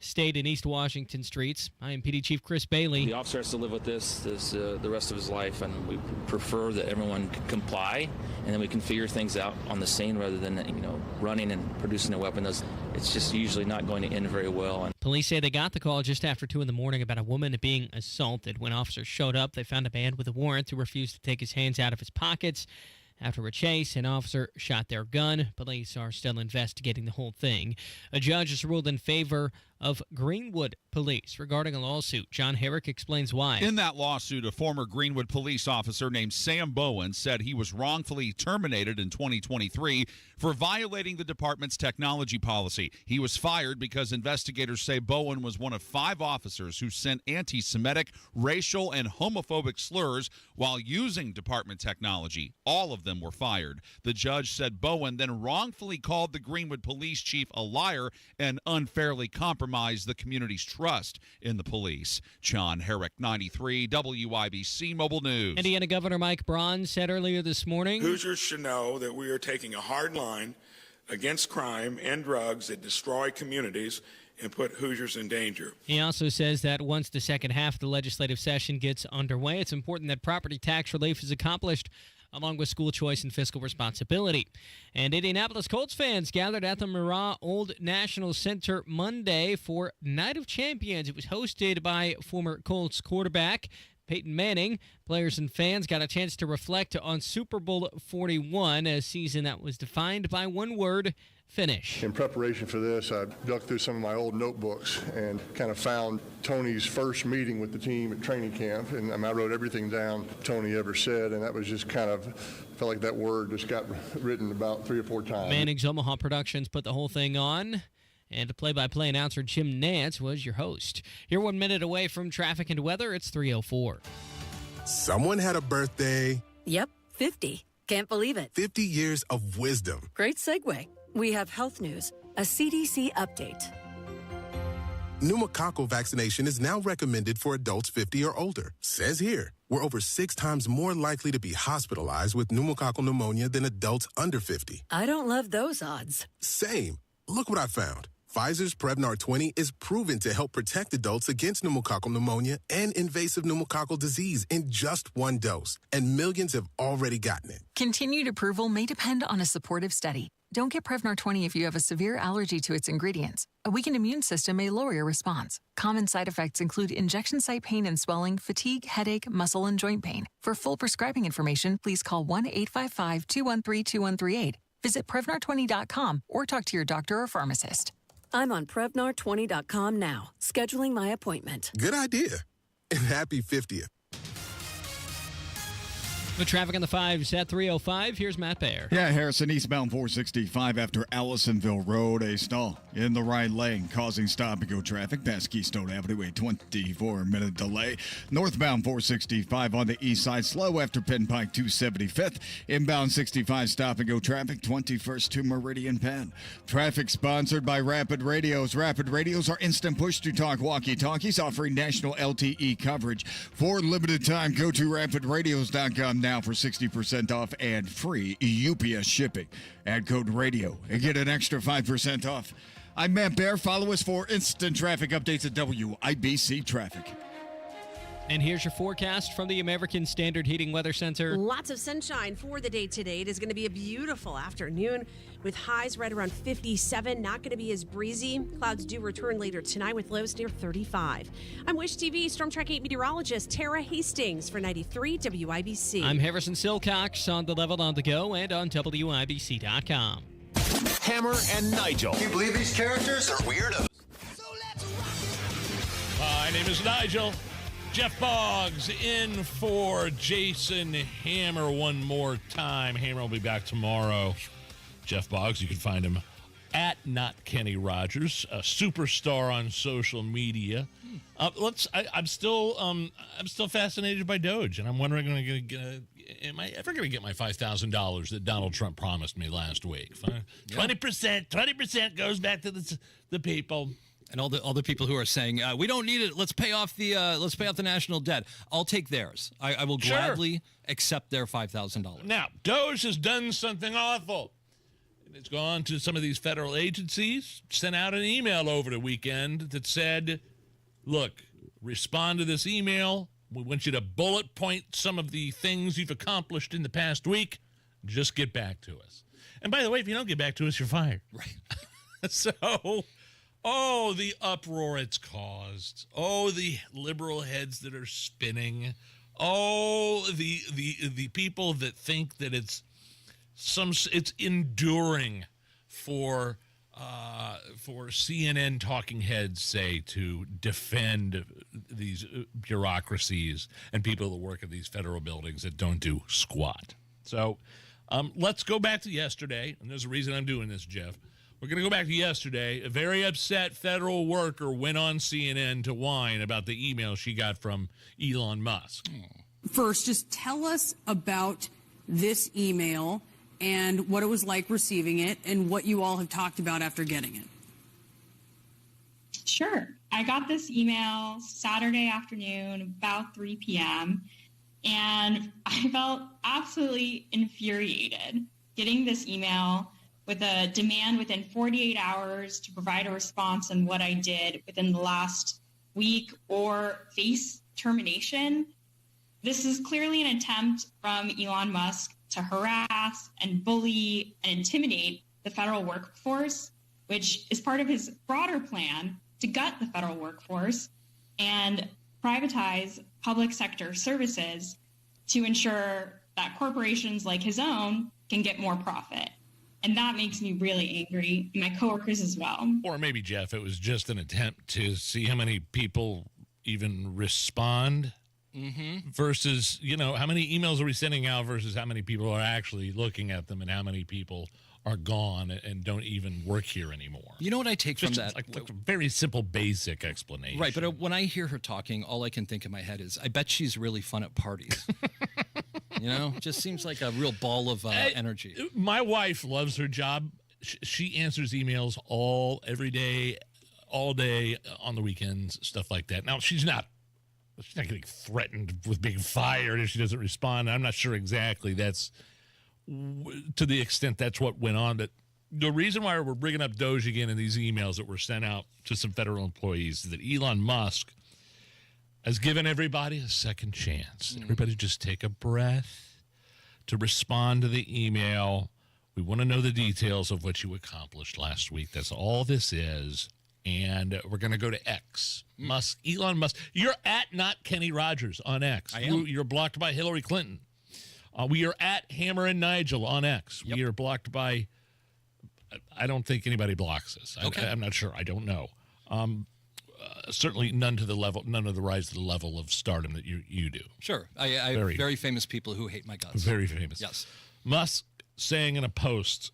stayed in East Washington streets. IMPD Chief Chris Bailey. The officer has to live with this the rest of his life, and we prefer that everyone comply, and then we can figure things out on the scene rather than running and producing a weapon. It's just usually not going to end very well. Police say they got the call just after 2 in the morning about a woman being assaulted. When officers showed up, they found a man with a warrant who refused to take his hands out of his pockets. After a chase, an officer shot their gun. Police are still investigating the whole thing. A judge has ruled in favor of Greenwood Police regarding a lawsuit. John Herrick explains why. In that lawsuit, a former Greenwood police officer named Sam Bowen said he was wrongfully terminated in 2023 for violating the department's technology policy. He was fired because investigators say Bowen was one of 5 officers who sent anti-Semitic, racial, and homophobic slurs while using department technology. All of them were fired. The judge said Bowen then wrongfully called the Greenwood police chief a liar and unfairly compromised the community's trust in the police. John Herrick, 93 WIBC Mobile News. Indiana Governor Mike Braun said earlier this morning, Hoosiers should know that we are taking a hard line against crime and drugs that destroy communities and put Hoosiers in danger. He also says that once the second half of the legislative session gets underway, it's important that property tax relief is accomplished along with school choice and fiscal responsibility. And Indianapolis Colts fans gathered at the Murrah Old National Center Monday for Night of Champions. It was hosted by former Colts quarterback Peyton Manning. Players and fans got a chance to reflect on Super Bowl 41, a season that was defined by one word: finish. In preparation for this, I dug through some of my old notebooks and kind of found Tony's first meeting with the team at training camp, and I wrote everything down Tony ever said, and that was just kind of, felt like that word just got written about 3 or 4 times. Manning's Omaha Productions put the whole thing on, and play-by-play announcer Jim Nantz was your host. You're 1 minute away from traffic and weather. It's 3:04. Someone had a birthday. Yep, 50. Can't believe it. 50 years of wisdom. Great segue. We have health news, a CDC update. Pneumococcal vaccination is now recommended for adults 50 or older. Says here, we're over 6 times more likely to be hospitalized with pneumococcal pneumonia than adults under 50. I don't love those odds. Same. Look what I found. Pfizer's Prevnar 20 is proven to help protect adults against pneumococcal pneumonia and invasive pneumococcal disease in just 1 dose, and millions have already gotten it. Continued approval may depend on a supportive study. Don't get Prevnar 20 if you have a severe allergy to its ingredients. A weakened immune system may lower your response. Common side effects include injection site pain and swelling, fatigue, headache, muscle, and joint pain. For full prescribing information, please call 1-855-213-2138. Visit Prevnar20.com or talk to your doctor or pharmacist. I'm on Prevnar20.com now, scheduling my appointment. Good idea. And happy 50th. The traffic on the 5s at 3:05. Here's Matt Baer. Yeah, Harrison, eastbound 465 after Allisonville Road. A stall in the right lane causing stop-and-go traffic past Keystone Avenue. A 24-minute delay. Northbound 465 on the east side. Slow after Penn Pike 275th. Inbound 65 stop-and-go traffic 21st to Meridian Penn. Traffic sponsored by Rapid Radios. Rapid Radios are instant push-to-talk walkie-talkies offering national LTE coverage. For limited time, go to rapidradios.com now for 60% off and free UPS shipping. Add code RADIO and get an extra 5% off. I'm Matt Baer. Follow us for instant traffic updates at WIBC Traffic. And here's your forecast from the American Standard Heating Weather Center. Lots of sunshine for the day today. It is going to be a beautiful afternoon with highs right around 57. Not going to be as breezy. Clouds do return later tonight with lows near 35. I'm Wish TV Storm Track 8 meteorologist Tara Hastings for 93 WIBC. I'm Harrison Silcox on the level on the go and on WIBC.com. Hammer and Nigel. Can you believe these characters are weirdos? My name is Nigel. Jeff Boggs in for Jason Hammer one more time. Hammer will be back tomorrow. Jeff Boggs, you can find him at Not Kenny Rogers, a superstar on social media. I'm still fascinated by Doge, and I'm wondering, am I ever going to get my $5,000 that Donald Trump promised me last week? 20% goes back to the people. And all the people who are saying we don't need it. Let's pay off the national debt. I'll take theirs. I will gladly accept their $5,000. Now, Doge has done something awful. It's gone to some of these federal agencies, sent out an email over the weekend that said, look, respond to this email. We want you to bullet point some of the things you've accomplished in the past week. Just get back to us. And by the way, if you don't get back to us, you're fired. Right. So, the uproar it's caused. The liberal heads that are spinning. The people that think that it's enduring for CNN talking heads, say, to defend these bureaucracies and people that work at these federal buildings that don't do squat. So let's go back to yesterday, and there's a reason I'm doing this, Jeff. We're going to go back to yesterday. A very upset federal worker went on CNN to whine about the email she got from Elon Musk. First, just tell us about this email and what it was like receiving it and what you all have talked about after getting it. Sure. I got this email Saturday afternoon, about 3 p.m., and I felt absolutely infuriated getting this email with a demand within 48 hours to provide a response on what I did within the last week or face termination. This is clearly an attempt from Elon Musk to harass and bully and intimidate the federal workforce, which is part of his broader plan to gut the federal workforce and privatize public sector services to ensure that corporations like his own can get more profit. And that makes me really angry, and my coworkers as well. Or maybe, Jeff, it was just an attempt to see how many people even respond versus, how many emails are we sending out versus how many people are actually looking at them and how many people are gone and don't even work here anymore. You know what I take from that? Like a very simple, basic explanation. Right, but when I hear her talking, all I can think in my head is, I bet she's really fun at parties. Just seems like a real ball of energy. My wife loves her job. She answers emails every day, all day, on the weekends, stuff like that. Now, she's not getting threatened with being fired if she doesn't respond. I'm not sure exactly that's to the extent that's what went on. But the reason why we're bringing up Doge again in these emails that were sent out to some federal employees is that Elon Musk has given everybody a second chance. Everybody just take a breath to respond to the email. We want to know the details of what you accomplished last week. That's all this is. And we're going to go to X. Elon Musk. You're at not Kenny Rogers on X. I am. You're blocked by Hillary Clinton. We are at Hammer and Nigel on X. Yep. We are blocked by, I don't think anybody blocks us. Okay. I'm not sure. I don't know. Certainly none of the rise to the level of stardom that you do. Sure. I very famous people who hate my guts. Very famous. Yes. Musk saying in a post,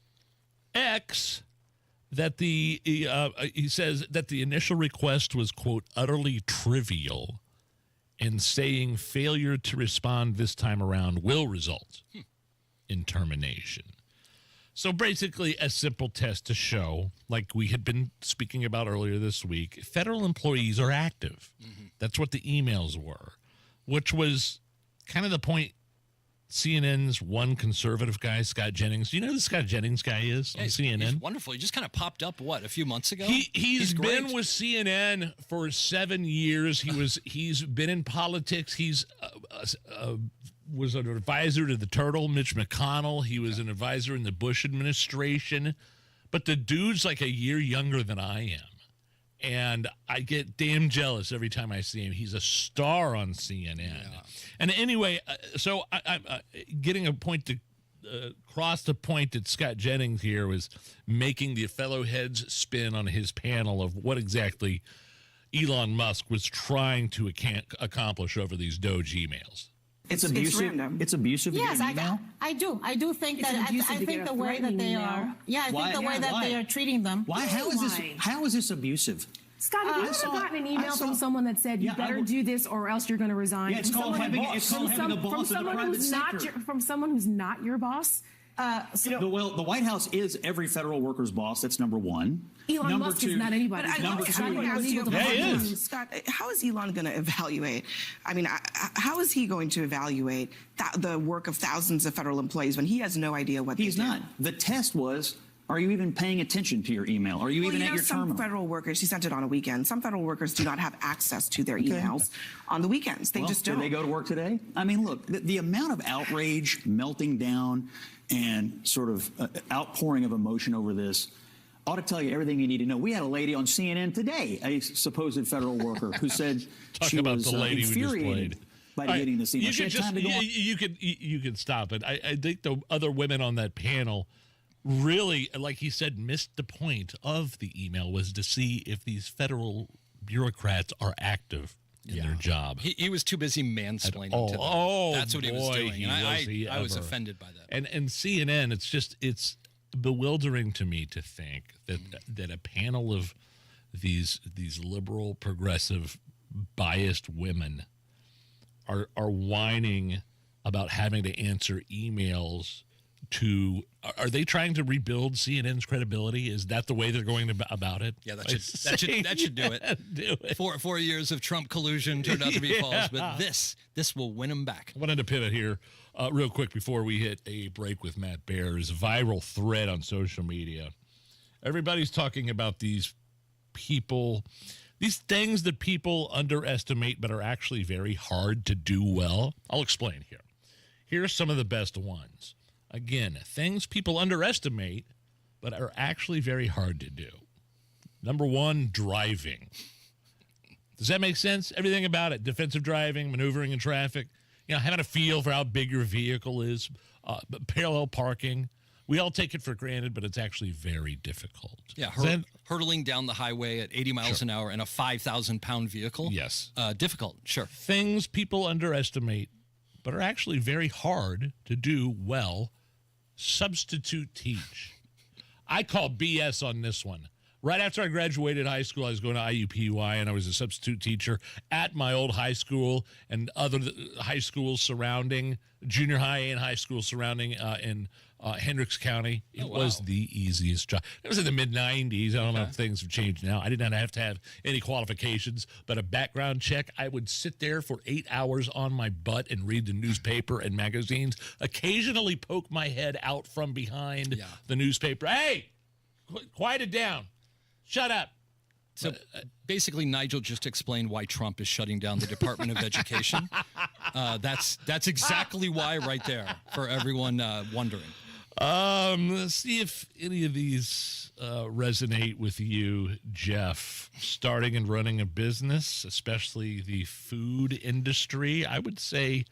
X, that he says that the initial request was, quote, utterly trivial, and saying failure to respond this time around will result in termination. So basically a simple test to show, like we had been speaking about earlier this week, federal employees are active. That's what the emails were, which was kind of the point. CNN's one conservative guy, Scott Jennings. Do you know who the Scott Jennings guy is on CNN? He's wonderful. He just kind of popped up, a few months ago? He's been with CNN for 7 years. He's been in politics. He's was an advisor to the Turtle, Mitch McConnell. He was an advisor in the Bush administration. But the dude's like a year younger than I am. And I get damn jealous every time I see him. He's a star on CNN. Yeah. And anyway, so I'm getting a point to cross the point that Scott Jennings here was making the fellow heads spin on his panel of what exactly Elon Musk was trying to accomplish over these Doge emails. It's abusive. It's abusive. Yes, I do. I do think that. I think the way that they are. Yeah, I think the way that they are treating them. Why? How is this abusive? Scott, have you ever gotten an email from someone that said you better do this or else you're going to resign? Yeah, it's called having a boss in the private sector. From someone who's not your boss. The White House is every federal worker's boss. That's number one. Elon Musk is not anybody. Number two. Scott, how is Elon going to evaluate? I mean, how is he going to evaluate the work of thousands of federal employees when he has no idea what he's not? The test was Are you even paying attention to your email? Are you even at your some terminal? federal workers, she sent it on a weekend. Some federal workers do not have access to their emails on the weekends. They just don't. Did they go to work today? I mean, look, the amount of outrage, melting down, and sort of outpouring of emotion over this ought to tell you everything you need to know. We had a lady on CNN today, a supposed federal worker, who said she was infuriated by getting this email. You could stop it. I think the other women on that panel really, like he said, missed the point of the email, was to see if these federal bureaucrats are active in their job. He was too busy mansplaining to them. That's what he was doing. And I was offended by that. And CNN, it's bewildering to me to think that a panel of these liberal, progressive, biased women are whining about having to answer emails to. Are they trying to rebuild CNN's credibility? Is that the way they're going about it? Yeah, that should do it. Do it. 4 years of Trump collusion turned out to be false, but this will win him back. I wanted to pivot here real quick before we hit a break with Matt Bear's viral thread on social media. Everybody's talking about these people, these things that people underestimate but are actually very hard to do well. I'll explain here. Here's some of the best ones. Again, things people underestimate but are actually very hard to do. Number one, driving. Does that make sense? Everything about it. Defensive driving, maneuvering in traffic, having a feel for how big your vehicle is, parallel parking. We all take it for granted, but it's actually very difficult. Yeah, hurtling down the highway at 80 miles an hour in a 5,000-pound vehicle. Yes. Difficult, sure. Things people underestimate but are actually very hard to do well. Substitute teach. I call BS on this one. Right after I graduated high school, I was going to IUPUI, and I was a substitute teacher at my old high school and other high schools surrounding, junior high and high school surrounding in Hendricks County. It was the easiest job. It was in the mid-'90s. I don't know if things have changed now. I did not have to have any qualifications, but a background check. I would sit there for 8 hours on my butt and read the newspaper and magazines, occasionally poke my head out from behind the newspaper. Hey, quiet it down. Shut up. So basically, Nigel just explained why Trump is shutting down the Department of Education. That's exactly why right there, for everyone wondering. Let's see if any of these resonate with you, Jeff. Starting and running a business, especially the food industry, I would say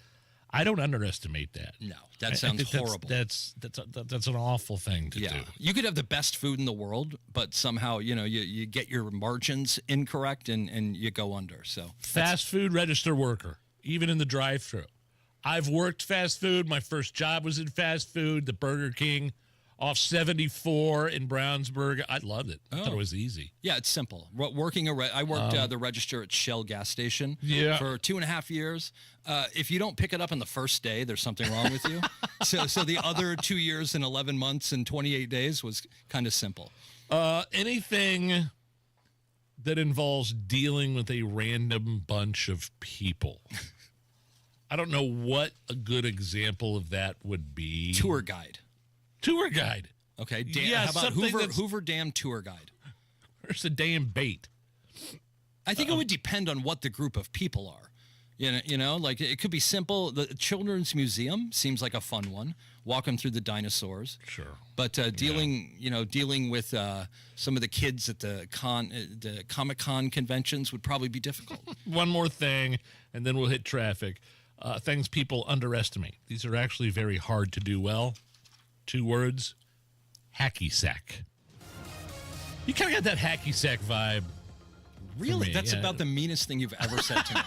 I don't underestimate that. No, that sounds horrible. That's an awful thing to do. You could have the best food in the world, but somehow, you get your margins incorrect and you go under. So fast food register worker, even in the drive-thru. I've worked fast food. My first job was in fast food, the Burger King off 74 in Brownsburg. I loved it. I thought it was easy. Yeah, it's simple. I worked the register at Shell gas station for 2.5 years. If you don't pick it up on the first day, there's something wrong with you. So the other 2 years and 11 months and 28 days was kind of simple. Anything that involves dealing with a random bunch of people. I don't know what a good example of that would be. Tour guide. Okay. How about Hoover Dam tour guide? Where's the damn bait? I think it would depend on what the group of people are. Like it could be simple. The Children's Museum seems like a fun one. Walk them through the dinosaurs. Sure. But dealing with some of the kids at the Comic-Con conventions would probably be difficult. One more thing, and then we'll hit traffic. Things people underestimate. These are actually very hard to do well. 2 words, hacky sack. You kind of got that hacky sack vibe. Really? That's about the meanest thing you've ever said to me.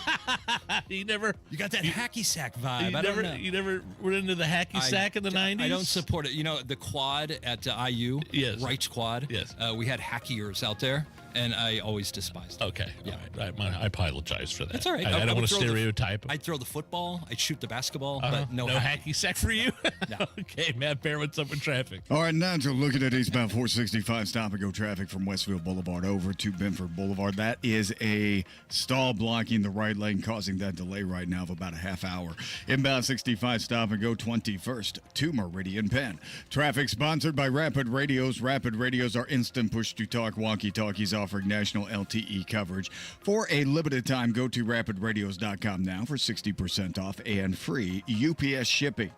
You got that hacky sack vibe. You never were into the hacky sack in the 90s? I don't support it. The quad at IU, Wright's quad. Yes. We had hackiers out there. and I always despised it. Okay. Yeah. I apologize for that. That's all right. I don't want to stereotype. I'd throw the football. I'd shoot the basketball, Uh-huh. but no hacky sack for you? No. Okay, Matt Bear, what's up with traffic? All right, Nigel, looking at eastbound 465 stop-and-go traffic from Westfield Boulevard over to Benford Boulevard. That is a stall blocking the right lane, causing that delay right now of about a half hour. Inbound 65 stop-and-go 21st to Meridian Penn. Traffic sponsored by Rapid Radios. Rapid Radios are instant push-to-talk walkie-talkies offering national LTE coverage. For a limited time, go to rapidradios.com now for 60% off and free UPS shipping.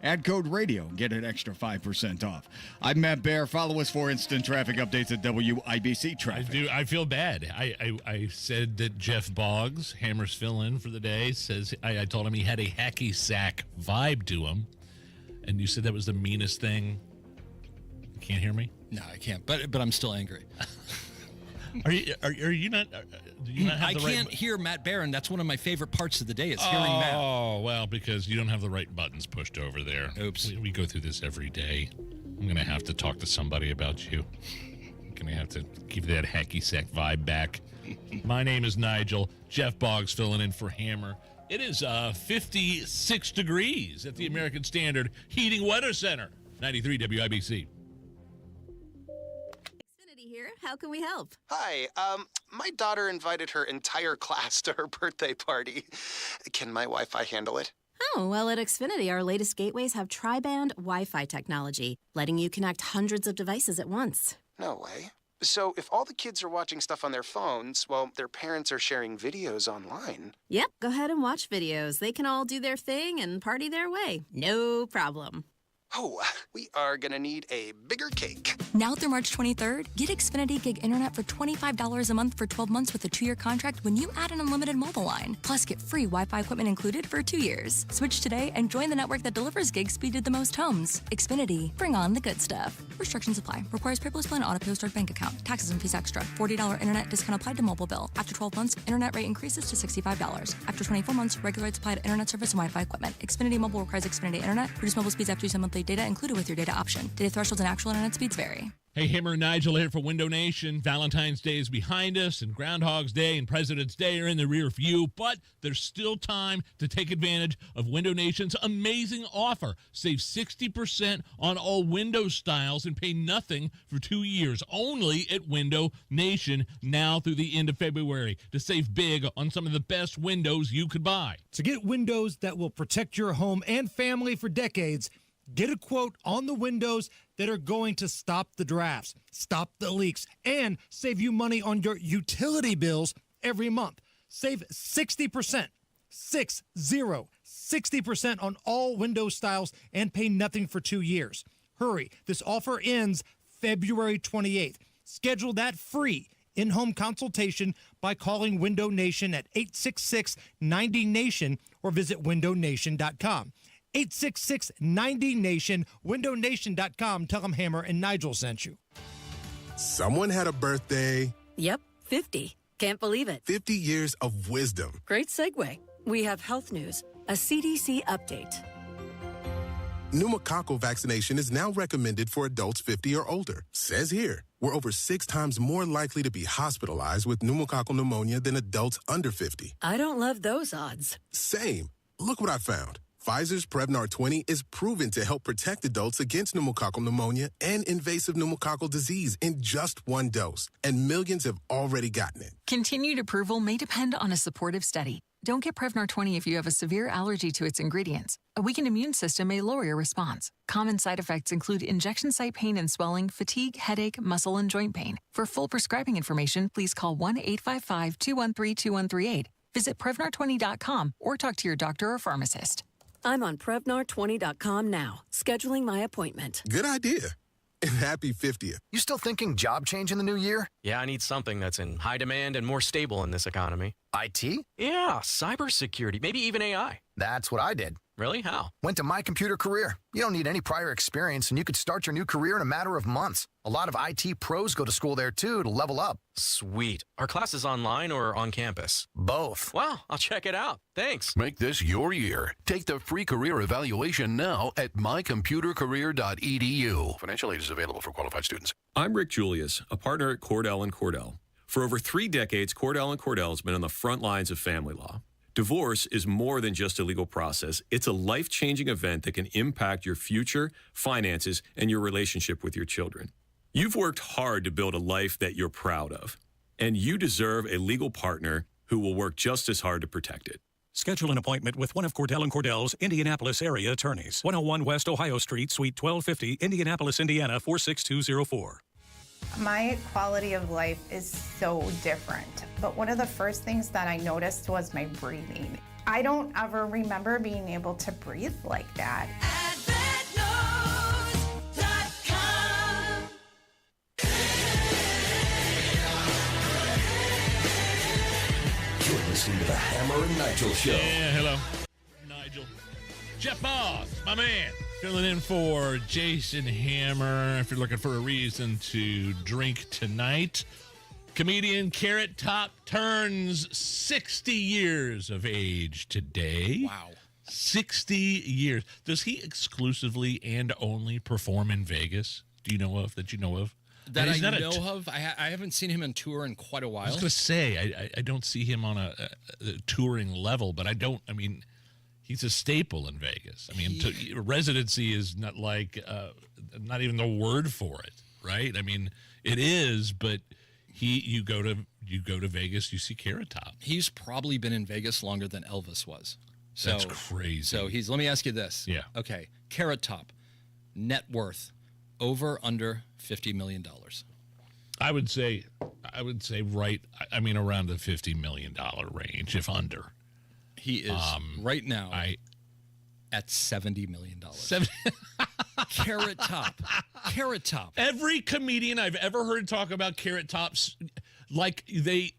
Add code radio, get an extra 5% off. I'm Matt Bear. Follow us for instant traffic updates at WIBC Traffic. I feel bad. I said that Jeff Boggs, Hammer's fill-in for the day, says I told him he had a hacky sack vibe to him, and you said that was the meanest thing. You can't hear me? No, I can't. But I'm still angry. Are you not? Do you not have I the can't right hear Matt Barron. That's one of my favorite parts of the day is hearing Matt. Oh, well, because you don't have the right buttons pushed over there. Oops. We go through this every day. I'm going to have to talk to somebody about you. I'm going to have to give that hacky sack vibe back. My name is Nigel. Jeff Boggs filling in for Hammer. It is 56 degrees at the American Standard Heating Weather Center. 93 WIBC. Here. How can we help? Hi. My daughter invited her entire class to her birthday party. Can my Wi-Fi handle it? Oh, well, at Xfinity, our latest gateways have tri-band Wi-Fi technology, letting you connect hundreds of devices at once. No way. So if all the kids are watching stuff on their phones, well, their parents are sharing videos online. Yep, go ahead and watch videos. They can all do their thing and party their way. No problem. Oh, we are gonna need a bigger cake. Now through March 23rd, get Xfinity Gig Internet for $25 a month for 12 months with a 2-year contract when you add an unlimited mobile line. Plus, get free Wi-Fi equipment included for 2 years. Switch today and join the network that delivers gig speed to the most homes. Xfinity, bring on the good stuff. Restrictions apply. Requires paperless plan auto pay start bank account. Taxes and fees extra. $40 internet discount applied to mobile bill. After 12 months, internet rate increases to $65. After 24 months, regular rates apply to internet service and Wi-Fi equipment. Xfinity Mobile requires Xfinity Internet. Reduce mobile speeds after use of monthly data included with your data option. Data thresholds and actual internet speeds vary. Hey, Hammer and Nigel here for Window Nation. Valentine's Day is behind us, and Groundhog's Day and President's Day are in the rear view, but there's still time to take advantage of Window Nation's amazing offer. Save 60% on all window styles and pay nothing for 2 years, only at Window Nation now through the end of February to save big on some of the best windows you could buy. To get windows that will protect your home and family for decades, get a quote on the windows that are going to stop the drafts, stop the leaks, and save you money on your utility bills every month. Save 60%, 60% on all window styles and pay nothing for 2 years. Hurry, this offer ends February 28th. Schedule that free in-home consultation by calling Window Nation at 866-90-NATION or visit windownation.com. 866-90-NATION, windownation.com. Tell them Hammer and Nigel sent you. Someone had a birthday. Yep, 50. Can't believe it. 50 years of wisdom. Great segue. We have health news, a CDC update. Pneumococcal vaccination is now recommended for adults 50 or older. Says here, we're over 6 times more likely to be hospitalized with pneumococcal pneumonia than adults under 50. I don't love those odds. Same. Look what I found. Pfizer's Prevnar 20 is proven to help protect adults against pneumococcal pneumonia and invasive pneumococcal disease in just 1 dose. And millions have already gotten it. Continued approval may depend on a supportive study. Don't get Prevnar 20 if you have a severe allergy to its ingredients. A weakened immune system may lower your response. Common side effects include injection site pain and swelling, fatigue, headache, muscle, and joint pain. For full prescribing information, please call 1-855-213-2138. Visit Prevnar20.com or talk to your doctor or pharmacist. I'm on Prevnar20.com now, scheduling my appointment. Good idea. And happy 50th. You still thinking job change in the new year? Yeah, I need something that's in high demand and more stable in this economy. IT? Yeah, cybersecurity, maybe even AI. That's what I did. Really? How? Went to My Computer Career. You don't need any prior experience, and you could start your new career in a matter of months. A lot of IT pros go to school there, too, to level up. Sweet. Are classes online or on campus? Both. Wow, I'll check it out. Thanks. Make this your year. Take the free career evaluation now at mycomputercareer.edu. Financial aid is available for qualified students. I'm Rick Julius, a partner at Cordell & Cordell. For over 3 decades, Cordell & Cordell has been on the front lines of family law. Divorce is more than just a legal process. It's a life-changing event that can impact your future, finances, and your relationship with your children. You've worked hard to build a life that you're proud of, and you deserve a legal partner who will work just as hard to protect it. Schedule an appointment with one of Cordell & Cordell's Indianapolis area attorneys. 101 West Ohio Street, Suite 1250, Indianapolis, Indiana, 46204. My quality of life is so different, but one of the first things that I noticed was my breathing. I don't ever remember being able to breathe like that. You're listening to the Hammer and Nigel Show. Yeah, hello. Nigel. Jeff Boggs, my man, filling in for Jason Hammer. If you're looking for a reason to drink tonight, comedian Carrot Top turns 60 years of age today. Wow. 60 years. Does he exclusively and only perform in Vegas? Do you know of? That you know of? That I know of. I haven't seen him on tour in quite a while. I was going to say, I don't see him on a touring level, but he's a staple in Vegas. I mean, residency is not like, not even the word for it, right? I mean, it is, but you go to Vegas, you see Carrot Top. He's probably been in Vegas longer than Elvis was. So, that's crazy. So let me ask you this. Yeah. Okay. Carrot Top, net worth, over, under $50 million. I would say right. I mean, around the $50 million range, if under. He is right now at $70 million. Carrot Top. Carrot Top. Every comedian I've ever heard talk about Carrot Tops, like they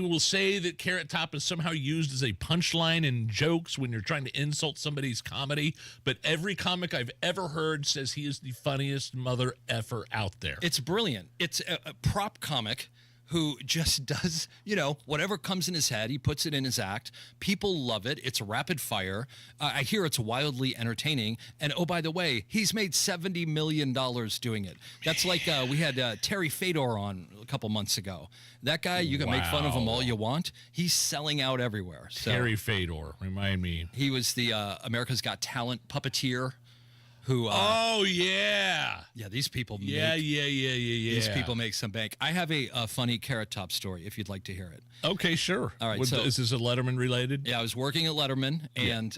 will say that Carrot Top is somehow used as a punchline in jokes when you're trying to insult somebody's comedy. But every comic I've ever heard says he is the funniest mother effer out there. It's brilliant. It's a prop comic who just does, whatever comes in his head, he puts it in his act. People love it. It's rapid fire. I hear it's wildly entertaining. And oh, by the way, he's made $70 million doing it. That's like we had Terry Fedor on a couple months ago. That guy, you can make fun of him all you want. He's selling out everywhere. So, Terry Fedor, remind me. He was the America's Got Talent puppeteer. Who? Oh yeah, yeah. These people. Yeah. These people make some bank. I have a funny Carrot Top story if you'd like to hear it. Okay, sure. All right. Is this a Letterman related? Yeah, I was working at Letterman, and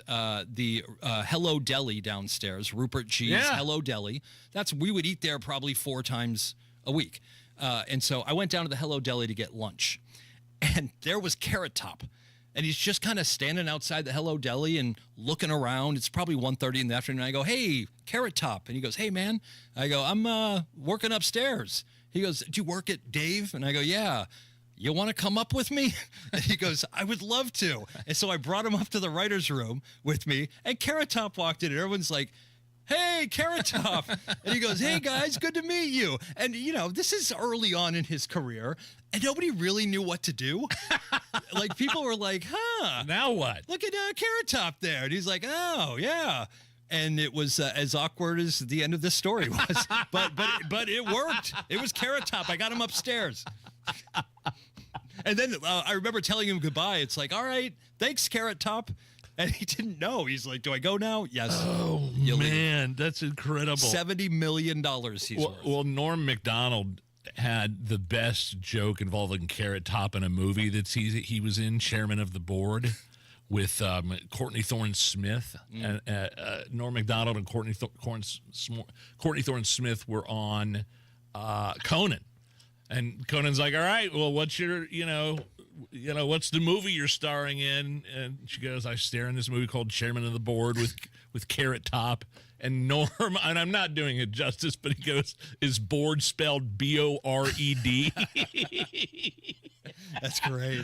the Hello Deli downstairs, Rupert G's Hello Deli. We would eat there probably 4 times a week, and so I went down to the Hello Deli to get lunch, and there was Carrot Top. And he's just kind of standing outside the Hello Deli and looking around. It's probably 1:30 in the afternoon. I go, "Hey, Carrot Top." And he goes, "Hey, man." I go, "I'm working upstairs." He goes, "Do you work at Dave?" And I go, "Yeah." "You want to come up with me?" And he goes, "I would love to." And so I brought him up to the writer's room with me. And Carrot Top walked in, and everyone's like, "Hey, Carrot Top." And he goes, "Hey, guys, good to meet you." And, this is early on in his career, and nobody really knew what to do. Like, people were like, huh. Now what? Look at Carrot Top there. And he's like, oh, yeah. And it was as awkward as the end of this story was. But it worked. It was Carrot Top. I got him upstairs. And then I remember telling him goodbye. It's like, all right, thanks, Carrot Top. And he didn't know. He's like, do I go now? Yes. Oh, man, that's incredible. $70 million he's worth. Well, Norm Macdonald had the best joke involving Carrot Top in a movie that he was in, Chairman of the Board, with Courtney Thorne Smith. And Norm Macdonald and Courtney Thorne Smith were on Conan. And Conan's like, all right, well, what's your, what's the movie you're starring in? And she goes, I star in this movie called Chairman of the Board with Carrot Top. And Norm, and I'm not doing it justice, but he goes, is board spelled B-O-R-E-D? That's great.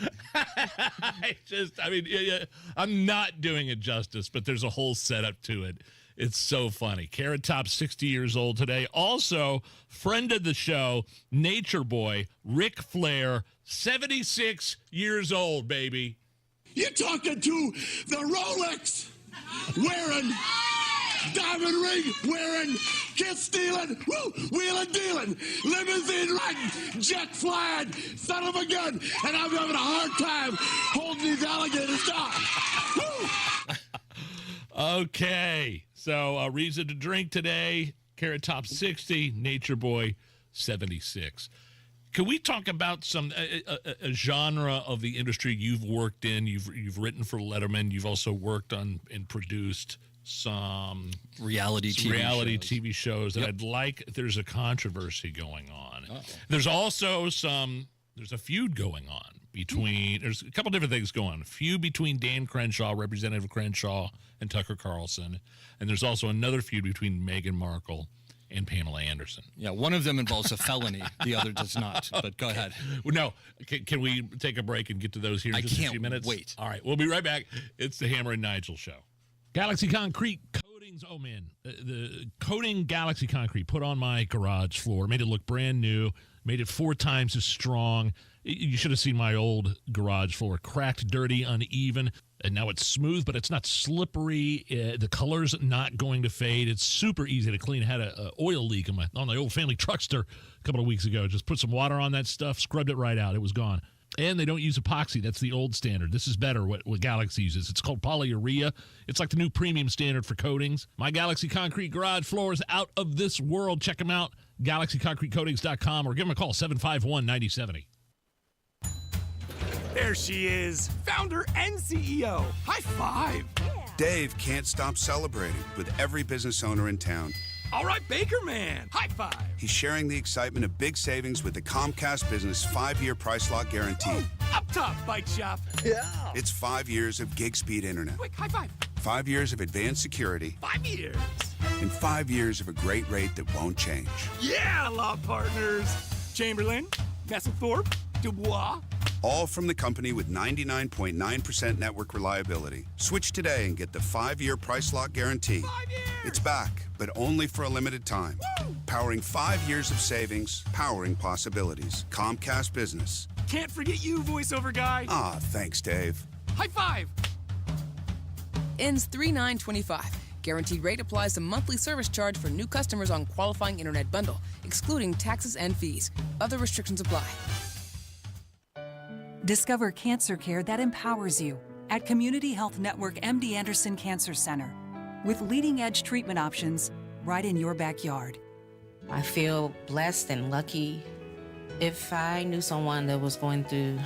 I'm not doing it justice, but there's a whole setup to it. It's so funny. Carrot Top, 60 years old today. Also, friend of the show, Nature Boy, Ric Flair, 76 years old, baby. You're talking to the Rolex wearing, diamond ring wearing, kiss stealing, woo, wheeling dealing, limousine riding, jet flying, son of a gun, and I'm having a hard time holding these alligators down. Woo! Okay, so reason to drink today, Carrot Top 60, Nature Boy 76. Can we talk about some a genre of the industry you've worked in? You've written for Letterman. You've also worked on and produced some reality TV shows. And I'd like, there's a controversy going on. There's also there's a feud going on between, there's a couple different things going on. A feud between Dan Crenshaw, Representative Crenshaw, and Tucker Carlson. And there's also another feud between Meghan Markle and Pamela Anderson. Yeah, one of them involves a felony. The other does not. But go ahead. Well, no, can we take a break and get to those here in just a few minutes? Wait. All right, we'll be right back. It's the Hammer and Nigel Show. Galaxy Concrete Coatings. Oh, man. The coating Galaxy Concrete put on my garage floor, made it look brand new, made it 4 times as strong. You should have seen my old garage floor. Cracked, dirty, uneven. And now it's smooth, but it's not slippery. The color's not going to fade. It's super easy to clean. I had an oil leak on the old family truckster a couple of weeks ago. Just put some water on that stuff, scrubbed it right out. It was gone. And they don't use epoxy. That's the old standard. This is better, what Galaxy uses. It's called polyurea. It's like the new premium standard for coatings. My Galaxy Concrete garage floor is out of this world. Check them out, galaxyconcretecoatings.com, or give them a call, 751-9070. There she is, founder and CEO. High five. Dave can't stop celebrating with every business owner in town. All right, Baker Man, high five. He's sharing the excitement of big savings with the Comcast Business 5-year price lock guarantee. Ooh, up top, bike shop. Yeah. It's 5 years of gig speed internet. Quick, high five. 5 years of advanced security. 5 years. And 5 years of a great rate that won't change. Yeah, law partners. Chamberlain, Messelthorpe, Dubois. All from the company with 99.9% network reliability. Switch today and get the 5-year price lock guarantee. 5 years! It's back, but only for a limited time. Woo! Powering 5 years of savings, powering possibilities. Comcast Business. Can't forget you, voiceover guy. Ah, thanks, Dave. High five! Ends 3/9/25. Guaranteed rate applies to monthly service charge for new customers on qualifying internet bundle, excluding taxes and fees. Other restrictions apply. Discover cancer care that empowers you at Community Health Network MD Anderson Cancer Center, with leading-edge treatment options right in your backyard. I feel blessed and lucky. If I knew someone that was going through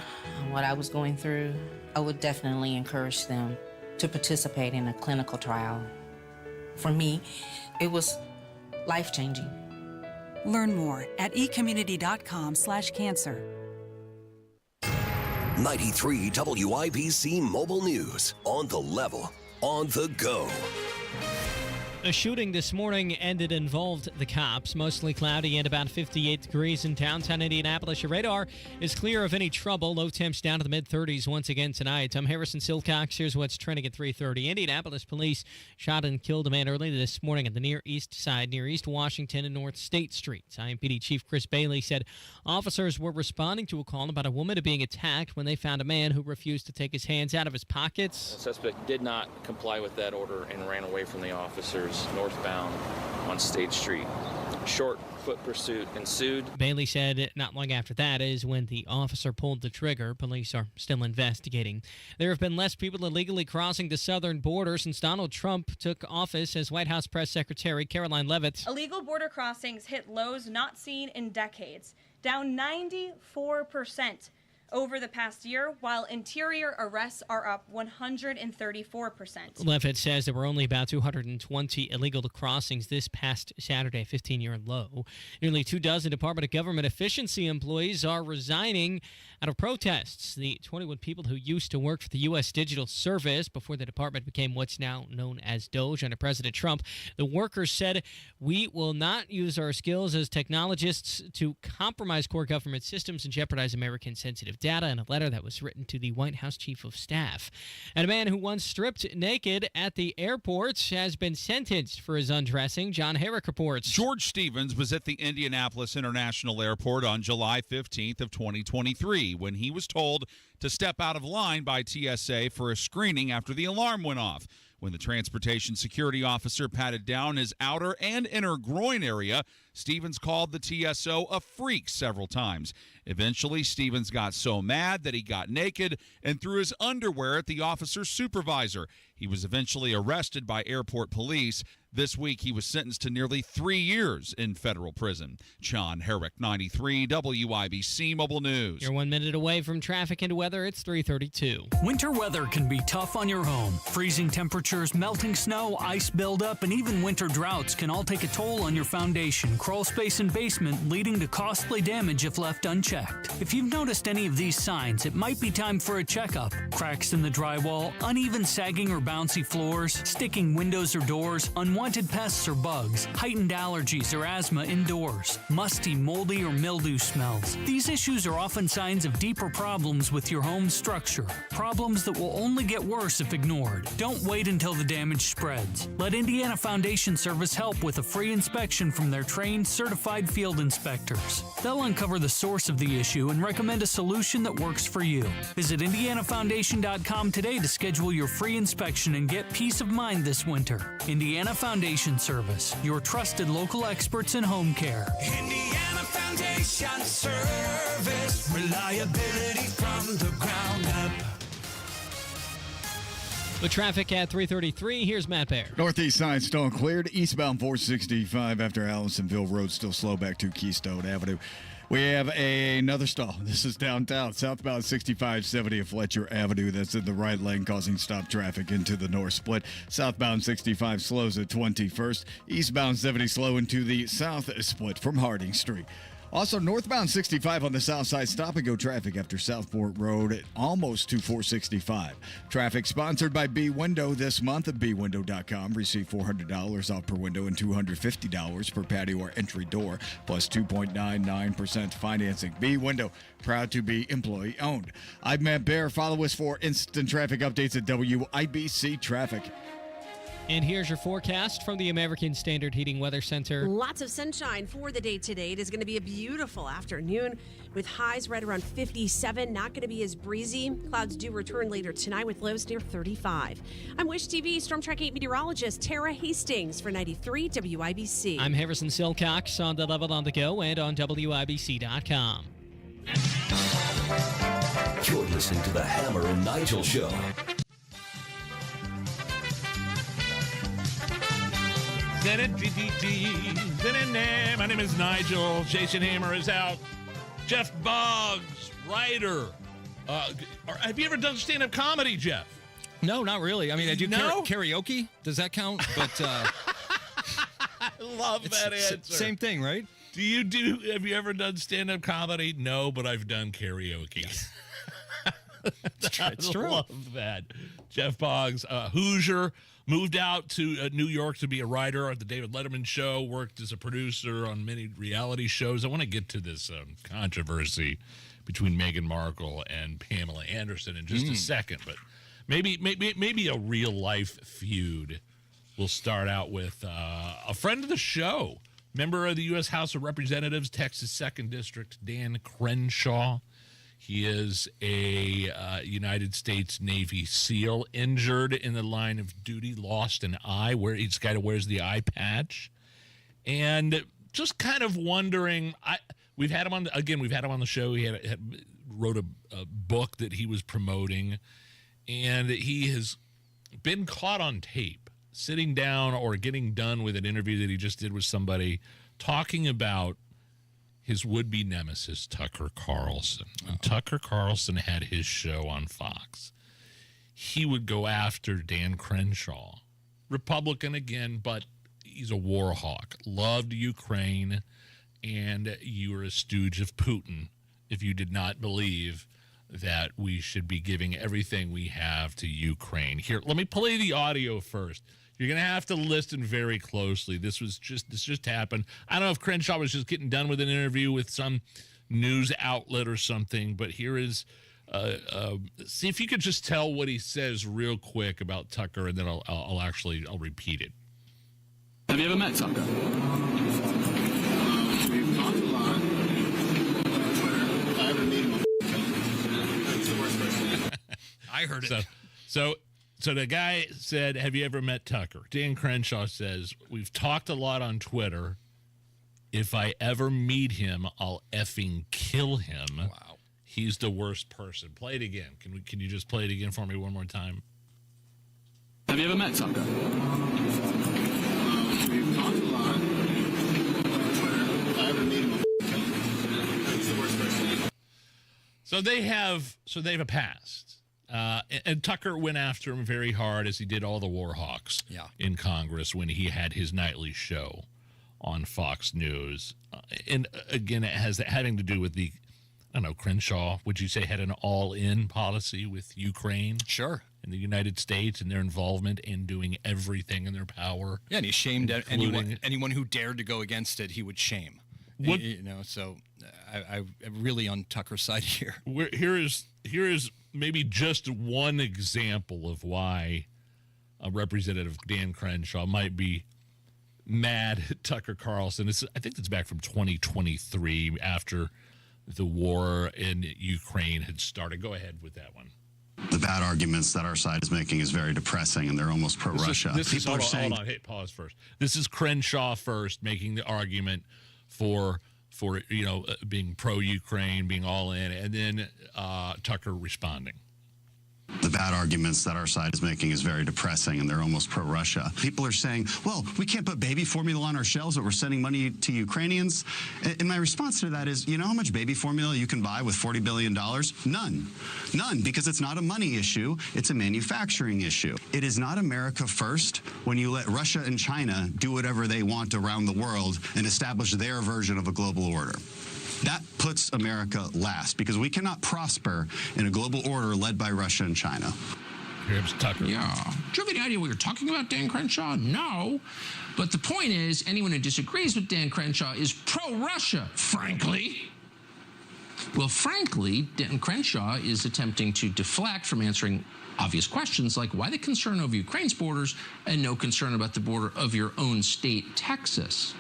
what I was going through, I would definitely encourage them to participate in a clinical trial. For me, it was life-changing. Learn more at ecommunity.com/cancer. 93 WIBC Mobile News. On the level, on the go. A shooting this morning involved the cops. Mostly cloudy and about 58 degrees in downtown Indianapolis. Your radar is clear of any trouble. Low temps down to the mid-30s once again tonight. I'm Harrison Silcox. Here's what's trending at 3:30. Indianapolis police shot and killed a man early this morning at the Near East Side, near East Washington and North State Streets. IMPD Chief Chris Bailey said officers were responding to a call about a woman being attacked when they found a man who refused to take his hands out of his pockets. The suspect did not comply with that order and ran away from the officers northbound on State Street. Short foot pursuit ensued. Bailey said not long after that is when the officer pulled the trigger. Police are still investigating. There have been less people illegally crossing the southern border since Donald Trump took office as White House Press Secretary. Caroline Leavitt. Illegal border crossings hit lows not seen in decades, down 94% over the past year, while interior arrests are up 134%. Leavitt says there were only about 220 illegal crossings this past Saturday, a 15-year low. Nearly 24 Department of Government efficiency employees are resigning out of protests. The 21 people who used to work for the U.S. Digital Service before the department became what's now known as DOGE under President Trump, the workers said, "We will not use our skills as technologists to compromise core government systems and jeopardize American sensitive data," in a letter that was written to the White House Chief of Staff. And a man who once stripped naked at the airport has been sentenced for his undressing. John Herrick reports. George Stevens was at the Indianapolis International Airport on July 15th of 2023 when he was told to step out of line by TSA for a screening after the alarm went off. When the transportation security officer patted down his outer and inner groin area, Stevens called the TSO a freak several times. Eventually, Stevens got so mad that he got naked and threw his underwear at the officer's supervisor. He was eventually arrested by airport police. This week, he was sentenced to nearly 3 years in federal prison. John Herrick, 93 WIBC Mobile News. You're 1 minute away from traffic and weather. It's 3:32. Winter weather can be tough on your home. Freezing temperatures, melting snow, ice buildup, and even winter droughts can all take a toll on your foundation, crawl space, and basement, leading to costly damage if left unchecked. If you've noticed any of these signs, it might be time for a checkup. Cracks in the drywall, uneven sagging or bouncy floors, sticking windows or doors, unwanted pests or bugs, heightened allergies or asthma indoors, musty, moldy, or mildew smells. These issues are often signs of deeper problems with your home's structure. Problems that will only get worse if ignored. Don't wait until the damage spreads. Let Indiana Foundation Service help with a free inspection from their trained, certified field inspectors. They'll uncover the source of the issue and recommend a solution that works for you. Visit IndianaFoundation.com today to schedule your free inspection and get peace of mind this winter. Indiana Foundation Service, your trusted local experts in home care. Indiana Foundation Service, reliability from the ground up. The traffic at 3:33. Here's Matt Baer. Northeast side still cleared. Eastbound 465 after Allisonville Road still slow back to Keystone Avenue. We have another stall. This is downtown. Southbound 6570 of Fletcher Avenue. That's in the right lane, causing stop traffic into the north split. Southbound 65 slows at 21st. Eastbound 70 slow into the south split from Harding Street. Also, northbound 65 on the south side, stop-and-go traffic after Southport Road, almost to 465. Traffic sponsored by B-Window this month at bwindow.com. Receive $400 off per window and $250 per patio or entry door, plus 2.99% financing. B-Window, proud to be employee-owned. I'm Matt Baer. Follow us for instant traffic updates at WIBC Traffic. And here's your forecast from the American Standard Heating Weather Center. Lots of sunshine for the day today. It is going to be a beautiful afternoon with highs right around 57. Not going to be as breezy. Clouds do return later tonight with lows near 35. I'm Wish TV Storm Track 8 meteorologist Tara Hastings for 93 WIBC. I'm Harrison Silcox on the Level on the Go and on WIBC.com. You're listening to the Hammer and Nigel Show. My name is Nigel. Jason Hammer is out. Jeff Boggs, writer. Have you ever done stand-up comedy, Jeff? No, not really. I mean, I do karaoke. Does that count? But I love that answer. Same thing, right? Have you ever done stand-up comedy? No, but I've done karaoke. Yes. It's true. I love that. Jeff Boggs, Hoosier, moved out to New York to be a writer at the David Letterman Show, worked as a producer on many reality shows. I want to get to this controversy between Meghan Markle and Pamela Anderson in just a second, but maybe a real-life feud. We'll start out with a friend of the show, member of the U.S. House of Representatives, Texas 2nd District, Dan Crenshaw. He is a United States Navy SEAL, injured in the line of duty, lost an eye. He's the guy who wears the eye patch, and just kind of wondering. We've had him on the show. He wrote a book that he was promoting, and he has been caught on tape sitting down or getting done with an interview that he just did with somebody talking about his would-be nemesis, Tucker Carlson. When Tucker Carlson had his show on Fox, he would go after Dan Crenshaw, Republican again, but he's a war hawk, loved Ukraine, and you are a stooge of Putin if you did not believe that we should be giving everything we have to Ukraine. Here, let me play the audio first. You're going to have to listen very closely. This just happened. I don't know if Crenshaw was just getting done with an interview with some news outlet or something, but here is, see if you could just tell what he says real quick about Tucker, and then I'll repeat it. Have you ever met Tucker? We've talked a lot. If I ever meet him, I'll kill him. He's the worst person. I heard it. So the guy said, have you ever met Tucker? Dan Crenshaw says, we've talked a lot on Twitter. If I ever meet him, I'll effing kill him. Wow. He's the worst person. Play it again. Can you just play it again for me one more time? Have you ever met Tucker? We've talked a lot. If I ever meet him, I'll kill him. He's the worst person. So they have a past. And Tucker went after him very hard, as he did all the Warhawks in Congress when he had his nightly show on Fox News. And again, it has having to do with the, I don't know, Crenshaw, would you say, had an all-in policy with Ukraine? Sure. In the United States and their involvement in doing everything in their power. Yeah, and he shamed anyone who dared to go against it, he would shame. So I'm really on Tucker's side here. Here is maybe just one example of why a Representative Dan Crenshaw might be mad at Tucker Carlson. I think it's back from 2023 after the war in Ukraine had started. Go ahead with that one. The bad arguments that our side is making is very depressing, and they're almost pro-Russia. Hold on. Hey, pause first. This is Crenshaw first making the argument for being pro-Ukraine, being all in, and then Tucker responding. The bad arguments that our side is making is very depressing, and they're almost pro-Russia. People are saying, well, we can't put baby formula on our shelves, but we're sending money to Ukrainians. And my response to that is, you know how much baby formula you can buy with $40 billion? None, because it's not a money issue. It's a manufacturing issue. It is not America first when you let Russia and China do whatever they want around the world and establish their version of a global order. That puts America last, because we cannot prosper in a global order led by Russia and China. Here's Tucker. Yeah. Do you have any idea what you're talking about, Dan Crenshaw? No. But the point is, anyone who disagrees with Dan Crenshaw is pro-Russia, frankly. Well, frankly, Dan Crenshaw is attempting to deflect from answering obvious questions like why the concern over Ukraine's borders and no concern about the border of your own state, Texas.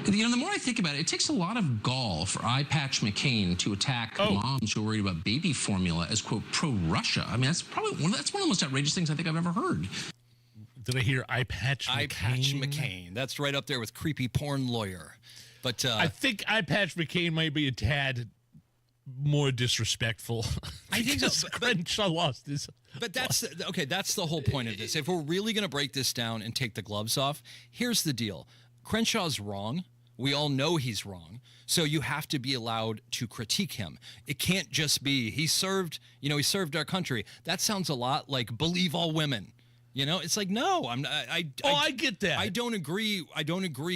You know, the more I think about it, it takes a lot of gall for Eye Patch McCain to attack moms who are worried about baby formula as, quote, pro-Russia. I mean, that's one of the most outrageous things I think I've ever heard. Did I hear Eye Patch McCain? Eye Patch McCain. That's right up there with creepy porn lawyer. But I think Eye Patch McCain might be a tad more disrespectful. I think so. Crenshaw lost his. But that's the whole point of this. If we're really going to break this down and take the gloves off, here's the deal. Crenshaw's wrong. We all know he's wrong. So you have to be allowed to critique him. It can't just be he served our country. That sounds a lot like believe all women. You know, it's like, no, I get that. I don't agree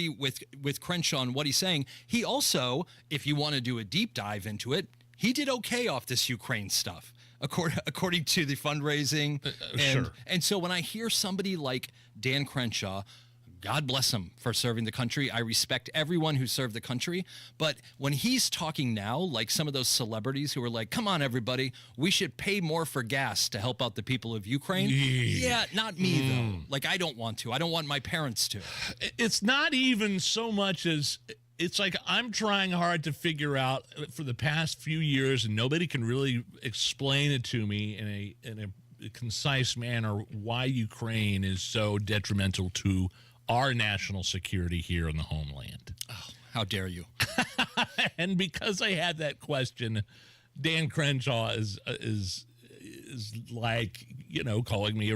with Crenshaw on what he's saying. He also, if you want to do a deep dive into it, he did okay off this Ukraine stuff, according to the fundraising. And so when I hear somebody like Dan Crenshaw, God bless him for serving the country. I respect everyone who served the country. But when he's talking now, like some of those celebrities who are like, come on, everybody, we should pay more for gas to help out the people of Ukraine. Yeah, not me, though. Like, I don't want to. I don't want my parents to. It's not even so much as... It's like I'm trying hard to figure out for the past few years, and nobody can really explain it to me in a concise manner why Ukraine is so detrimental to our national security here in the homeland. Oh, how dare you? And because I had that question, Dan Crenshaw is like, calling me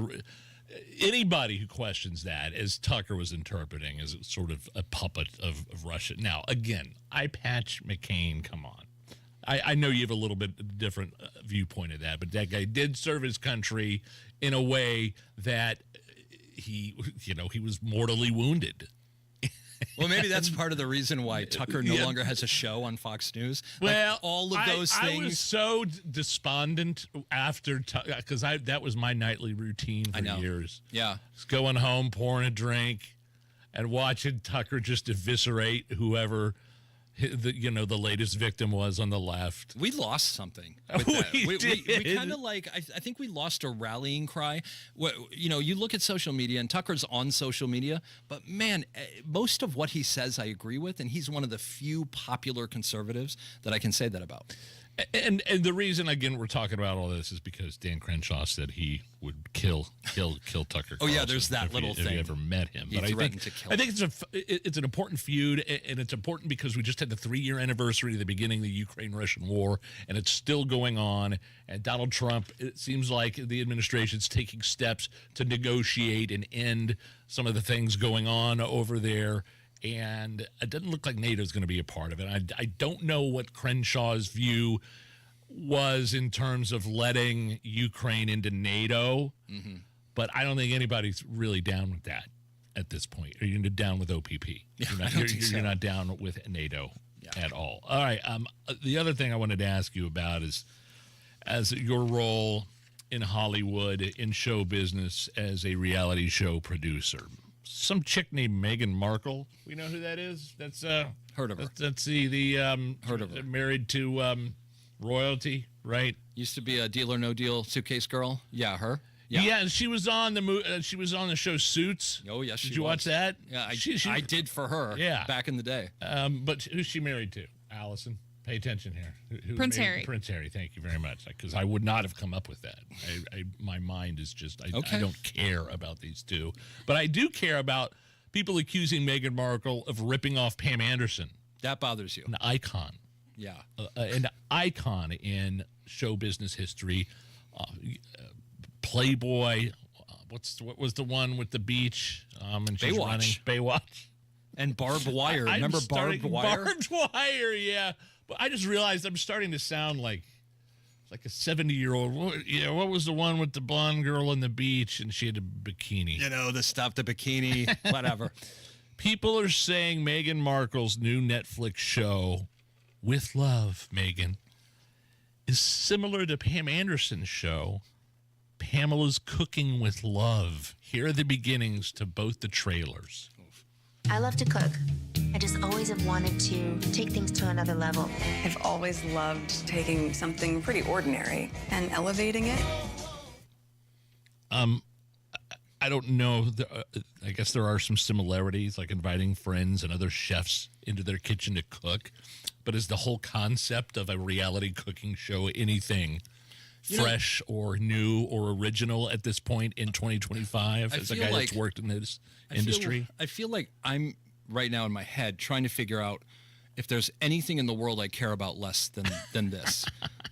anybody who questions that, as Tucker was interpreting, as sort of a puppet of Russia. Now, again, Eye Patch McCain, come on. I know you have a little bit different viewpoint of that, but that guy did serve his country in a way that he was mortally wounded. Well, maybe that's part of the reason why Tucker no longer has a show on Fox News. Well, all of those things. I was so despondent after, because that was my nightly routine for years. Yeah. Just going home, pouring a drink, and watching Tucker just eviscerate whoever the latest victim was on the left. We lost something with that. We kind of like, I think we lost a rallying cry. You look at social media, and Tucker's on social media, but man, most of what he says I agree with, and he's one of the few popular conservatives that I can say that about. And the reason, again, we're talking about all this is because Dan Crenshaw said he would kill Tucker Carlson. Oh, yeah, there's that little thing. If you ever met him. He threatened to kill him. I think it's an important feud, and it's important because we just had the 3-year anniversary of the beginning of the Ukraine-Russian war, and it's still going on. And Donald Trump, it seems like the administration's taking steps to negotiate and end some of the things going on over there. And it doesn't look like NATO's going to be a part of it. I don't know what Crenshaw's view was in terms of letting Ukraine into NATO, but I don't think anybody's really down with that at this point. Are you down with OPP? You're not down with NATO at all. All right. The other thing I wanted to ask you about is, as your role in Hollywood, in show business, as a reality show producer. Some chick named Meghan Markle. We know who that is? That's heard of her. That's the heard of her. Married to royalty, right? Used to be a Deal or No Deal suitcase girl. Yeah, her. Yeah, and she was on she was on the show Suits. Oh yes, did you watch that? Yeah, I did for her. Yeah, back in the day. But who's she married to? Allison. Pay attention here. Prince Harry. Prince Harry. Thank you very much. Because I would not have come up with that. My mind is just, I don't care about these two. But I do care about people accusing Meghan Markle of ripping off Pam Anderson. That bothers you. An icon. Yeah. An icon in show business history. Playboy. What was the one with the beach? And she's running Baywatch. And barbed wire. Remember barbed wire? Barbed wire, yeah. But I just realized I'm starting to sound like a 70-year-old. Yeah, what was the one with the blonde girl on the beach and she had a bikini? You know, the stuff, the bikini, whatever. People are saying Meghan Markle's new Netflix show, With Love, Meghan, is similar to Pam Anderson's show, Pamela's Cooking with Love. Here are the beginnings to both the trailers. I love to cook. I just always have wanted to take things to another level. I've always loved taking something pretty ordinary and elevating it. I don't know. I guess there are some similarities, like inviting friends and other chefs into their kitchen to cook. But is the whole concept of a reality cooking show anything fresh or new or original at this point in 2025 as a guy that's worked in this industry? I feel like I'm right now in my head trying to figure out if there's anything in the world I care about less than this.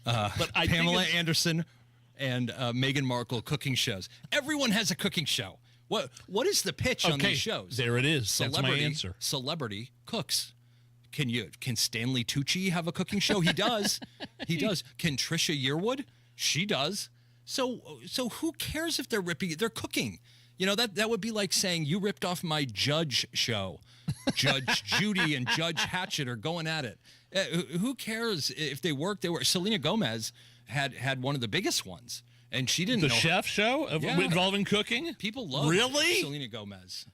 But Pamela Anderson and Meghan Markle cooking shows. Everyone has a cooking show. What is the pitch on these shows? There it is. That's my answer. Celebrity cooks. Can Stanley Tucci have a cooking show? He does. He does. Can Trisha Yearwood? She does. So who cares if they're ripping? They're cooking. You know, that would be like saying you ripped off my Judge show. Judge Judy and Judge Hatchett are going at it. Who cares if they work? They were. Selena Gomez had one of the biggest ones, and she didn't. The know chef show involving cooking. People love Selena Gomez.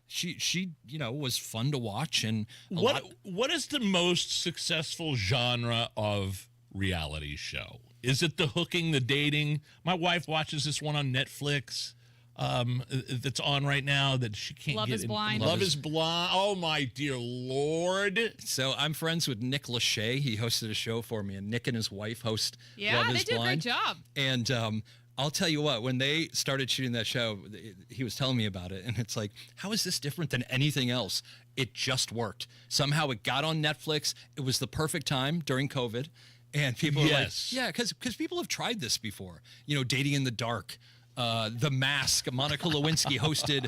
She was fun to watch. And what is the most successful genre of reality show? Is it the hooking, the dating? My wife watches this one on Netflix that's on right now that she can't Love get is Blind. Love is Blind. Oh, my dear Lord. So I'm friends with Nick Lachey. He hosted a show for me, and Nick and his wife host Love is Blind. Yeah, they do a great job. And I'll tell you what, when they started shooting that show, he was telling me about it, and it's like, how is this different than anything else? It just worked. Somehow it got on Netflix. It was the perfect time during COVID. And people are like, yeah, because people have tried this before. You know, Dating in the Dark, The Mask. Monica Lewinsky hosted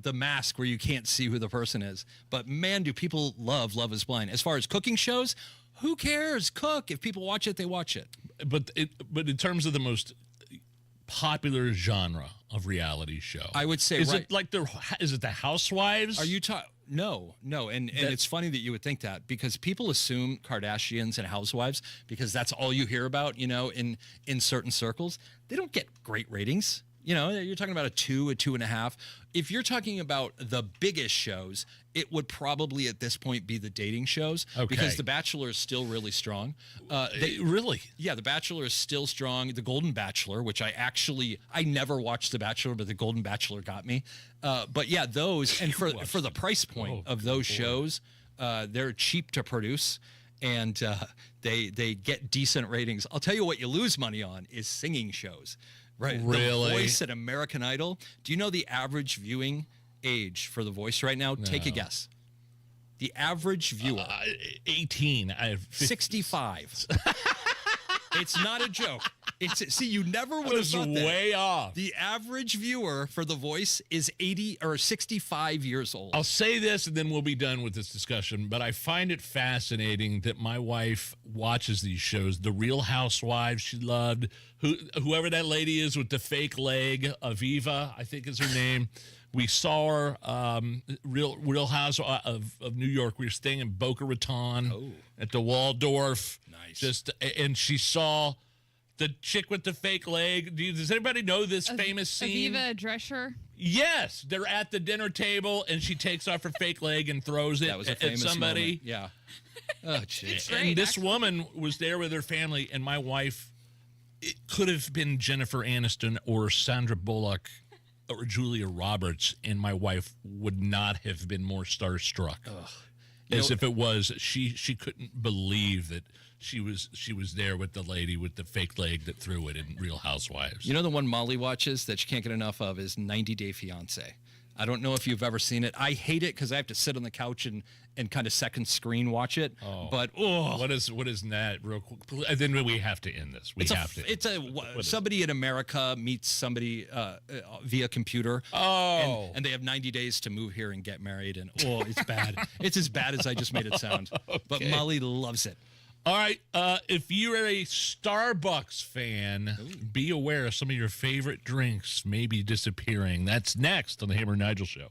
The Mask, where you can't see who the person is. But man, do people love Love is Blind. As far as cooking shows, who cares? Cook. If people watch it, they watch it. But in terms of the most popular genre of reality show, I would say, is it like is it the Housewives? Are you talking? No, and it's funny that you would think that, because people assume Kardashians and Housewives because that's all you hear about, you know, in certain circles. They don't get great ratings. You know, you're talking about a 2.5. If you're talking about the biggest shows, it would probably at this point be the dating shows, because The Bachelor is still really strong. Really? Yeah, The Bachelor is still strong. The Golden Bachelor, which I never watched The Bachelor, but The Golden Bachelor got me. But yeah, those, and for the price point of those shows, they're cheap to produce. and they get decent ratings. I'll tell you what you lose money on is singing shows, right? Really? The Voice and American Idol. Do you know the average viewing age for The Voice right now? No. Take a guess. The average viewer. 18. I have 65. It's not a joke. See, you never would have thought that. Way off. The average viewer for The Voice is 80 or 65 years old. I'll say this, and then we'll be done with this discussion, but I find it fascinating that my wife watches these shows. The Real Housewives, she loved. Whoever that lady is with the fake leg, Aviva, I think is her name. We saw her, Real House of New York. We were staying in Boca Raton at the Waldorf. Nice. And she saw the chick with the fake leg. Does anybody know this famous scene? Aviva Drescher? Yes. They're at the dinner table, and she takes off her fake leg and throws it That was a at famous somebody. moment. Yeah. Oh, jeez. And this woman was there with her family, and my wife, it could have been Jennifer Aniston or Sandra Bullock or Julia Roberts, and my wife would not have been more starstruck. As if it was, she couldn't believe that she was there with the lady with the fake leg that threw it in Real Housewives. You know the one Molly watches that she can't get enough of is 90 Day Fiancé. I don't know if you've ever seen it. I hate it because I have to sit on the couch and kind of second screen watch it. But what is that? Real quick, then we have to end this. It's somebody in America meets somebody via computer. And they have 90 days to move here and get married. And it's bad. It's as bad as I just made it sound. Okay. But Molly loves it. All right, if you're a Starbucks fan, be aware some of your favorite drinks may be disappearing. That's next on the Hammer and Nigel Show.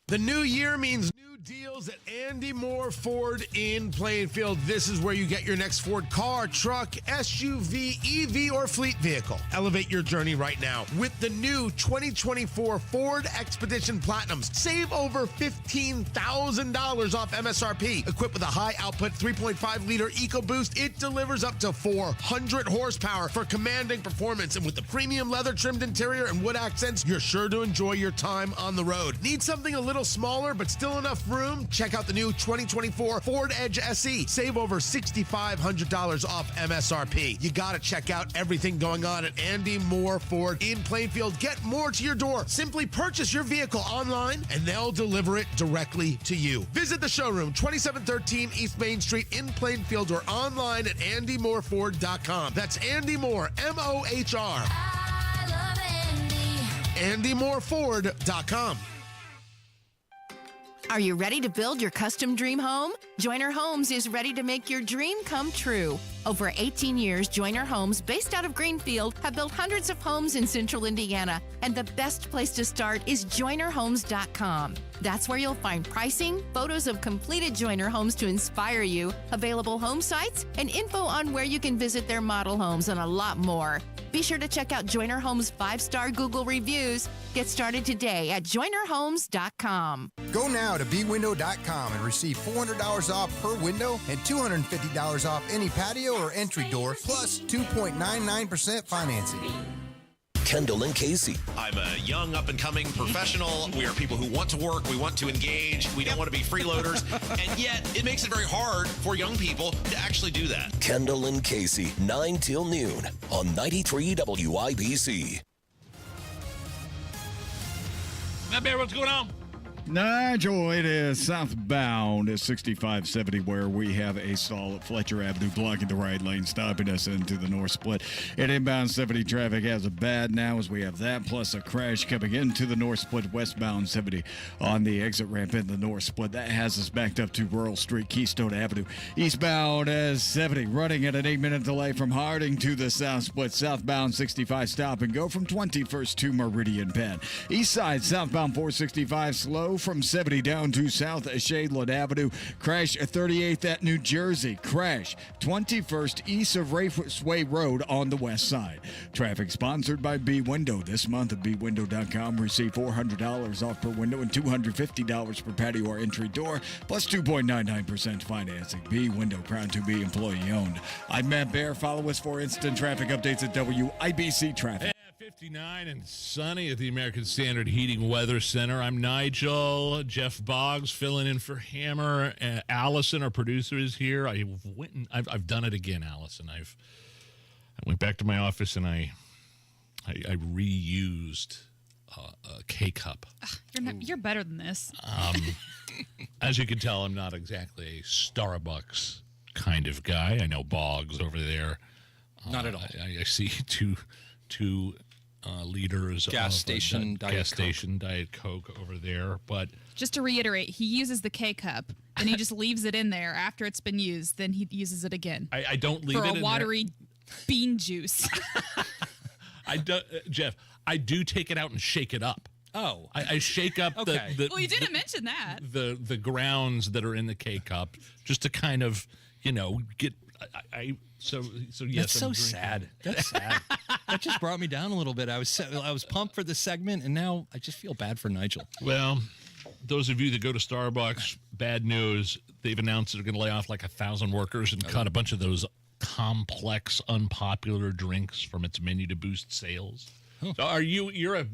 The new year means new deals at Andy Moore Ford in Plainfield. This is where you get your next Ford car, truck, SUV, EV, or fleet vehicle. Elevate your journey right now with the new 2024 Ford Expedition Platinums. Save over $15,000 off MSRP. Equipped with a high-output 3.5-liter EcoBoost, it delivers up to 400 horsepower for commanding performance. And with the premium leather-trimmed interior and wood accents, you're sure to enjoy your time on the road. Need something a little smaller but still enough room? Check out the new 2024 Ford Edge SE. Save over $6,500 off MSRP. You got to check out everything going on at Andy Moore Ford in Plainfield. Get more to your door. Simply purchase your vehicle online and they'll deliver it directly to you. Visit the showroom, 2713 East Main Street in Plainfield, or online at andymoreford.com. That's Andy Moore, M-O-H-R. I love Andy. andymoreford.com. Are you ready to build your custom dream home? Joiner Homes is ready to make your dream come true. Over 18 years, Joiner Homes, based out of Greenfield, have built hundreds of homes in central Indiana, and the best place to start is joinerhomes.com. That's where you'll find pricing, photos of completed Joiner homes to inspire you, available home sites, and info on where you can visit their model homes, and a lot more. Be sure to check out Joiner Homes' 5-star Google reviews. Get started today at joinerhomes.com. Go now to bwindow.com and receive $400 off per window and $250 off any patio or entry door, plus 2.99% financing. Kendall and Casey. I'm a young, up-and-coming professional. We are people who want to work. We want to engage. We don't want to be freeloaders. And yet, it makes it very hard for young people to actually do that. Kendall and Casey, 9 till noon on 93 WIBC. Matt Bear, what's going on? Nigel, it is southbound at 6570 where we have a stall at Fletcher Avenue blocking the right lane, stopping us into the north split. And inbound 70 traffic has a bad now as we have that, plus a crash coming into the north split westbound 70 on the exit ramp in the north split. That has us backed up to Rural Street, Keystone Avenue. Eastbound as 70 running at an 8-minute delay from Harding to the south split. Southbound 65 stop and go from 21st to Meridian Penn. East side southbound 465 slow from 70 down to South Shadeland Avenue. Crash at 38th at New Jersey. Crash 21st east of Raceway Road on the west side. Traffic sponsored by B Window. This month at bwindow.com receive $400 off per window and $250 per patio or entry door, plus 2.99% financing. B Window, proud to be employee owned. I'm Matt Bear. Follow us for instant traffic updates at WIBC Traffic. 59 and sunny at the American Standard Heating Weather Center. I'm Nigel. Jeff Boggs filling in for Hammer. Allison, our producer, is here. I've done it again, Allison. I went back to my office and I reused a K-cup. You're better than this. As you can tell, I'm not exactly a Starbucks kind of guy. I know Boggs over there. Not at all. I see two liters gas station Diet Coke over there. But just to reiterate, he uses the K-cup and he just leaves it in there after it's been used. Then he uses it again. I don't leave for it in a watery bean juice. Jeff, I do take it out and shake it up. Oh, I shake up the well, you didn't mention that. The grounds that are in the K-cup just to kind of get. So yes, that's so sad. That's sad. That just brought me down a little bit. I was pumped for the segment, and now I just feel bad for Nigel. Well, those of you that go to Starbucks, bad news. They've announced they're going to lay off like 1,000 workers and cut a bunch of those complex, unpopular drinks from its menu to boost sales. Huh. So you're a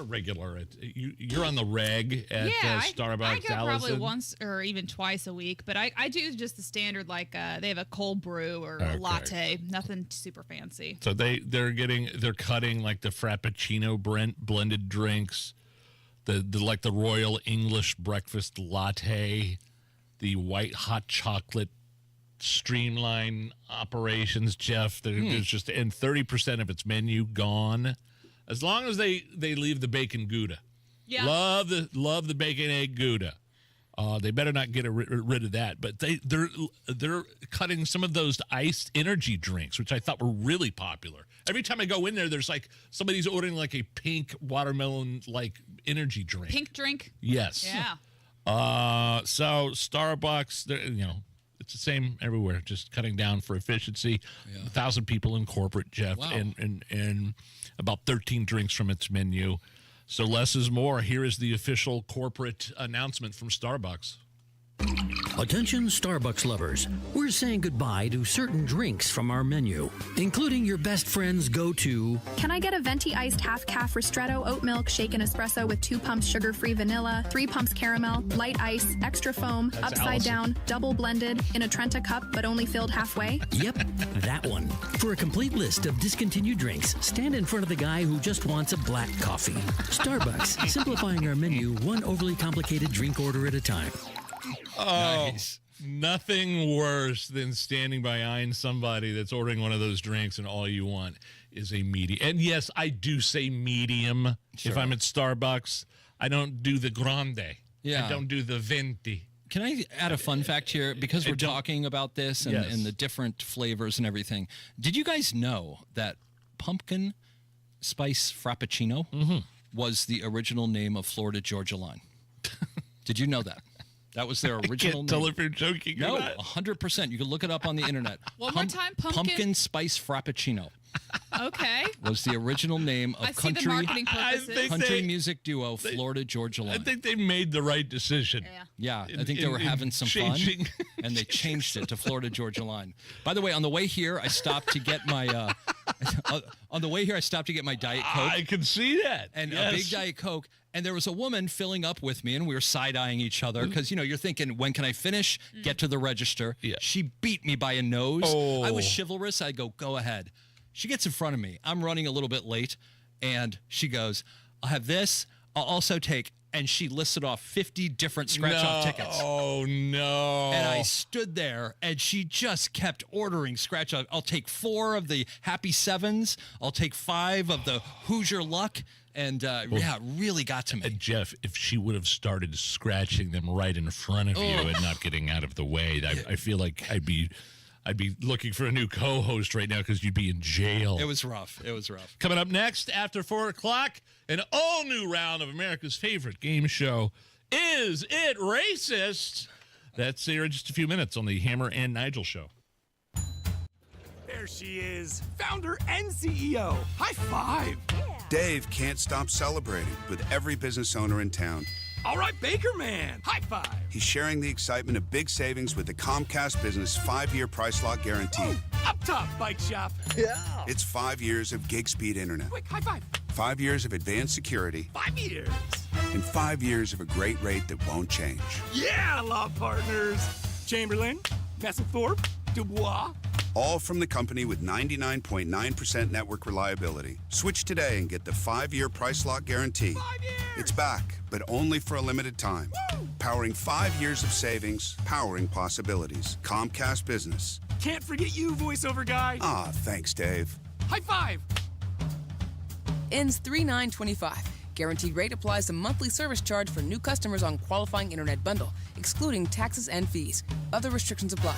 regular you're on the reg at Starbucks. I go Allison? probably once or even twice a week, but I do just the standard, like they have a cold brew or a latte, nothing super fancy. So they're cutting like the Frappuccino blended drinks, the Royal English breakfast latte, the white hot chocolate streamline operations, Jeff. There's just, and 30% of its menu gone. As long as they leave the bacon Gouda. Yeah. Love the bacon egg Gouda. They better not get rid of that. But they're cutting some of those iced energy drinks, which I thought were really popular. Every time I go in there, there's like somebody's ordering like a pink watermelon like energy drink. Pink drink? Yes. Yeah. So Starbucks, it's the same everywhere, just cutting down for efficiency. 1,000 people in corporate, Jeff, wow. and about 13 drinks from its menu. So less is more. Here is the official corporate announcement from Starbucks. Attention Starbucks lovers, we're saying goodbye to certain drinks from our menu, including your best friend's go-to. Can I get a venti iced half-calf ristretto oat milk shaken espresso with 2 pumps sugar-free vanilla, 3 pumps caramel, light ice, extra foam, That's upside Allison. down, double blended, in a Trenta cup but only filled halfway? Yep, that one. For a complete list of discontinued drinks, stand in front of the guy who just wants a black coffee. Starbucks, simplifying our menu one overly complicated drink order at a time. Oh, nice. Nothing worse than standing behind somebody that's ordering one of those drinks and all you want is a medium. And yes, I do say medium if I'm at Starbucks. I don't do the grande. Yeah. I don't do the venti. Can I add a fun fact here? Because we're talking about this and, Yes. and the different flavors and everything. Did you guys know that pumpkin spice frappuccino was the original name of Florida Georgia Line? Did you know that? That was their original name. I can't tell if you're joking No, or not. 100%. You can look it up on the internet. One more time, Pumpkin spice frappuccino Okay. was the original name I of see the country marketing purposes. country music duo Florida Georgia Line. I think they made the right decision. Yeah, I think they were having some changing. fun, and they changed it to Florida Georgia Line. By the way, on the way here, I stopped to get my Diet Coke. I can see that. And Yes. a big Diet Coke. And there was a woman filling up with me, and we were side-eyeing each other because, you're thinking, when can I finish? Get to the register. Yeah. She beat me by a nose. Oh. I was chivalrous. I go ahead. She gets in front of me. I'm running a little bit late, and she goes, I'll have this. I'll also take, and she listed off 50 different scratch-off tickets. Oh, no. And I stood there, and she just kept ordering scratch-off. I'll take 4 of the Happy Sevens. I'll take 5 of the Hoosier Luck. And, it really got to me. And Jeff, if she would have started scratching them right in front of you and not getting out of the way, I feel like I'd be looking for a new co-host right now because you'd be in jail. It was rough. Coming up next after 4 o'clock, an all-new round of America's favorite game show, Is It Racist? That's here in just a few minutes on the Hammer and Nigel Show. There she is, founder and CEO. High five. Dave can't stop celebrating with every business owner in town. All right, Baker Man. High five. He's sharing the excitement of big savings with the Comcast Business 5-year price lock guarantee. Up top, bike shop. Yeah. It's 5 years of gig speed internet. Quick, high five. 5 years of advanced security. 5 years. And 5 years of a great rate that won't change. Yeah, law partners. Chamberlain, Messelthorpe, Dubois. All from the company with 99.9% network reliability. Switch today and get the 5-year price lock guarantee. 5 years. It's back, but only for a limited time. Woo! Powering 5 years of savings, powering possibilities. Comcast Business. Can't forget you, voiceover guy. Ah, thanks, Dave. High five. Ends 3/9/25. Guaranteed rate applies to monthly service charge for new customers on qualifying internet bundle, excluding taxes and fees. Other restrictions apply.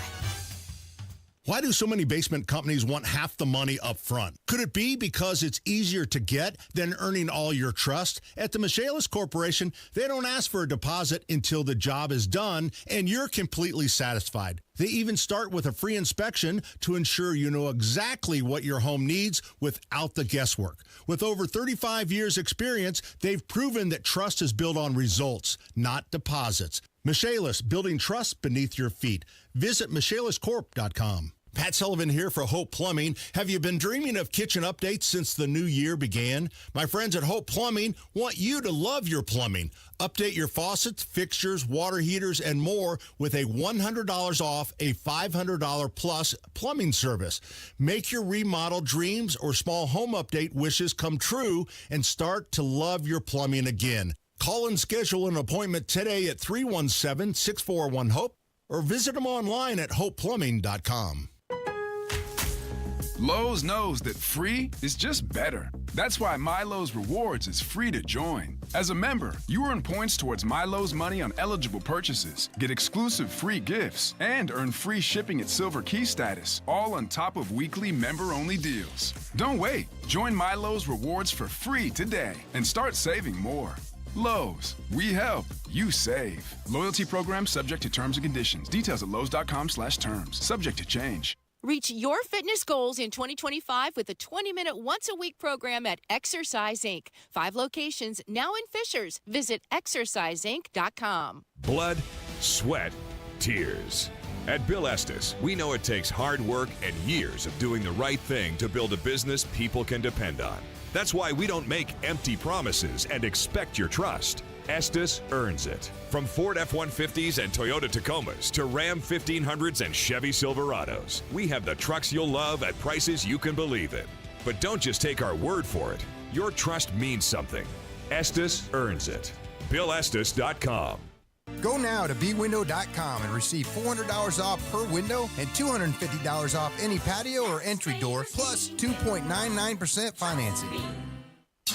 Why do so many basement companies want half the money up front? Could it be because it's easier to get than earning all your trust? At the Michaelis Corporation, they don't ask for a deposit until the job is done and you're completely satisfied. They even start with a free inspection to ensure you know exactly what your home needs without the guesswork. With over 35 years experience, they've proven that trust is built on results, not deposits. Michaelis, building trust beneath your feet. Visit michaeliscorp.com. Pat Sullivan here for Hope Plumbing. Have you been dreaming of kitchen updates since the new year began? My friends at Hope Plumbing want you to love your plumbing. Update your faucets, fixtures, water heaters, and more with a $100 off a $500 plus plumbing service. Make your remodel dreams or small home update wishes come true and start to love your plumbing again. Call and schedule an appointment today at 317-641-HOPE or visit them online at hopeplumbing.com. Lowe's knows that free is just better. That's why MyLowe's Rewards is free to join. As a member, you earn points towards MyLowe's money on eligible purchases, get exclusive free gifts, and earn free shipping at Silver Key status, all on top of weekly member-only deals. Don't wait. Join MyLowe's Rewards for free today and start saving more. Lowe's, we help, you save. Loyalty program subject to terms and conditions. Details at lowes.com/terms. Subject to change. Reach your fitness goals in 2025 with a 20-minute once-a-week program at Exercise Inc. 5 locations now in Fishers. Visit exerciseinc.com. Blood, sweat, tears. At Bill Estes, we know it takes hard work and years of doing the right thing to build a business people can depend on. That's why we don't make empty promises and expect your trust. Estes earns it. From Ford F-150s and Toyota Tacomas to Ram 1500s and Chevy Silverados, we have the trucks you'll love at prices you can believe in. But don't just take our word for it. Your trust means something. Estes earns it. BillEstes.com. Go now to bwindow.com and receive $400 off per window and $250 off any patio or entry door, plus 2.99% financing.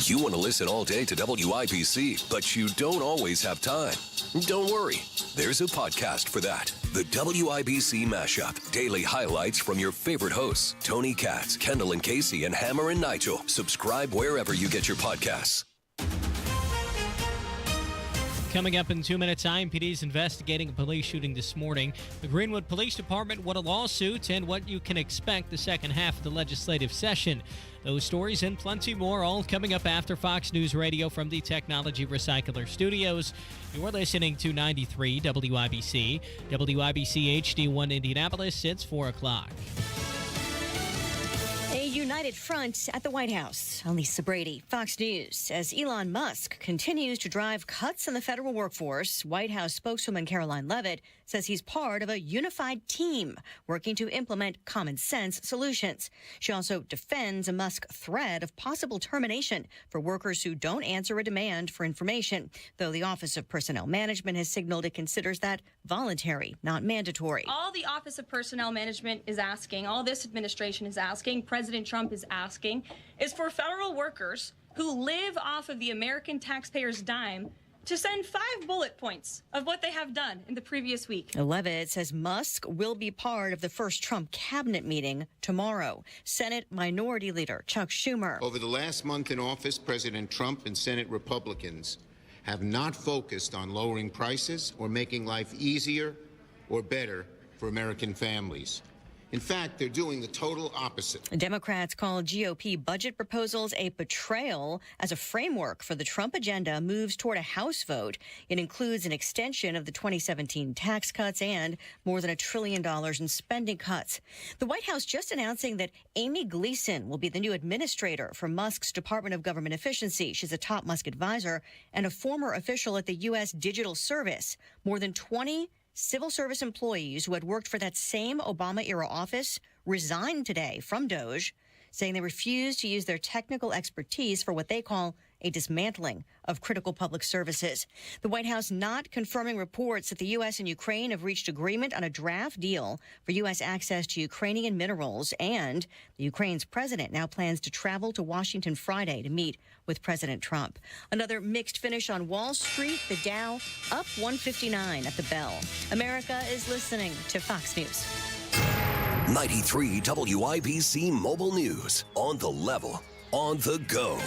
You want to listen all day to WIBC, but you don't always have time. Don't worry. There's a podcast for that. The WIBC Mashup. Daily highlights from your favorite hosts, Tony Katz, Kendall and Casey, and Hammer and Nigel. Subscribe wherever you get your podcasts. Coming up in 2 minutes, IMPD's investigating a police shooting this morning. The Greenwood Police Department won a lawsuit and what you can expect the second half of the legislative session. Those stories and plenty more all coming up after Fox News Radio from the Technology Recycler Studios. You're listening to 93 WIBC. WIBC HD1 Indianapolis. It's 4 o'clock. A united front at the White House. I'm Lisa Brady, Fox News. As Elon Musk continues to drive cuts in the federal workforce, White House spokeswoman Caroline Leavitt says he's part of a unified team working to implement common sense solutions. She also defends a Musk threat of possible termination for workers who don't answer a demand for information, though the Office of Personnel Management has signaled it considers that voluntary, not mandatory. All the Office of Personnel Management is asking, all this administration is asking, President Trump is asking, is for federal workers who live off of the American taxpayers' dime to send 5 bullet points of what they have done in the previous week. Leavitt says Musk will be part of the first Trump cabinet meeting tomorrow. Senate Minority Leader Chuck Schumer. Over the last month in office, President Trump and Senate Republicans have not focused on lowering prices or making life easier or better for American families. In fact, they're doing the total opposite. Democrats call GOP budget proposals a betrayal as a framework for the Trump agenda moves toward a House vote. It includes an extension of the 2017 tax cuts and more than $1 trillion in spending cuts. The White House just announcing that Amy Gleason will be the new administrator for Musk's Department of Government Efficiency. She's a top Musk advisor and a former official at the U.S. Digital Service. More than 20 civil service employees who had worked for that same Obama-era office resigned today from DOJ, saying they refuse to use their technical expertise for what they call a dismantling of critical public services. The White House not confirming reports that the U.S. and Ukraine have reached agreement on a draft deal for U.S. access to Ukrainian minerals, and the Ukraine's president now plans to travel to Washington Friday to meet with President Trump. Another mixed finish on Wall Street, the Dow up 159 at the bell. America is listening to Fox News. 93 WIBC Mobile News. On the level, on the go.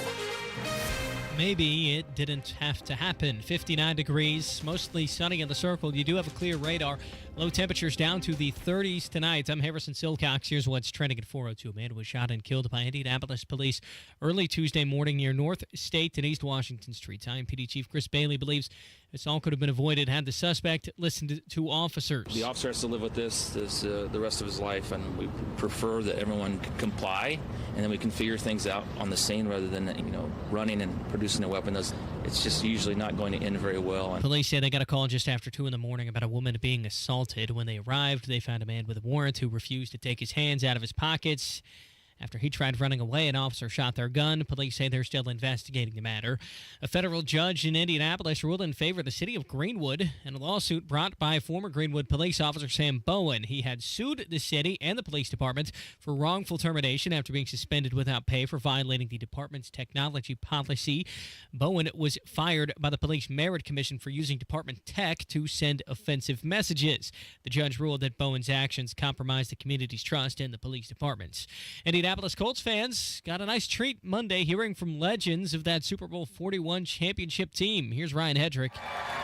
Maybe it didn't have to happen. 59 degrees, mostly sunny in the circle. You do have a clear radar. Low temperatures down to the 30s tonight. I'm Harrison Silcox. Here's what's trending at 4:02. A man was shot and killed by Indianapolis police early Tuesday morning near North State and East Washington Streets. IMPD Chief Chris Bailey believes this all could have been avoided had the suspect listened to officers. The officer has to live with this the rest of his life, and we prefer that everyone comply, and then we can figure things out on the scene rather than running and producing a weapon. It's just usually not going to end very well. Police say they got a call just after 2 in the morning about a woman being assaulted. When they arrived, they found a man with a warrant who refused to take his hands out of his pockets. After he tried running away, an officer shot their gun. Police say they're still investigating the matter. A federal judge in Indianapolis ruled in favor of the city of Greenwood in a lawsuit brought by former Greenwood police officer Sam Bowen. He had sued the city and the police department for wrongful termination after being suspended without pay for violating the department's technology policy. Bowen was fired by the Police Merit Commission for using department tech to send offensive messages. The judge ruled that Bowen's actions compromised the community's trust in the police departments. Indianapolis Colts fans got a nice treat Monday hearing from legends of that Super Bowl 41 championship team. Here's Ryan Hedrick.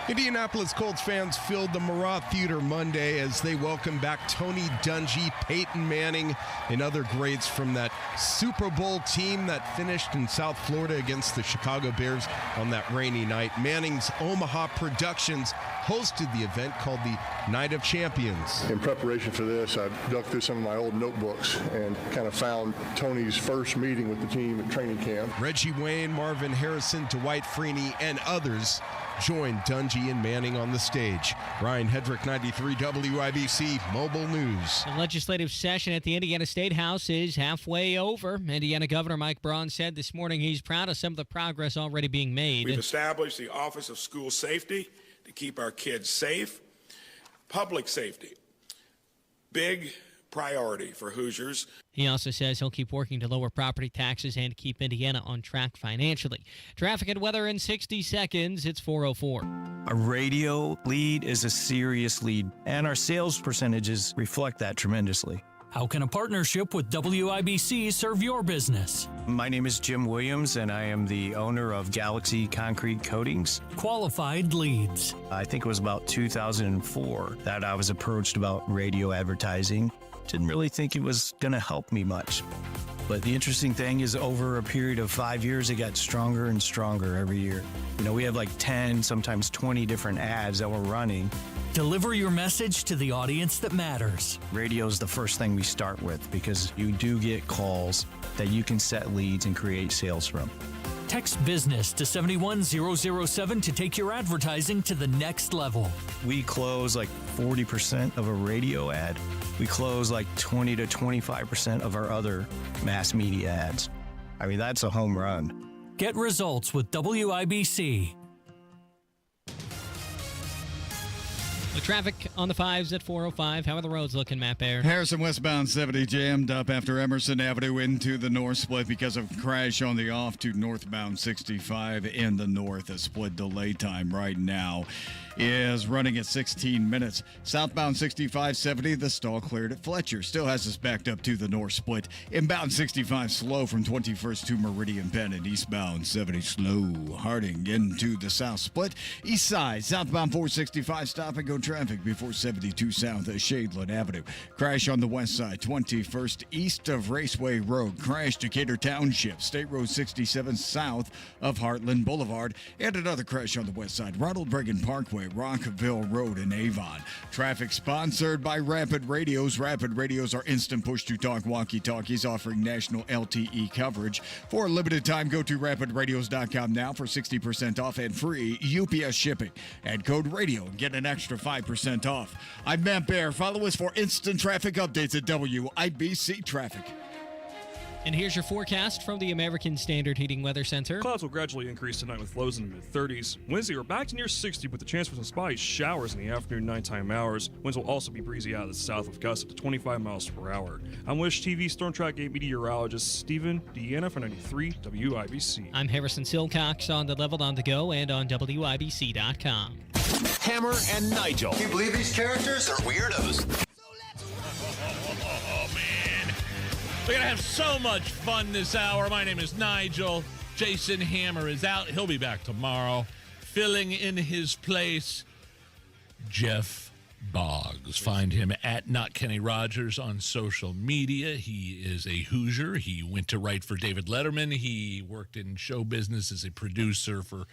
Indianapolis Colts fans filled the Murat Theater Monday as they welcomed back Tony Dungy, Peyton Manning, and other greats from that Super Bowl team that finished in South Florida against the Chicago Bears on that rainy night. Manning's Omaha Productions hosted the event called the Night of Champions. In preparation for this, I dug through some of my old notebooks and kind of found Tony's first meeting with the team at training camp. Reggie Wayne, Marvin Harrison, Dwight Freeney, and others joined Dungy and Manning on the stage. Ryan Hedrick, 93 WIBC Mobile News. The legislative session at the Indiana State House is halfway over. Indiana Governor Mike Braun said this morning he's proud of some of the progress already being made. We've established the Office of School Safety to keep our kids safe. Public safety, big priority for Hoosiers. He also says he'll keep working to lower property taxes and keep Indiana on track financially. Traffic and weather in 60 seconds. It's 4:04. A radio lead is a serious lead, and our sales percentages reflect that tremendously. How can a partnership with WIBC serve your business? My name is Jim Williams, and I am the owner of Galaxy Concrete Coatings. Qualified leads. I think it was about 2004 that I was approached about radio advertising. Didn't really think it was going to help me much. But the interesting thing is over a period of 5 years, it got stronger and stronger every year. We have like 10, sometimes 20 different ads that we're running. Deliver your message to the audience that matters. Radio is the first thing we start with because you do get calls that you can set leads and create sales from. Text business to 71007 to take your advertising to the next level. We close like 40% of a radio ad. We close like 20 to 25% of our other mass media ads. I mean, that's a home run. Get results with WIBC. The traffic on the 5s at 4:05. How are the roads looking, Matt Baird? Harrison westbound 70 jammed up after Emerson Avenue into the north split because of a crash on the off to northbound 65 in the north. A split delay time right now is running at 16 minutes. Southbound 6570, the stall cleared at Fletcher. Still has us backed up to the north split. Inbound 65 slow from 21st to Meridian Penn, and eastbound 70 slow. Harding into the south split. East side, southbound 465 stop and go traffic before 72 south at Shadeland Avenue. Crash on the west side, 21st east of Raceway Road. Crash Decatur Township, State Road 67 south of Heartland Boulevard. And another crash on the west side, Ronald Reagan Parkway, Rockville Road in Avon. Traffic sponsored by Rapid Radios. Rapid Radios are instant push-to-talk walkie-talkies offering national LTE coverage. For a limited time, go to rapidradios.com now for 60% off and free UPS shipping. Add code RADIO and get an extra 5% off. I'm Matt Bear. Follow us for instant traffic updates at WIBC Traffic. And here's your forecast from the American Standard Heating Weather Center. Clouds will gradually increase tonight with lows in the mid-30s. Wednesday, we're back to near 60 with the chance for some spotty showers in the afternoon nighttime hours. Winds will also be breezy out of the south with gusts up to 25 miles per hour. I'm Wish TV Storm Track 8 meteorologist Stephen Deanna for 93 WIBC. I'm Harrison Silcox on the Level on the Go and on WIBC.com. Hammer and Nigel. Can you believe these characters are weirdos? Oh, man. We're going to have so much fun this hour. My name is Nigel. Jason Hammer is out. He'll be back tomorrow. Filling in his place, Jeff Boggs. Find him at Not Kenny Rogers on social media. He is a Hoosier. He went to write for David Letterman. He worked in show business as a producer for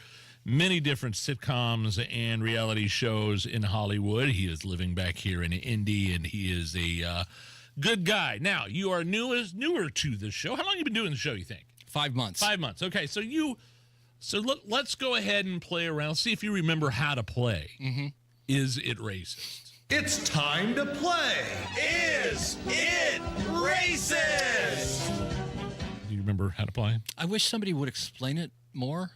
many different sitcoms and reality shows in Hollywood. He is living back here in Indy, and he is a good guy. Now, you are newer to the show. How long have you been doing the show, you think? 5 months. 5 months. Okay, let's go ahead and play around. See if you remember how to play. Mm-hmm. Is it racist? It's time to play. Is it racist? Do you remember how to play? I wish somebody would explain it more.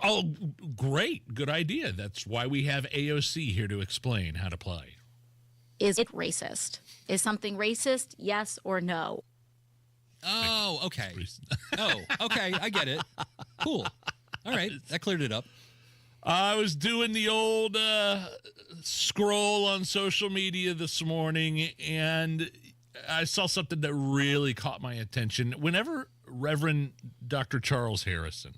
Oh, great. Good idea. That's why we have AOC here to explain how to play. Is it racist? Is something racist? Yes or no? Oh, okay. Oh, okay. I get it. Cool. All right. That cleared it up. I was doing the old scroll on social media this morning, and I saw something that really caught my attention. Whenever Reverend Dr. Charles Harrison,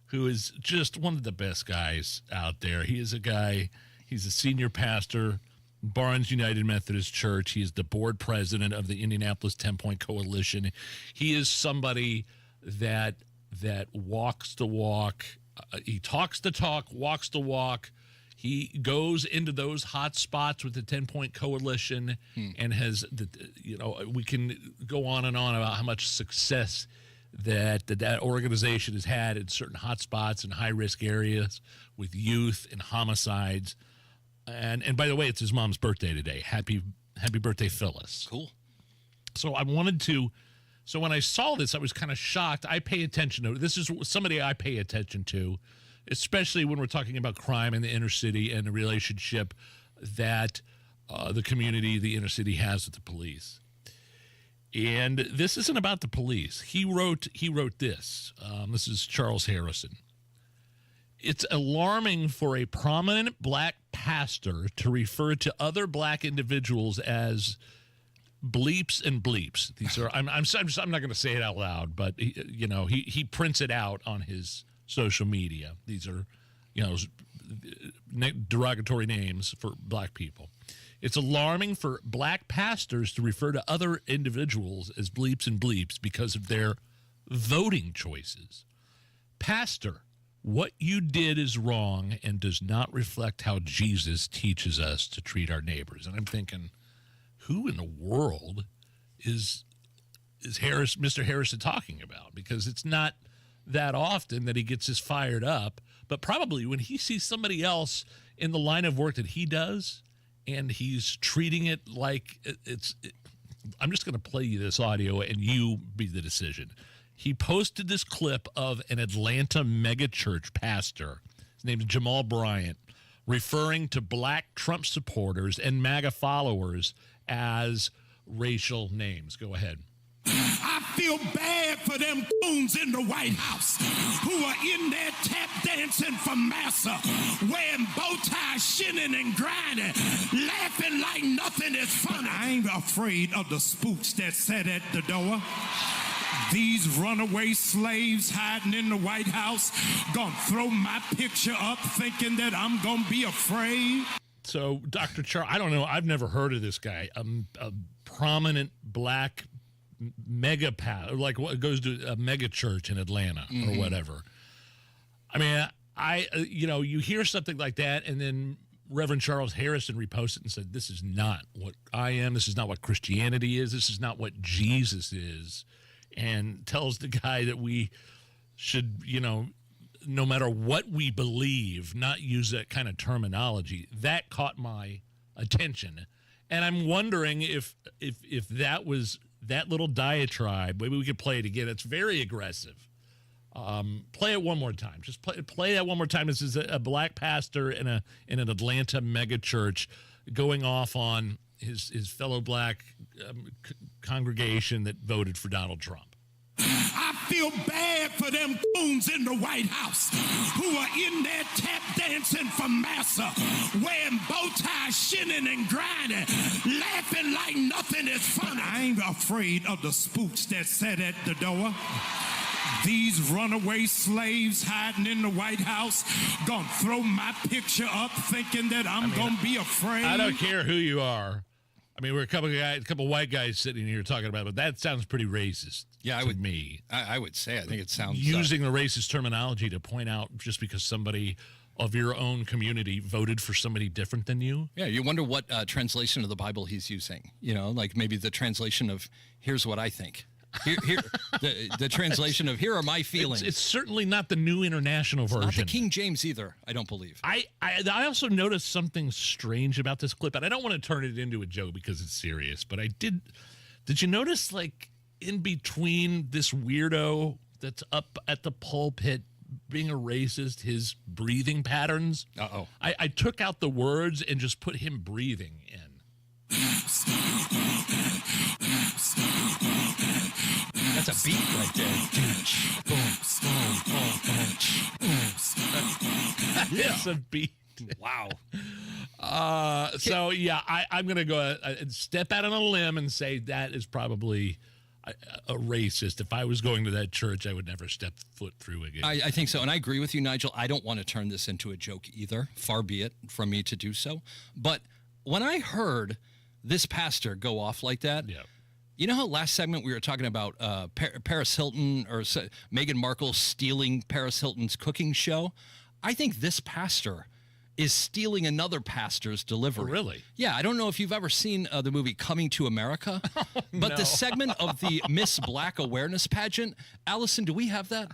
who is just one of the best guys out there, he's a senior pastor, Barnes United Methodist Church. He is the board president of the Indianapolis 10-Point Coalition. He is somebody that walks the walk. He talks the talk, walks the walk. He goes into those hot spots with the 10-Point Coalition and has, we can go on and on about how much success that organization has had in certain hot spots and high-risk areas with youth and homicides. And by the way, it's his mom's birthday today. Happy birthday, Phyllis. Cool. So when I saw this, I was kind of shocked. I pay attention to this. Is somebody I pay attention to, especially when we're talking about crime in the inner city and the relationship that the community, the inner city, has with the police. And this isn't about the police. He wrote this. This is Charles Harrison. It's alarming for a prominent black pastor to refer to other black individuals as bleeps and bleeps. These are I'm not going to say it out loud, but he prints it out on his social media. These are derogatory names for black people. It's alarming for black pastors to refer to other individuals as bleeps and bleeps because of their voting choices. Pastor, what you did is wrong and does not reflect how Jesus teaches us to treat our neighbors. And I'm thinking, who in the world is Mr. Harrison talking about? Because it's not that often that he gets this fired up, but probably when he sees somebody else in the line of work that he does and he's treating it like I'm just going to play you this audio and you be the decision. He posted this clip of an Atlanta megachurch pastor. His name is Jamal Bryant, referring to black Trump supporters and MAGA followers as racial names. Go ahead. I feel bad for them coons in the White House who are in there tap dancing for massa, wearing bow ties, shinning and grinding, laughing like nothing is funny. I ain't afraid of the spooks that sat at the door. These runaway slaves hiding in the White House gonna throw my picture up thinking that I'm gonna be afraid. So, Dr. Charles, I don't know. I've never heard of this guy. A prominent black mega like what goes to a mega church in Atlanta or whatever. I mean, you hear something like that, and then Reverend Charles Harrison reposted and said, "This is not what I am. This is not what Christianity is. This is not what Jesus is," and tells the guy that we should, no matter what we believe, not use that kind of terminology. That caught my attention, and I'm wondering if that was that little diatribe. Maybe we could play it again. It's very aggressive. Play it one more time. Just play that one more time. This is a black pastor in an Atlanta mega church going off on his fellow black congregation that voted for Donald Trump. I feel bad for them coons in the White House who are in there tap dancing for massa, wearing bow ties, shinning and grinding, laughing like nothing is funny. I ain't afraid of the spooks that sat at the door. These runaway slaves hiding in the White House gonna throw my picture up thinking that I'm gonna be afraid. I don't care who you are. I mean, we're a couple white guys sitting here talking about it, but that sounds pretty racist. Yeah, I would say. I think it sounds using the racist terminology to point out just because somebody of your own community voted for somebody different than you. Yeah, you wonder what translation of the Bible he's using. Like maybe the translation of "Here's what I think." Here, the translation of "Here are my feelings." It's certainly not the New International Version. Not the King James either, I don't believe. I also noticed something strange about this clip, and I don't want to turn it into a joke because it's serious, but I did. Did you notice, like, in between this weirdo that's up at the pulpit being a racist, his breathing patterns? Uh-oh. I took out the words and just put him breathing in. That's a beat right there. That's a beat. Wow. So, yeah, I'm going to go step out on a limb and say that is probably a racist. If I was going to that church, I would never step foot through again. I think so, and I agree with you, Nigel. I don't want to turn this into a joke either. Far be it from me to do so. But when I heard this pastor go off like that, you know how last segment we were talking about Paris Hilton or Meghan Markle stealing Paris Hilton's cooking show? I think this pastor is stealing another pastor's delivery. Oh, really? Yeah, I don't know if you've ever seen the movie Coming to America, but the segment of the Miss Black Awareness pageant, Allison, do we have that?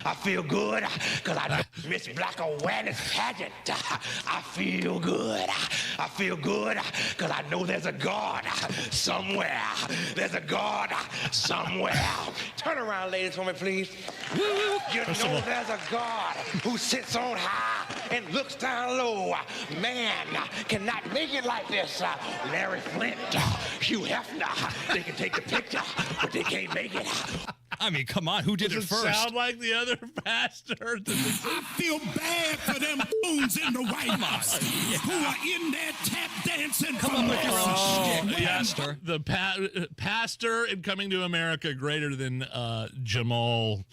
I feel good because I Miss Black Awareness pageant. I feel good. I feel good because I know there's a God somewhere. There's a God somewhere. Turn around, ladies, for me, please. You know there's a God who sits on high and looks down low. Man cannot make it like this. Larry Flint, Hugh Hefner, they can take the picture, but they can't make it. I mean, come on, who did it first? Sound like the other pastor. I feel bad for them coons in the White House who are in there tap dancing. Come on with your own shtick, pastor. The pastor in Coming to America greater than Jamal,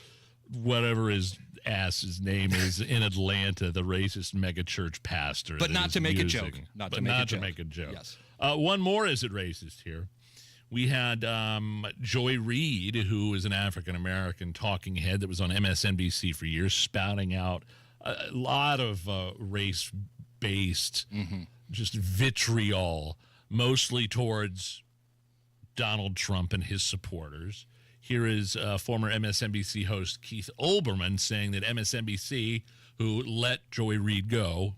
whatever his ass's name is, in Atlanta, the racist megachurch pastor. But not to make a joke. Not to make a joke. Yes. One more, is it racist here? We had Joy Reid, who is an African-American talking head that was on MSNBC for years, spouting out a lot of race-based just vitriol, mostly towards Donald Trump and his supporters. Here is former MSNBC host Keith Olbermann saying that MSNBC, who let Joy Reid go,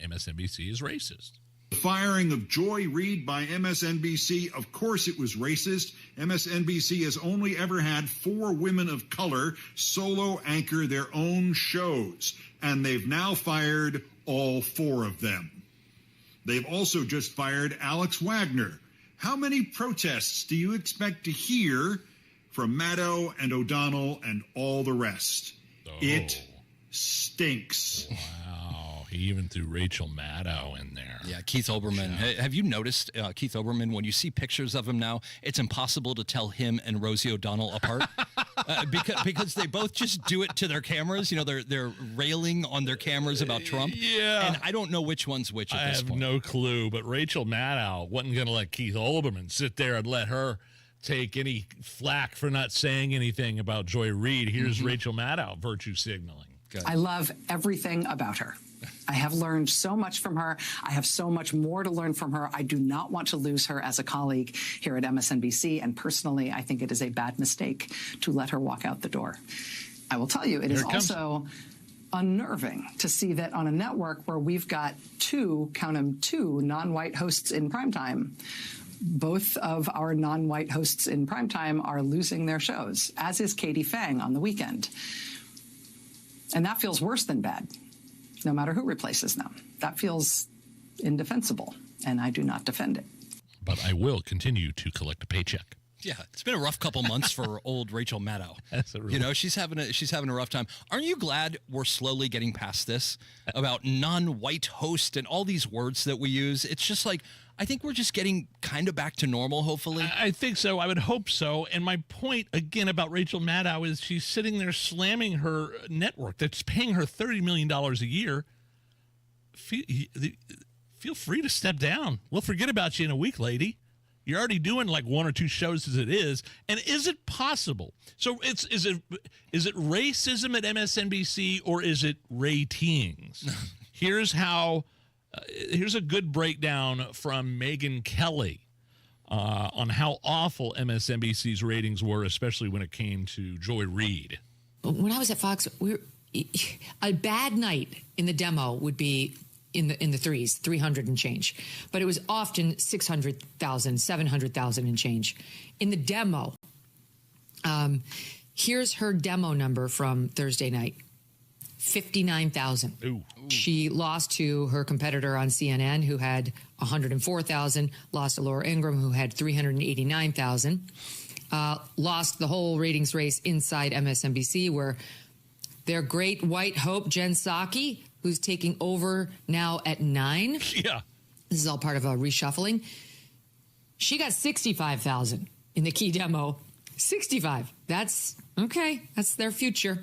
MSNBC is racist. The firing of Joy Reid by MSNBC, of course it was racist. MSNBC has only ever had 4 women of color solo anchor their own shows, and they've now fired all 4 of them. They've also just fired Alex Wagner, How many protests do you expect to hear from Maddow and O'Donnell and all the rest? It stinks. Wow. He even threw Rachel Maddow in there. Yeah, Keith Olbermann. Have you noticed Keith Olbermann, when you see pictures of him now, it's impossible to tell him and Rosie O'Donnell apart because they both just do it to their cameras. You know, they're railing on their cameras about Trump. Yeah. And I don't know which one's which at this point. I have no clue, but Rachel Maddow wasn't going to let Keith Olbermann sit there and let her take any flack for not saying anything about Joy Reid. Here's Rachel Maddow virtue signaling. Good. I love everything about her. I have learned so much from her. I have so much more to learn from her. I do not want to lose her as a colleague here at MSNBC. And personally, I think it is a bad mistake to let her walk out the door. I will tell you, it is also unnerving to see that on a network where we've got two non-white hosts in primetime, both of our non-white hosts in primetime are losing their shows, as is Katie Fang on the weekend. And that feels worse than bad, no matter who replaces them. That feels indefensible, and I do not defend it. But I will continue to collect a paycheck. Yeah, it's been a rough couple months for old Rachel Maddow. You know, she's having a rough time. Aren't you glad we're slowly getting past this about non-white host and all these words that we use? It's just like, I think we're just getting kind of back to normal, hopefully. I think so. I would hope so. And my point, again, about Rachel Maddow is she's sitting there slamming her network that's paying her $30 million a year. Feel free to step down. We'll forget about you in a week, lady. You're already doing like one or two shows as it is. And is it possible? So is it racism at MSNBC or is it ratings? Here's a good breakdown from Megyn Kelly on how awful MSNBC's ratings were, especially when it came to Joy Reid. When I was at Fox, a bad night in the demo would be in the threes, 300 and change. But it was often 600,000, 700,000 and change. In the demo, here's her demo number from Thursday night. 59,000. She lost to her competitor on CNN, who had 104,000. Lost to Laura Ingraham, who had 389,000. Lost the whole ratings race inside MSNBC, where their great white hope, Jen Psaki, who's taking over now at 9. Yeah. This is all part of a reshuffling. She got 65,000 in the key demo. 65. That's okay. That's their future.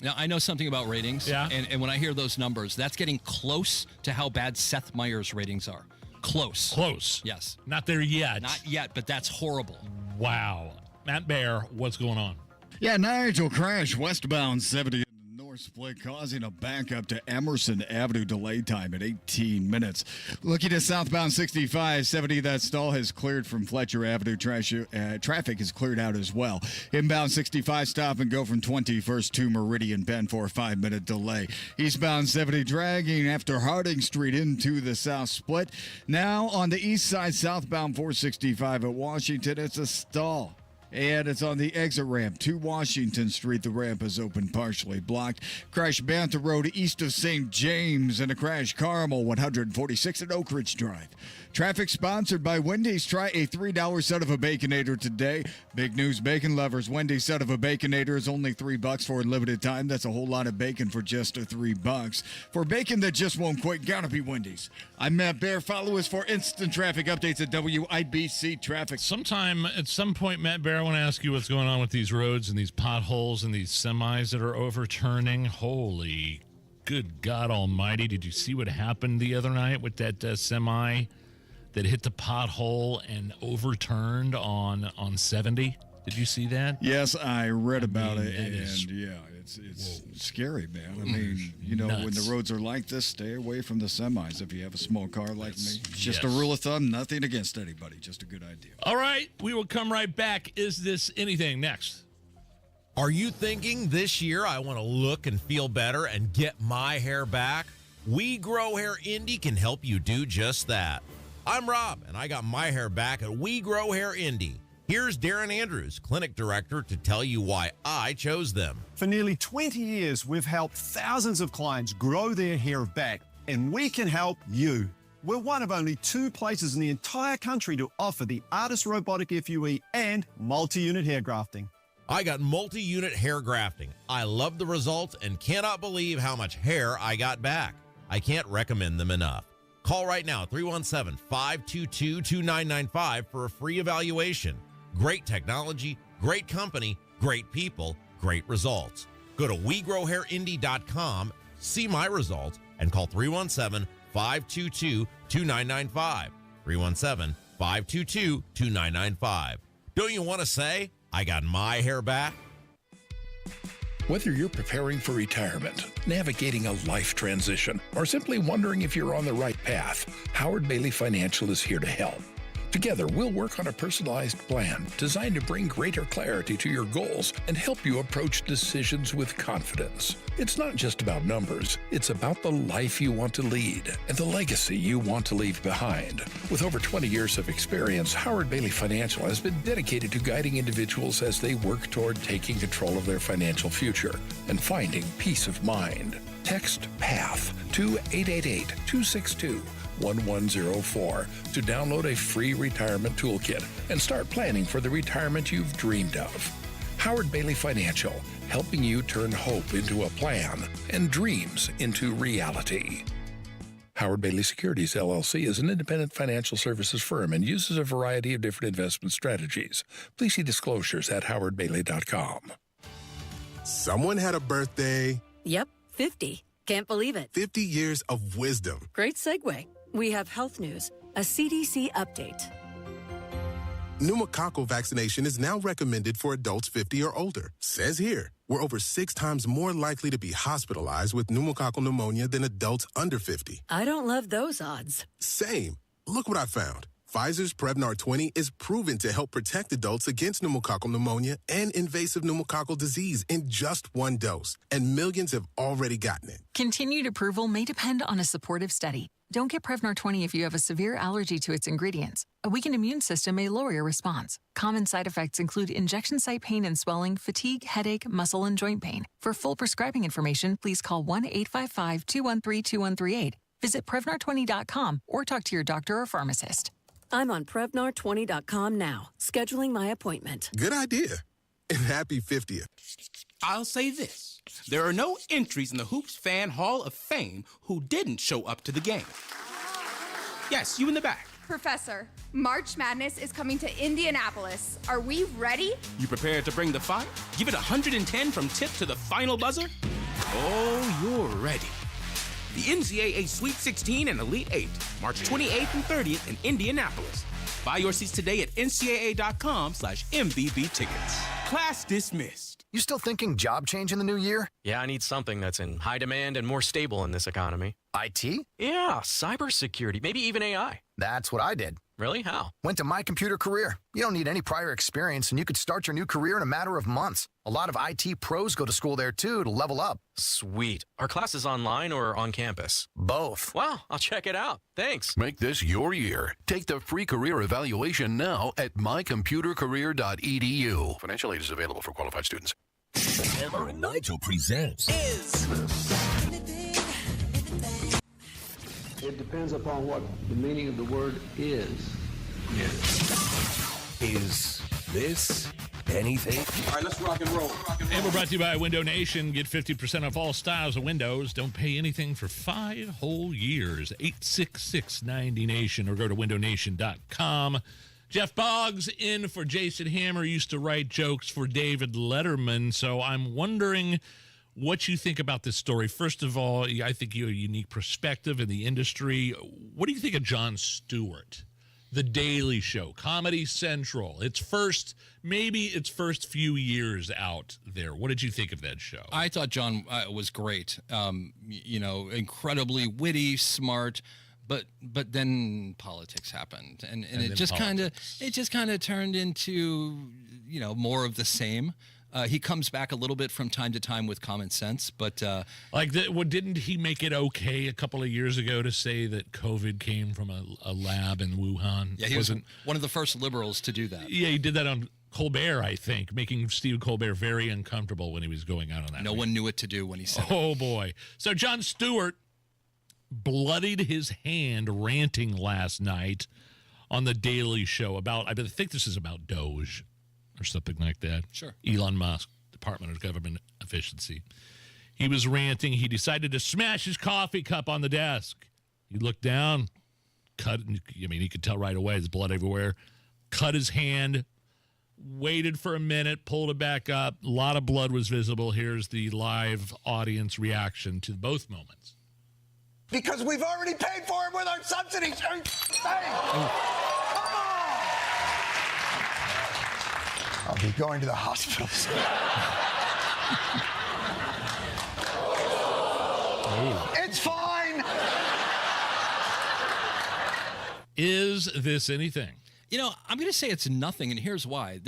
Now, I know something about ratings, and when I hear those numbers, that's getting close to how bad Seth Meyers' ratings are. Close. Yes. Not there yet. Not yet, but that's horrible. Wow. Matt Bear, what's going on? Yeah, Nigel crashed westbound 70 in the north split, causing a backup to Emerson Avenue, delay time at 18 minutes. Looking at southbound 65-70, that stall has cleared from Fletcher Avenue. Traffic is cleared out as well. Inbound 65, stop and go from 21st to Meridian Bend for a 5-minute delay. Eastbound 70 dragging after Harding Street into the south split. Now on the east side, southbound 465 at Washington, it's a stall. And it's on the exit ramp to Washington Street. The ramp is open, partially blocked. Crash Bantha Road east of St. James, and a crash Carmel 146 at Oak Ridge Drive. Traffic sponsored by Wendy's. Try a $3 set of a Baconator today. Big news, bacon lovers. Wendy's set of a Baconator is only $3 for a limited time. That's a whole lot of bacon for just $3. For bacon that just won't quit, gotta be Wendy's. I'm Matt Bear. Follow us for instant traffic updates at WIBC Traffic. At some point, Matt Bear, I want to ask you what's going on with these roads and these potholes and these semis that are overturning. Holy good God almighty. Did you see what happened the other night with that semi that hit the pothole and overturned on 70? Did you see that? Yes, I read about it, and it's scary, man. I mean, when the roads are like this, stay away from the semis if you have a small car like me. Just a rule of thumb, nothing against anybody, just a good idea. All right, we will come right back. Is This Anything next? Are you thinking this year I want to look and feel better and get my hair back? We Grow Hair Indy can help you do just that. I'm Rob, and I got my hair back at We Grow Hair Indy. Here's Darren Andrews, clinic director, to tell you why I chose them. For nearly 20 years, we've helped thousands of clients grow their hair back, and we can help you. we're one of only 2 places in the entire country to offer the Artist Robotic FUE and multi-unit hair grafting. I got multi-unit hair grafting. I love the results and cannot believe how much hair I got back. I can't recommend them enough. Call right now, 317-522-2995 for a free evaluation. Great technology, great company, great people, great results. Go to WeGrowHairIndy.com, see my results, and call 317-522-2995. 317-522-2995. Don't you want to say, I got my hair back? Whether you're preparing for retirement, navigating a life transition, or simply wondering if you're on the right path, Howard Bailey Financial is here to help. Together, we'll work on a personalized plan designed to bring greater clarity to your goals and help you approach decisions with confidence. It's not just about numbers, it's about the life you want to lead and the legacy you want to leave behind. With over 20 years of experience, Howard Bailey Financial has been dedicated to guiding individuals as they work toward taking control of their financial future and finding peace of mind. Text PATH to 888-262-1104 to download a free retirement toolkit and start planning for the retirement you've dreamed of. Howard Bailey Financial, helping you turn hope into a plan and dreams into reality. Howard Bailey Securities, LLC is an independent financial services firm and uses a variety of different investment strategies. Please see disclosures at howardbailey.com. Someone had a birthday. Yep, 50. Can't believe it. 50 years of wisdom. Great segue. We have health news, a CDC update. Pneumococcal vaccination is now recommended for adults 50 or older. Says here, we're over 6 times more likely to be hospitalized with pneumococcal pneumonia than adults under 50. I don't love those odds. Same. Look what I found. Pfizer's Prevnar 20 is proven to help protect adults against pneumococcal pneumonia and invasive pneumococcal disease in just 1 dose, and millions have already gotten it. Continued approval may depend on a supportive study. Don't get Prevnar 20 if you have a severe allergy to its ingredients. A weakened immune system may lower your response. Common side effects include injection site pain and swelling, fatigue, headache, muscle, and joint pain. For full prescribing information, please call 1-855-213-2138. Visit Prevnar20.com or talk to your doctor or pharmacist. I'm on Prevnar20.com now, scheduling my appointment. Good idea. And happy 50th. I'll say this. There are no entries in the Hoops Fan Hall of Fame who didn't show up to the game. Yes, you in the back. Professor, March Madness is coming to Indianapolis. Are we ready? You prepared to bring the fire? Give it 110 from tip to the final buzzer? Oh, you're ready. The NCAA Sweet 16 and Elite 8, March 28th and 30th in Indianapolis. Buy your seats today at ncaa.com/MVB tickets. Class dismissed. You still thinking job change in the new year? Yeah, I need something that's in high demand and more stable in this economy. IT? Yeah, cybersecurity, maybe even AI. That's what I did. Really? How? Went to My Computer Career. You don't need any prior experience, and you could start your new career in a matter of months. A lot of IT pros go to school there, too, to level up. Sweet. Are classes online or on campus? Both. Wow, I'll check it out. Thanks. Make this your year. Take the free career evaluation now at mycomputercareer.edu. Financial aid is available for qualified students. Hammer and Nigel presents It depends upon what the meaning of the word is. Is this anything? All right, let's rock and roll. And we're brought to you by Window Nation. Get 50% off all styles of windows. Don't pay anything for 5 whole years. 866-90-NATION or go to windownation.com. Jeff Boggs in for Jason Hammer, used to write jokes for David Letterman. So I'm wondering what you think about this story. First of all, I think you have a unique perspective in the industry. What do you think of Jon Stewart? The Daily Show, Comedy Central. Its first few years out there. What did you think of that show? I thought Jon was great. Incredibly witty, smart. But then politics happened, and it just kind of turned into more of the same. He comes back a little bit from time to time with common sense, but didn't he make it okay a couple of years ago to say that COVID came from a lab in Wuhan? Yeah, he was one of the first liberals to do that. Yeah, he did that on Colbert, I think, making Stephen Colbert very uncomfortable when he was going out on that. No one knew what to do when he said it. Oh boy! So Jon Stewart bloodied his hand ranting last night on The Daily Show about, I think this is about Doge or something like that. Sure. Elon Musk, Department of Government Efficiency. He was ranting. He decided to smash his coffee cup on the desk. He looked down, he could tell right away, there's blood everywhere. Cut his hand, waited for a minute, pulled it back up. A lot of blood was visible. Here's the live audience reaction to both moments. Because we've already paid for it with our subsidies. Hey, come on! I'll be going to the hospital soon. It's fine! Is this anything? You know, I'm going to say it's nothing, and here's why.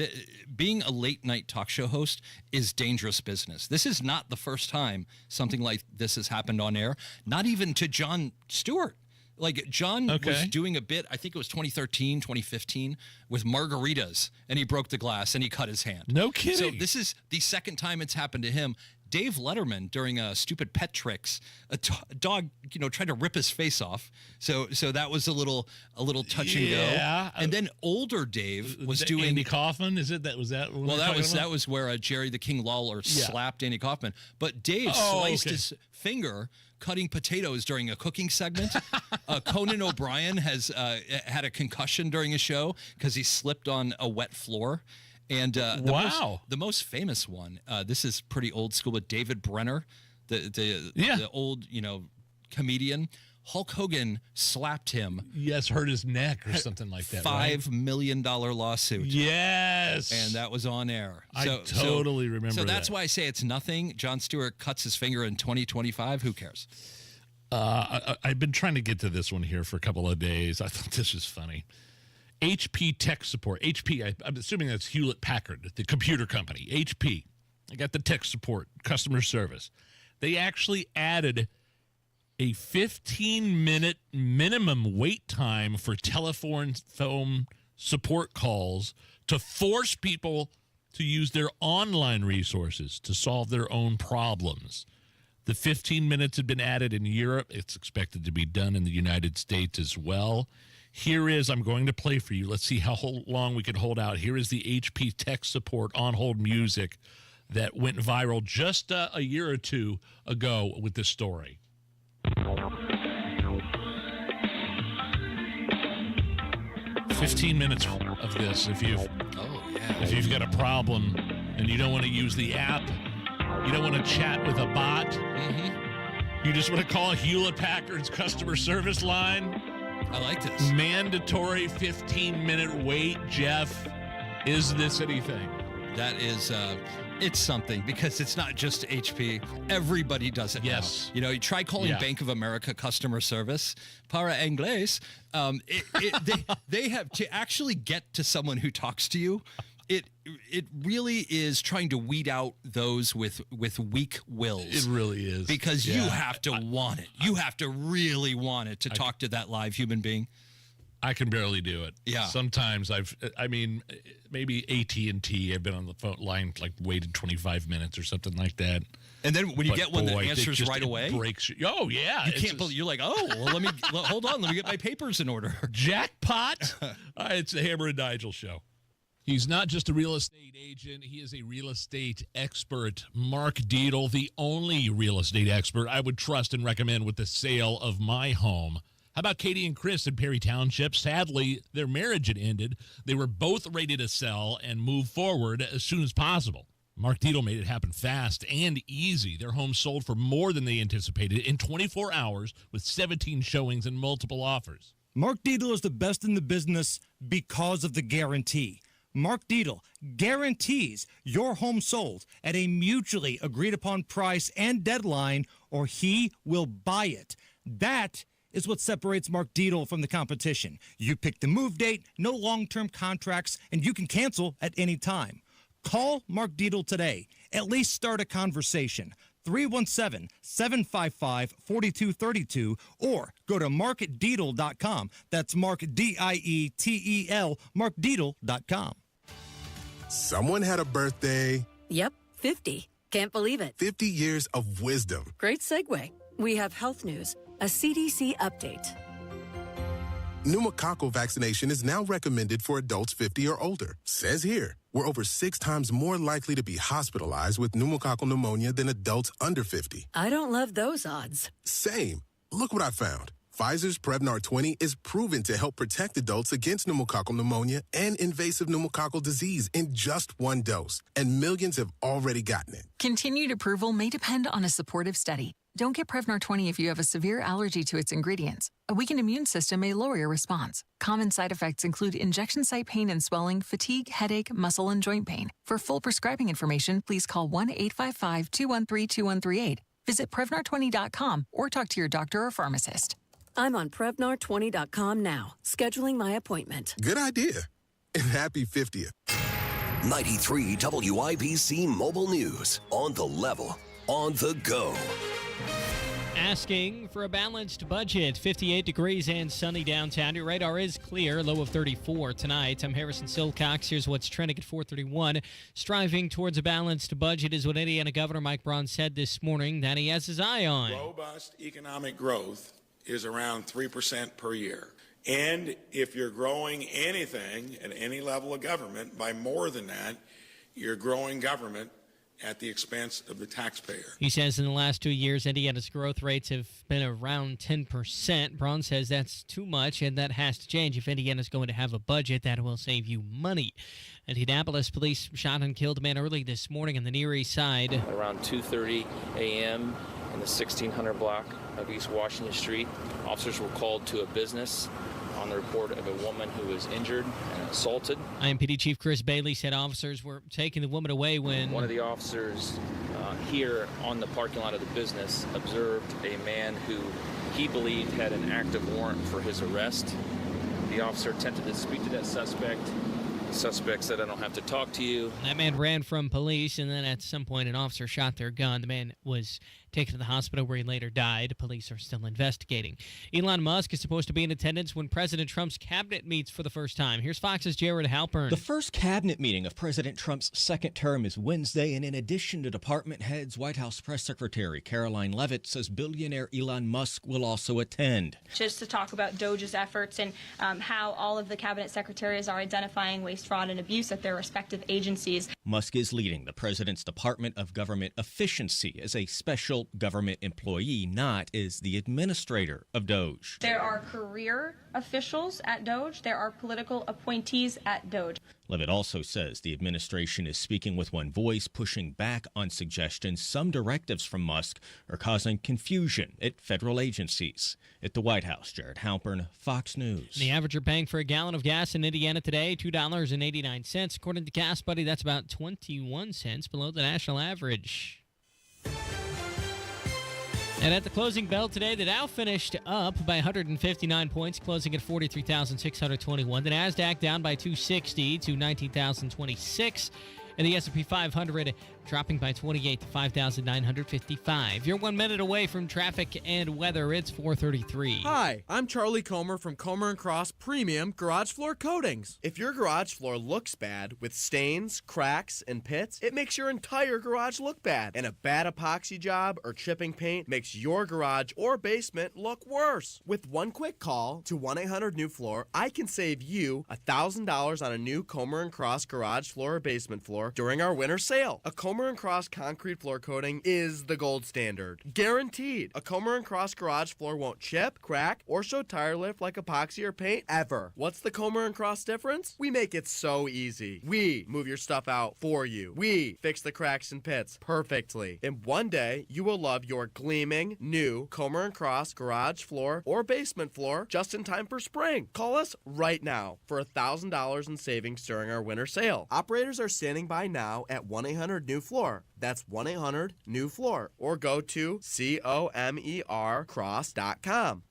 Being a late-night talk show host is dangerous business. This is not the first time something like this has happened on air, not even to Jon Stewart. Like, John was doing a bit, I think it was 2013, 2015, with margaritas, and he broke the glass, and he cut his hand. No kidding. So this is the second time it's happened to him. Dave Letterman, during Stupid Pet Tricks, a dog, tried to rip his face off. So that was a little touch and go. Yeah. And then older Dave was doing Andy Kaufman. Is it that was that? Well, that was where Jerry the King Lawler slapped Andy Kaufman. But Dave sliced his finger cutting potatoes during a cooking segment. Conan O'Brien has had a concussion during a show because he slipped on a wet floor. And the most famous one, this is pretty old school, but David Brenner, the old, comedian, Hulk Hogan slapped him. Yes, hurt his neck or something like that. $5 million lawsuit. Yes. And that was on air. I totally remember So that's that. why I say it's nothing. Jon Stewart cuts his finger in 2025. Who cares? I've been trying to get to this one here for a couple of days. I thought this was funny. HP tech support. HP, I'm assuming that's Hewlett-Packard, the computer company. HP. I got the tech support, customer service. They actually added a 15-minute minimum wait time for telephone support calls to force people to use their online resources to solve their own problems. The 15 minutes had been added in Europe. It's expected to be done in the United States as well. Here is, I'm going to play for you. Let's see how long we can hold out. Here is the HP tech support on-hold music that went viral just a year or two ago with this story. 15 minutes of this. If you've got a problem and you don't want to use the app, you don't want to chat with a bot, you just want to call Hewlett-Packard's customer service line. I like this. Mandatory 15-minute wait, Jeff. Is this anything? That is, it's something because it's not just HP. Everybody does it now. You try calling Bank of America customer service. Para inglés. They have to actually get to someone who talks to you. It really is trying to weed out those with weak wills. It really is. Because you have to want it. You have to really want it to talk to that live human being. I can barely do it. Yeah. Sometimes maybe AT&T, I've been on the phone line, waited 25 minutes or something like that. And then when you get one that answers right away, breaks. Oh yeah, you can't believe. You're like, let me hold on. Let me get my papers in order. Jackpot! It's the Hammer and Nigel show. He's not just a real estate agent. He is a real estate expert. Mark Dietl, the only real estate expert I would trust and recommend with the sale of my home. How about Katie and Chris in Perry Township? Sadly, their marriage had ended. They were both ready to sell and move forward as soon as possible. Mark Dietl made it happen fast and easy. Their home sold for more than they anticipated in 24 hours with 17 showings and multiple offers. Mark Dietl is the best in the business because of the guarantee. Mark Dietl guarantees your home sold at a mutually agreed upon price and deadline, or he will buy it. That is what separates Mark Dietl from the competition. You pick the move date, no long-term contracts, and you can cancel at any time. Call Mark Dietl today. At least start a conversation. 317-755-4232 or go to markdietl.com. That's Mark, D-I-E-T-E-L, markdietl.com. Someone had a birthday. Yep, 50. Can't believe it. 50 years of wisdom. Great segue. We have health news. A CDC update. Pneumococcal vaccination is now recommended for adults 50 or older. Says here, we're over 6 times more likely to be hospitalized with pneumococcal pneumonia than adults under 50. I don't love those odds. Same. Look what I found. Pfizer's Prevnar 20 is proven to help protect adults against pneumococcal pneumonia and invasive pneumococcal disease in just 1 dose. And millions have already gotten it. Continued approval may depend on a supportive study. Don't get Prevnar 20 if you have a severe allergy to its ingredients. A weakened immune system may lower your response. Common side effects include injection site pain and swelling, fatigue, headache, muscle, and joint pain. For full prescribing information, please call 1-855-213-2138. Visit Prevnar20.com or talk to your doctor or pharmacist. I'm on Prevnar20.com now, scheduling my appointment. Good idea. And happy 50th. 93 WIBC Mobile News. On the level. On the go. Asking for a balanced budget. 58 degrees and sunny downtown. Your radar is clear. Low of 34 tonight. I'm Harrison Silcox. Here's what's trending at 4:31. Striving towards a balanced budget is what Indiana Governor Mike Braun said this morning that he has his eye on. Robust economic growth is around 3% per year. And if you're growing anything at any level of government by more than that, you're growing government at the expense of the taxpayer. He says in the last 2 years, Indiana's growth rates have been around 10%. Braun says that's too much, and that has to change if Indiana's going to have a budget that will save you money. Indianapolis police shot and killed a man early this morning on the Near East Side. Around 2:30 a.m. in the 1600 block of East Washington Street, officers were called to a business on the report of a woman who was injured and assaulted. IMPD Chief Chris Bailey said officers were taking the woman away when one of the officers here on the parking lot of the business observed a man who he believed had an active warrant for his arrest. The officer attempted to speak to that suspect. The suspect said, "I don't have to talk to you." That man ran from police, and then at some point an officer shot their gun. The man was taken to the hospital where he later died. Police are still investigating. Elon Musk is supposed to be in attendance when President Trump's cabinet meets for the first time. Here's Fox's Jared Halpern. The first cabinet meeting of President Trump's second term is Wednesday, and in addition to department heads, White House Press Secretary Caroline Leavitt says billionaire Elon Musk will also attend. Just to talk about Doge's efforts and how all of the cabinet secretaries are identifying waste, fraud, and abuse at their respective agencies. Musk is leading the president's Department of Government Efficiency as a special government employee, not as the administrator of Doge. There are career officials at Doge. There are political appointees at Doge. Leavitt also says the administration is speaking with one voice, pushing back on suggestions some directives from Musk are causing confusion at federal agencies. At the White House, Jared Halpern, Fox News. The average you're paying for a gallon of gas in Indiana today, $2.89. According to Gas Buddy, that's about 21 cents below the national average. And at the closing bell today, the Dow finished up by 159 points, closing at 43,621. The NASDAQ down by 260 to 19,026. And the S&P 500 dropping by 28 to 5,955. You're 1 minute away from traffic and weather. It's 4:33. Hi, I'm Charlie Comer from Comer & Cross Premium Garage Floor Coatings. If your garage floor looks bad with stains, cracks, and pits, it makes your entire garage look bad. And a bad epoxy job or chipping paint makes your garage or basement look worse. With one quick call to 1-800-NEW-FLOOR, I can save you $1,000 on a new Comer & Cross garage floor or basement floor during our winter sale. A Comer & Cross concrete floor coating is the gold standard. Guaranteed. A Comer & Cross garage floor won't chip, crack, or show tire lift like epoxy or paint ever. What's the Comer & Cross difference? We make it so easy. We move your stuff out for you. We fix the cracks and pits perfectly. In one day, you will love your gleaming new Comer & Cross garage floor or basement floor just in time for spring. Call us right now for $1,000 in savings during our winter sale. Operators are standing by now at 1-800-NEW-FLOOR. That's 1-800-NEW-FLOOR. Or go to COMERcross.com.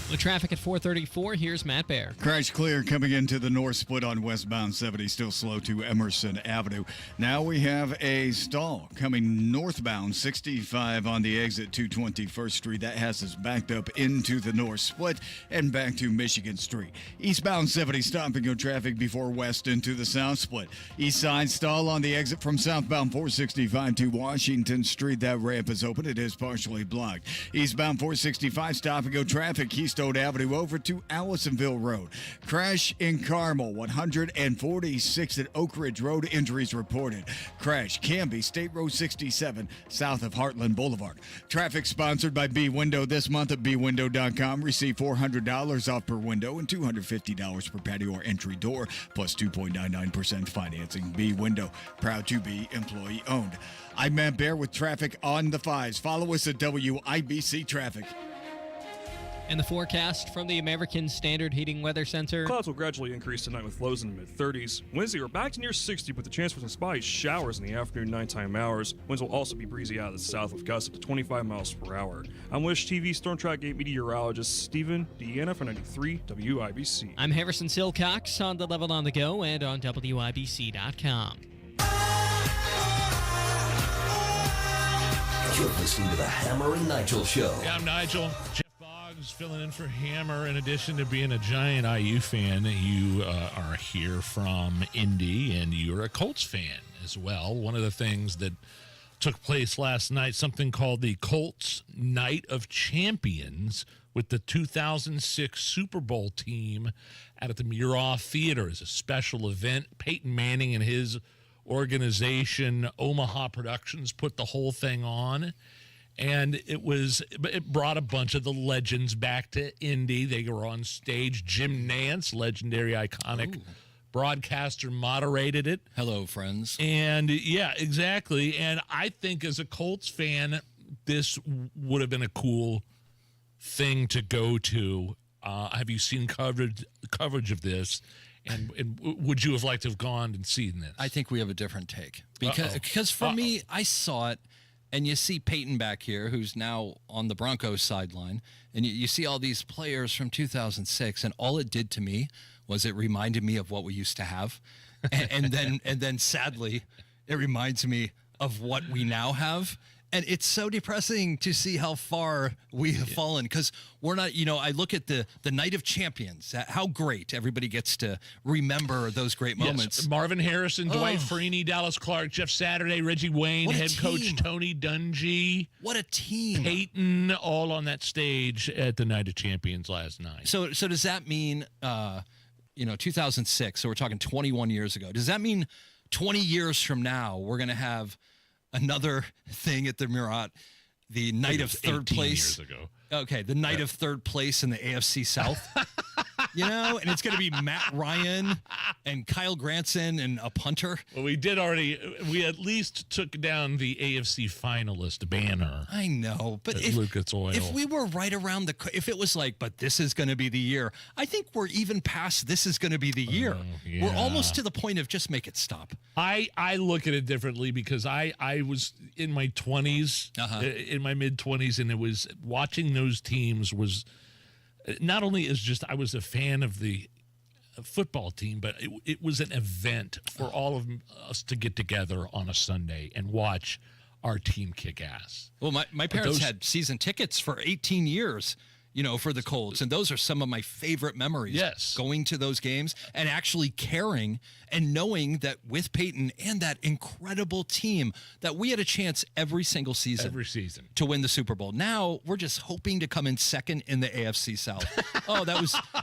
With traffic at 434, here's Matt Baer. Crash clear coming into the north split on westbound 70, still slow to Emerson Avenue. Now we have a stall coming northbound 65 on the exit to 21st Street. That has us backed up into the north split and back to Michigan Street. Eastbound 70 stopping your traffic before west into the south split. East side stall on the exit from southbound 465 to Washington Street. That ramp is open. It is partially blocked. Eastbound 465 stop and go traffic Keystone Avenue over to Allisonville Road. Crash in Carmel, 146 at Oak Ridge Road. Injuries reported. Crash Canby, State Road 67, south of Heartland Boulevard. Traffic sponsored by B Window this month at bwindow.com. Receive $400 off per window and $250 per patio or entry door, plus 2.99% financing. B Window, proud to be employee owned. I'm Matt Baer with traffic on the 5s. Follow us at WIBC Traffic. And the forecast from the American Standard Heating Weather Center. Clouds will gradually increase tonight with lows in the mid-30s. Wednesday, we're back to near 60 with the chance for some spotty showers in the afternoon nighttime hours. Winds will also be breezy out of the south with gusts up to 25 miles per hour. I'm Wish TV Storm Track 8 meteorologist Stephen Deanna for 93 WIBC. I'm Harrison Silcox on the Level on the Go and on WIBC.com. You're listening to the Hammer and Nigel Show. Yeah, I'm Nigel. Jeff Boggs filling in for Hammer. In addition to being a giant IU fan, you are here from Indy, and you're a Colts fan as well. One of the things that took place last night, something called the Colts Night of Champions, with the 2006 Super Bowl team out at the Mural Theater as a special event. Peyton Manning and his organization, Omaha Productions, put the whole thing on. And it brought a bunch of the legends back to Indy. They were on stage. Jim Nance, legendary, iconic broadcaster, moderated it. Hello, friends. And yeah, exactly. And I think as a Colts fan, this would have been a cool thing to go to. Have you seen coverage of this? And would you have liked to have gone and seen this? I think we have a different take. Because for me, I saw it, and you see Peyton back here, who's now on the Broncos sideline, and you see all these players from 2006, and all it did to me was it reminded me of what we used to have. And then sadly, it reminds me of what we now have. And it's so depressing to see how far we have fallen, because we're not, I look at the Night of Champions, how great everybody gets to remember those great moments. Yes. Marvin Harrison, Dwight Freeney, Dallas Clark, Jeff Saturday, Reggie Wayne, head coach Tony Dungy. What a team. Peyton, all on that stage at the Night of Champions last night. So does that mean, 2006, so we're talking 21 years ago, does that mean 20 years from now we're going to have another thing at the Murat, the night of third place? Years ago. Okay, the night of third place in the AFC South. And it's going to be Matt Ryan and Kyle Granson and a punter. Well, we at least took down the AFC finalist banner. I know, but if we were right around if it was like, but this is going to be the year, I think we're even past this is going to be the year. Yeah. We're almost to the point of just make it stop. I look at it differently because I was in my 20s, in my mid-20s, and it was watching those teams was not only as just I was a fan of the football team, but it was an event for all of us to get together on a Sunday and watch our team kick ass. Well, my parents had season tickets for 18 years, for the Colts. And those are some of my favorite memories. Yes. Going to those games and actually caring and knowing that with Peyton and that incredible team that we had a chance every single season. Every season. To win the Super Bowl. Now we're just hoping to come in second in the AFC South.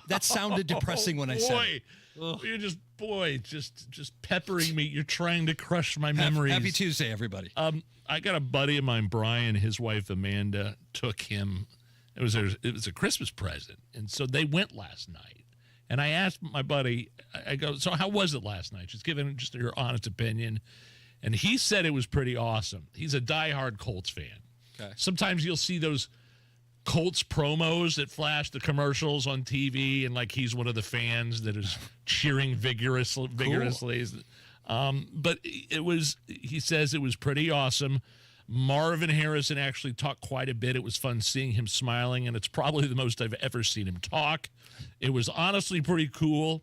That sounded depressing when I said it. You're just peppering me. You're trying to crush my memories. Happy Tuesday, everybody. I got a buddy of mine, Brian. His wife Amanda took him. It was a Christmas present, and so they went last night. And I asked my buddy, I go, so how was it last night? Just giving just your honest opinion. And he said it was pretty awesome. He's a diehard Colts fan. Okay. Sometimes you'll see those Colts promos that flash the commercials on TV, and like he's one of the fans that is cheering vigorously. Cool. But he says it was pretty awesome. Marvin Harrison actually talked quite a bit. It was fun seeing him smiling, and it's probably the most I've ever seen him talk. It was honestly pretty cool.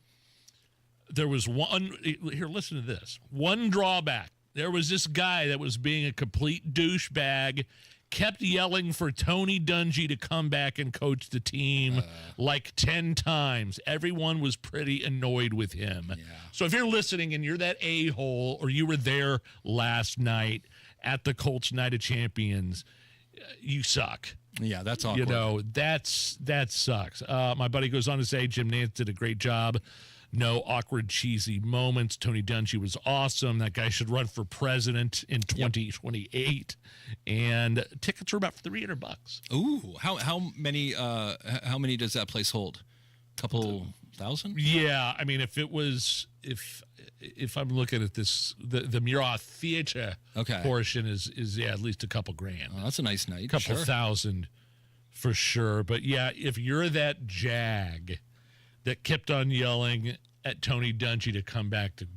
There was one, here, listen to this. One drawback. There was this guy that was being a complete douchebag, kept yelling for Tony Dungy to come back and coach the team like 10 times. Everyone was pretty annoyed with him. Yeah. So if you're listening and you're that a-hole, or you were there last night at the Colts Night of Champions, you suck. Yeah, that's awkward. You know, that sucks. My buddy goes on to say Jim Nantz did a great job. No awkward, cheesy moments. Tony Dungy was awesome. That guy should run for president in 2028. And tickets are about $300. Ooh, how many does that place hold? A couple thousand? Yeah, I mean, if I'm looking at this, the Murat Theater portion is at least a couple grand. Oh, that's a nice night. A couple thousand for sure. But yeah, if you're that jag that kept on yelling at Tony Dungy to come back to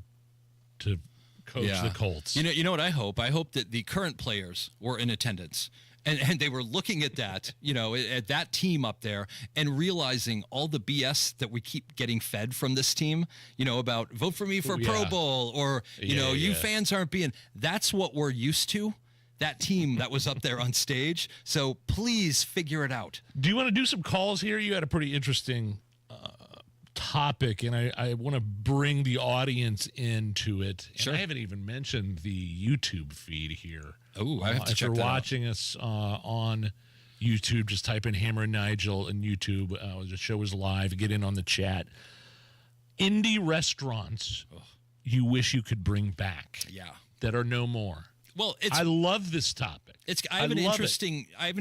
coach the Colts. You know what I hope? I hope that the current players were in attendance and they were looking at that, at that team up there and realizing all the BS that we keep getting fed from this team, about vote for me for Pro Bowl or, you fans aren't being. That's what we're used to. That team that was up there on stage. So please figure it out. Do you want to do some calls here? You had a pretty interesting topic, and I want to bring the audience into it. Sure. And I haven't even mentioned the YouTube feed here. Oh, I have to check that out. If you're watching us on YouTube, just type in Hammer and Nigel in YouTube. The show is live. Get in on the chat. Indie restaurants you wish you could bring back. Yeah. That are no more. Well, I love this topic. I have an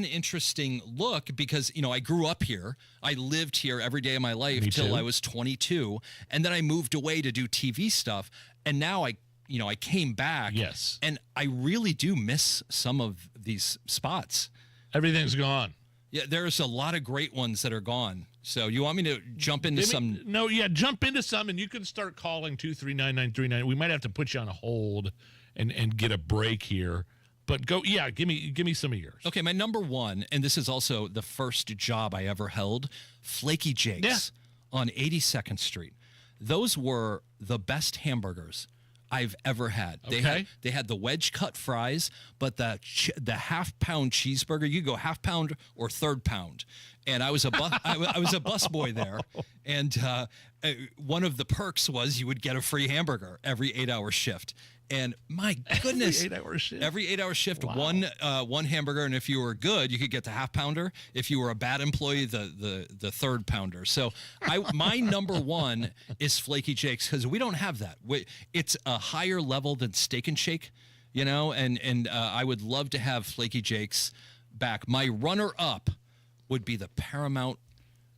interesting look because, I grew up here. I lived here every day of my life till I was 22. And then I moved away to do TV stuff. And now I came back. Yes. And I really do miss some of these spots. Everything's gone. Yeah, there's a lot of great ones that are gone. So you want me to jump into some? No, jump into some, and you can start calling 239-939. We might have to put you on a hold and get a break here. But give me some of yours. Okay, my number one, and this is also the first job I ever held, Flaky Jake's on 82nd Street. Those were the best hamburgers I've ever had. They had the wedge cut fries, but the half-pound cheeseburger, you go half pound or third pound. And I was a bus boy there, and one of the perks was you would get a free hamburger every 8-hour shift. And my goodness, every 8-hour shift, wow. one hamburger, and if you were good, you could get the half pounder. If you were a bad employee, the third pounder. So my number one is Flaky Jake's because we don't have that. It's a higher level than Steak and Shake, and I would love to have Flaky Jake's back. My runner up would be the Paramount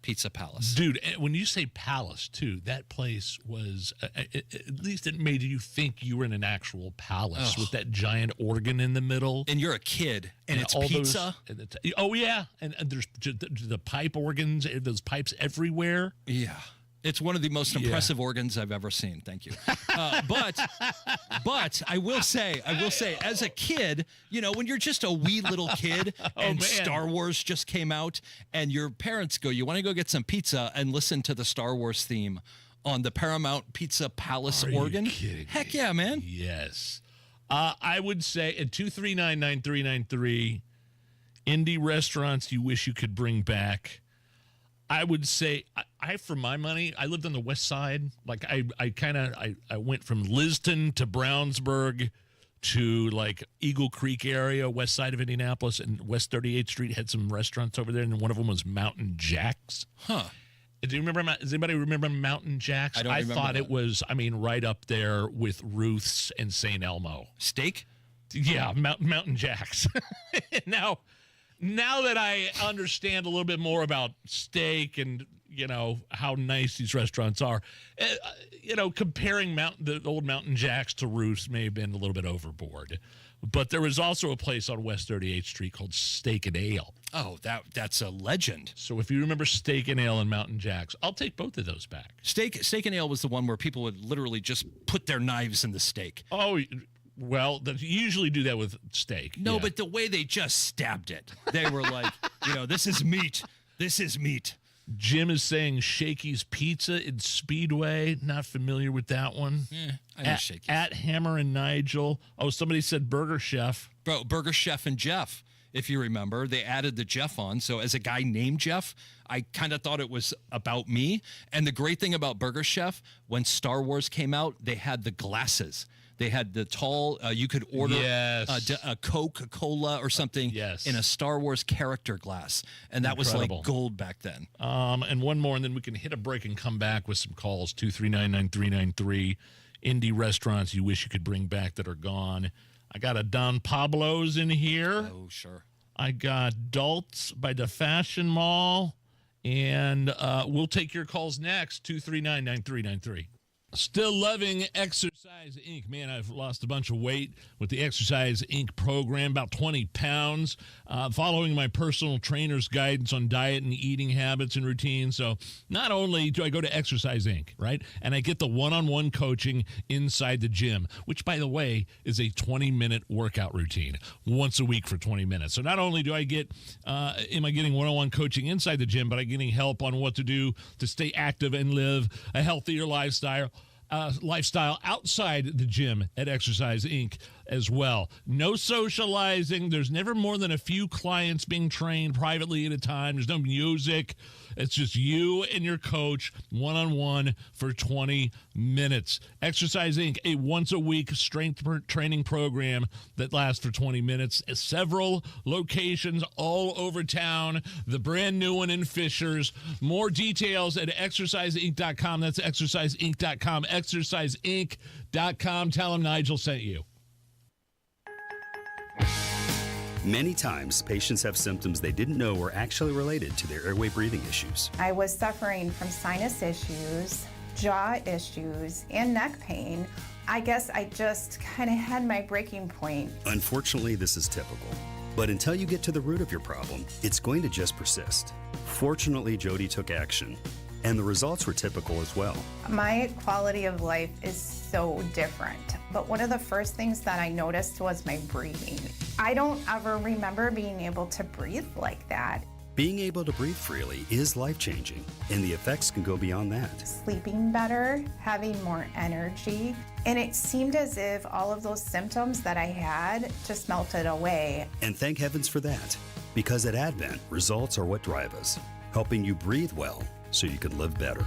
Pizza Palace. Dude, when you say palace, too, that place was, at least it made you think you were in an actual palace with that giant organ in the middle. And you're a kid, and it's pizza. And there's the pipe organs, those pipes everywhere. Yeah. It's one of the most impressive organs I've ever seen. Thank you. But I will say, as a kid, when you're just a wee little kid and Star Wars just came out and your parents go, you want to go get some pizza and listen to the Star Wars theme on the Paramount Pizza Palace organ? Heck yeah, man. Yes. I would say at 239-9393, indie restaurants you wish you could bring back. I would say, for my money, I lived on the west side. Like I went from Liston to Brownsburg to like Eagle Creek area, west side of Indianapolis, and West 38th Street had some restaurants over there, and one of them was Mountain Jack's. Huh. Do you remember? Does anybody remember Mountain Jack's? I thought it was, right up there with Ruth's and St. Elmo. Steak? Yeah, Mountain Jack's. Now that I understand a little bit more about steak and, how nice these restaurants are, comparing the old Mountain Jacks to Ruth's may have been a little bit overboard. But there was also a place on West 38th Street called Steak and Ale. Oh, that's a legend. So if you remember Steak and Ale and Mountain Jacks, I'll take both of those back. Steak and Ale was the one where people would literally just put their knives in the steak. Oh, Well, they usually do that with steak. No, yeah. but the way they just stabbed it, they were like, this is meat. This is meat. Jim is saying Shakey's Pizza in Speedway. Not familiar with that one. I know Shakey's. At Hammer and Nigel. Oh, somebody said Burger Chef. Bro, Burger Chef and Jeff, if you remember. They added the Jeff on. So as a guy named Jeff, I kind of thought it was about me. And the great thing about Burger Chef, when Star Wars came out, they had the glasses. They had the tall, you could order a Coca-Cola or something in a Star Wars character glass. And that was like gold back then. And one more, and then we can hit a break and come back with some calls. 239-9393. Indie restaurants you wish you could bring back that are gone. I got a Don Pablo's in here. Oh, sure. I got Dalt's by the Fashion Mall. And we'll take your calls next. 239-9393. Still loving Exercise Inc. Man, I've lost a bunch of weight with the Exercise Inc. program, about 20 pounds, following my personal trainer's guidance on diet and eating habits and routines. So not only do I go to Exercise Inc., right, and I get the one-on-one coaching inside the gym, which, by the way, is a 20-minute workout routine once a week for 20 minutes. So not only do I get, am I getting one-on-one coaching inside the gym, but I'm getting help on what to do to stay active and live a healthier lifestyle outside the gym at Exercise Inc. as well. No socializing. There's never more than a few clients being trained privately at a time. There's no music. It's just you and your coach one-on-one for 20 minutes. Exercise Inc., a once-a-week strength training program that lasts for 20 minutes. Several locations all over town. The brand new one in Fishers. More details at exerciseinc.com. That's exerciseinc.com. Exerciseinc.com. Tell them Nigel sent you. Many times, patients have symptoms they didn't know were actually related to their airway breathing issues. I was suffering from sinus issues, jaw issues, and neck pain. I guess I just kind of had my breaking point. Unfortunately, this is typical. But until you get to the root of your problem, it's going to just persist. Fortunately, Jody took action, and the results were typical as well. My quality of life is so different. But one of the first things that I noticed was my breathing. I don't ever remember being able to breathe like that. Being able to breathe freely is life-changing, and the effects can go beyond that. Sleeping better, having more energy, and it seemed as if all of those symptoms that I had just melted away. And thank heavens for that, because at Advent, results are what drive us, helping you breathe well so you can live better.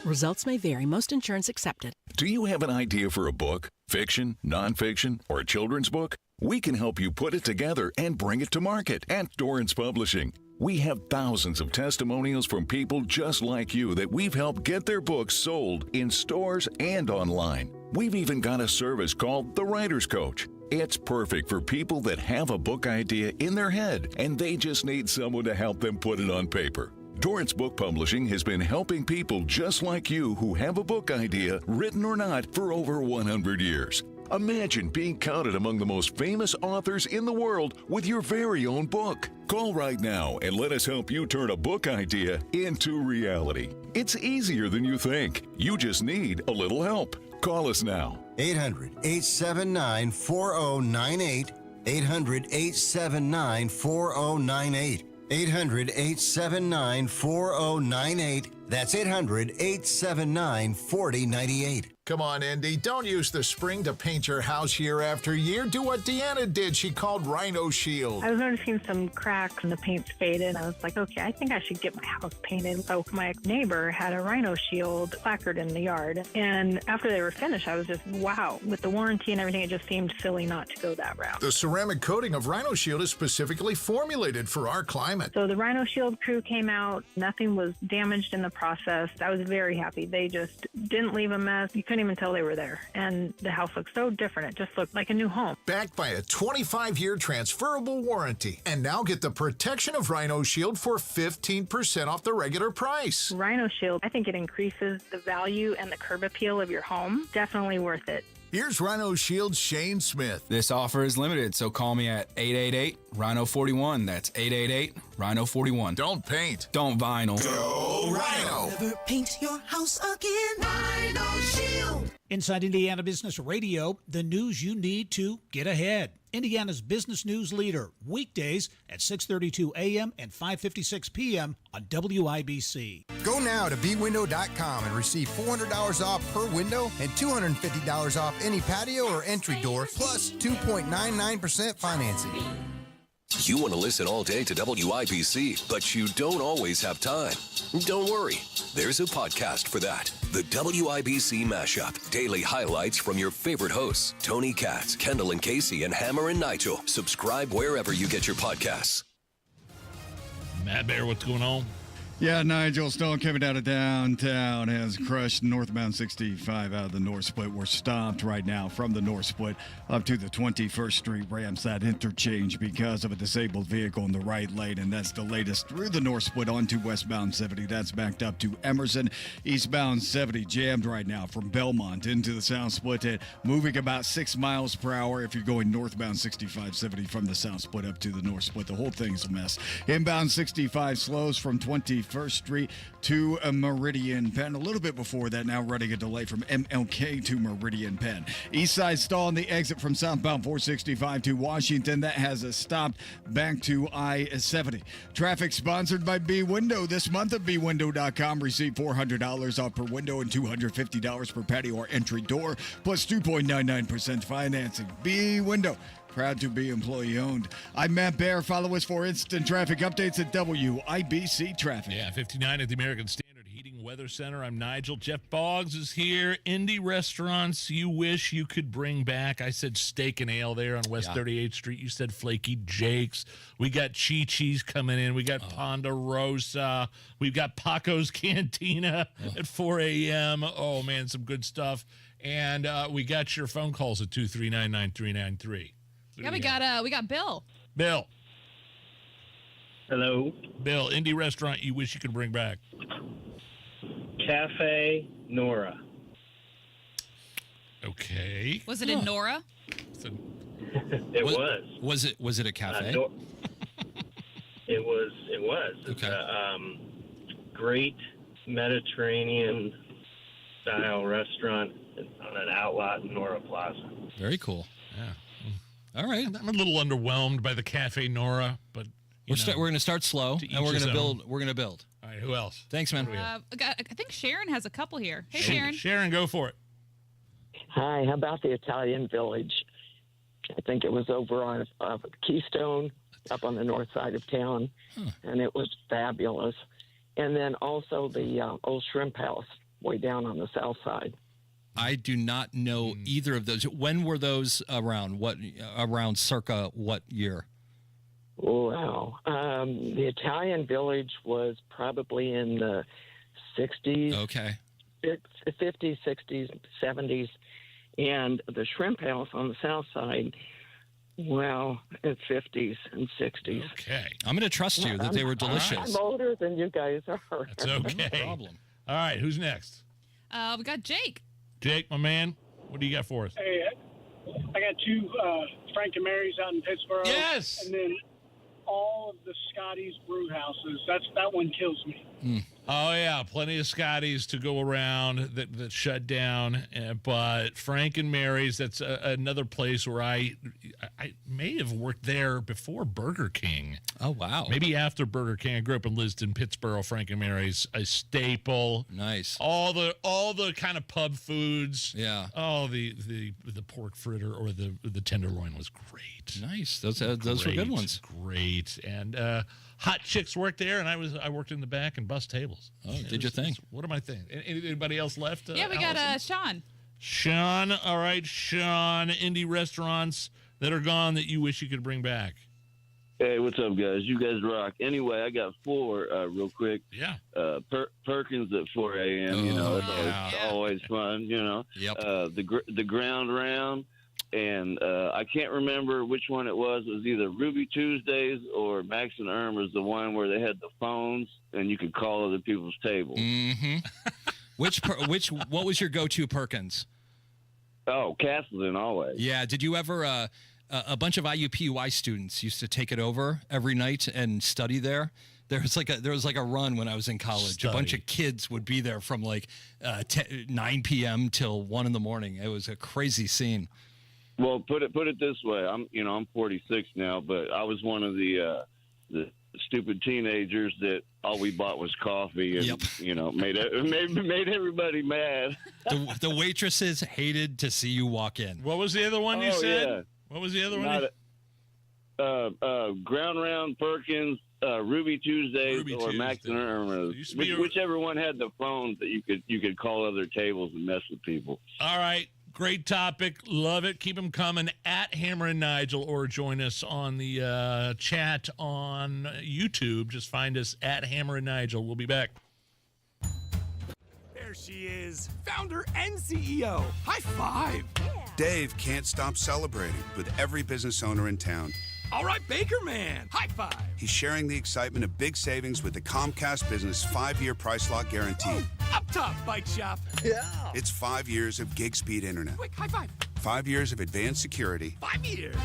Results may vary. Most insurance accepted. Do you have an idea for a book? Fiction, nonfiction, or a children's book? We can help you put it together and bring it to market at Dorrance Publishing. We have thousands of testimonials from people just like you that we've helped get their books sold in stores and online. We've even got a service called The Writer's Coach. It's perfect for people that have a book idea in their head and they just need someone to help them put it on paper. Dorrance Book Publishing has been helping people just like you who have a book idea, written or not, for over 100 years. Imagine being counted among the most famous authors in the world with your very own book. Call right now and let us help you turn a book idea into reality. It's easier than you think. You just need a little help. Call us now. 800-879-4098. 800-879-4098. 800-879-4098. That's 800-879-4098. Come on, Indy. Don't use the spring to paint your house year after year. Do what Deanna did. She called Rhino Shield. I was noticing some cracks and the paint's faded. I was like, okay, I think I should get my house painted. So my neighbor had a Rhino Shield placard in the yard. And after they were finished, I was just, wow. With the warranty and everything, it just seemed silly not to go that route. The ceramic coating of Rhino Shield is specifically formulated for our climate. So the Rhino Shield crew came out. Nothing was damaged in the process. I was very happy. They just didn't leave a mess. You couldn't even tell they were there. And the house looked so different. It just looked like a new home. Backed by a 25-year transferable warranty. And now get the protection of Rhino Shield for 15% off the regular price. Rhino Shield, I think it increases the value and the curb appeal of your home. Definitely worth it. Here's Rhino Shield's Shane Smith. This offer is limited, so call me at 888-RHINO-41. That's 888-RHINO-41. Don't paint. Don't vinyl. Go Rhino. Never paint your house again. Rhino Shield. Inside Indiana Business Radio, the news you need to get ahead. Indiana's business news leader, weekdays at 6:32 a.m. and 5:56 p.m. on WIBC. Go now to bwindow.com and receive $400 off per window and $250 off any patio or entry door, plus 2.99% financing. You want to listen all day to WIBC, but you don't always have time. Don't worry. There's a podcast for that. The WIBC Mashup. Daily highlights from your favorite hosts, Tony Katz, Kendall and Casey, and Hammer and Nigel. Subscribe wherever you get your podcasts. Matt Bear, what's going on? Yeah, Nigel, storm coming out of downtown has crushed northbound 65 out of the North Split. We're stopped right now from the North Split up to the 21st Street ramps, that interchange, because of a disabled vehicle in the right lane, and that's the latest through the North Split onto westbound 70. That's backed up to Emerson. Eastbound 70 jammed right now from Belmont into the South Split, at moving about 6 miles per hour if you're going northbound 65-70 from the South Split up to the North Split. The whole thing's a mess. Inbound 65 slows from 21st Street to Meridian Penn. A little bit before that, now running a delay from MLK to Meridian Penn. East side stall on the exit from southbound 465 to Washington. That has us stopped back to I-70. Traffic sponsored by B-Window. This month at bwindow.com, receive $400 off per window and $250 per patio or entry door, plus 2.99% financing. B-Window. Proud to be employee-owned. I'm Matt Bear. Follow us for instant traffic updates at WIBC Traffic. Yeah, 59 at the American Standard Heating Weather Center. I'm Nigel. Jeff Boggs is here. Indie restaurants you wish you could bring back. I said Steak and Ale there on West 38th Street. You said Flaky Jake's. We got Chi-Chi's coming in. We got Ponderosa. We've got Paco's Cantina at 4 a.m. Oh, man, some good stuff. And we got your phone calls at 239-9393. Yeah, we got Bill. Bill. Hello. Bill, indie restaurant you wish you could bring back. Cafe Nora. Okay. Was it in Nora? It was. Was it a cafe? It was. It's Okay. a great Mediterranean style restaurant on an outlot in Nora Plaza. Very cool. Yeah. All right. I'm a little underwhelmed by the Cafe Nora, but we're going to start slow, and we're going to build. We're going to build. All right. Who else? Thanks, man. I think Sharon has a couple here. Hey, Sharon. Sharon, go for it. Hi. How about the Italian Village? I think it was over on Keystone, up on the north side of town, and it was fabulous. And then also the old Shrimp House way down on the south side. I do not know either of those. When were those around? Around circa what year? Wow. The Italian Village was probably in the 60s. Okay. 50s, 60s, 70s. And the Shrimp House on the south side, well, in 50s and 60s. Okay. I'm going to trust you that they were delicious. I'm older than you guys are. That's okay. No problem. All right. Who's next? We got Jake. Jake, my man, what do you got for us? Hey, I got two Frank and Mary's out in Pittsburgh. Yes. And then all of the Scotty's brew houses. That one kills me. Oh, yeah. Plenty of Scotties to go around that shut down. But Frank and Mary's, that's another place where I may have worked there before Burger King. Oh, wow. Maybe after Burger King. I grew up in Liston, Pittsburgh. Frank and Mary's, a staple. Nice. All the kind of pub foods. Yeah. Oh, the pork fritter or the tenderloin was great. Nice. Those were good ones. Great. And hot chicks worked there, and I worked in the back and bus tables. Oh, did your thing. What am I thinking? Anybody else left? Yeah, we got Sean. Sean. All right, Sean. Indie restaurants that are gone that you wish you could bring back. Hey, what's up, guys? You guys rock. Anyway, I got four real quick. Yeah. Perkins at 4 a.m. You know, it's always fun. You know. Yep. The ground round. And I can't remember which one it was. It was either Ruby Tuesdays or Max and Erm was the one where they had the phones and you could call other people's tables. Mm-hmm. What was your go-to Perkins? Oh, Castleton always. Yeah. Did you ever? A bunch of IUPUI students used to take it over every night and study there. There was like a run when I was in college. A bunch of kids would be there from 9 p.m. till 1 in the morning. It was a crazy scene. Well, put it this way. I'm 46 now, but I was one of the stupid teenagers that all we bought was coffee and made everybody mad. The waitresses hated to see you walk in. What was the other one you said? Yeah. What was the other one? Ground Round, Perkins, Ruby Tuesdays, or Max and Irma's. Whichever one had the phones that you could call other tables and mess with people. All right. Great topic. Love it. Keep them coming at Hammer and Nigel, or join us on the chat on YouTube. Just find us at Hammer and Nigel. We'll be back. There she is, founder and CEO. High five. Dave can't stop celebrating with every business owner in town. All right, Baker Man, high five. He's sharing the excitement of big savings with the Comcast Business 5-year price lock guarantee. Up top, bike shop. Yeah. It's 5 years of gig speed internet. Quick, high five. 5 years of advanced security. 5 years.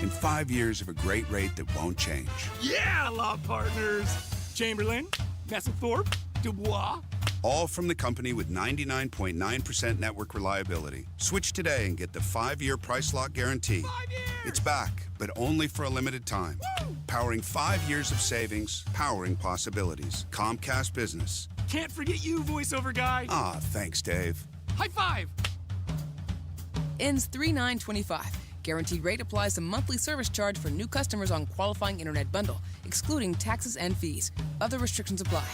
And 5 years of a great rate that won't change. Yeah, law partners. Chamberlain, Messenthorpe, Dubois. All from the company with 99.9% network reliability. Switch today and get the 5-year price lock guarantee. 5 years. It's back, but only for a limited time. Woo! Powering 5 years of savings, powering possibilities. Comcast Business. Can't forget you, voiceover guy. Ah, thanks, Dave. High five. Ends 3/9/25. Guaranteed rate applies to monthly service charge for new customers on qualifying internet bundle, excluding taxes and fees. Other restrictions apply.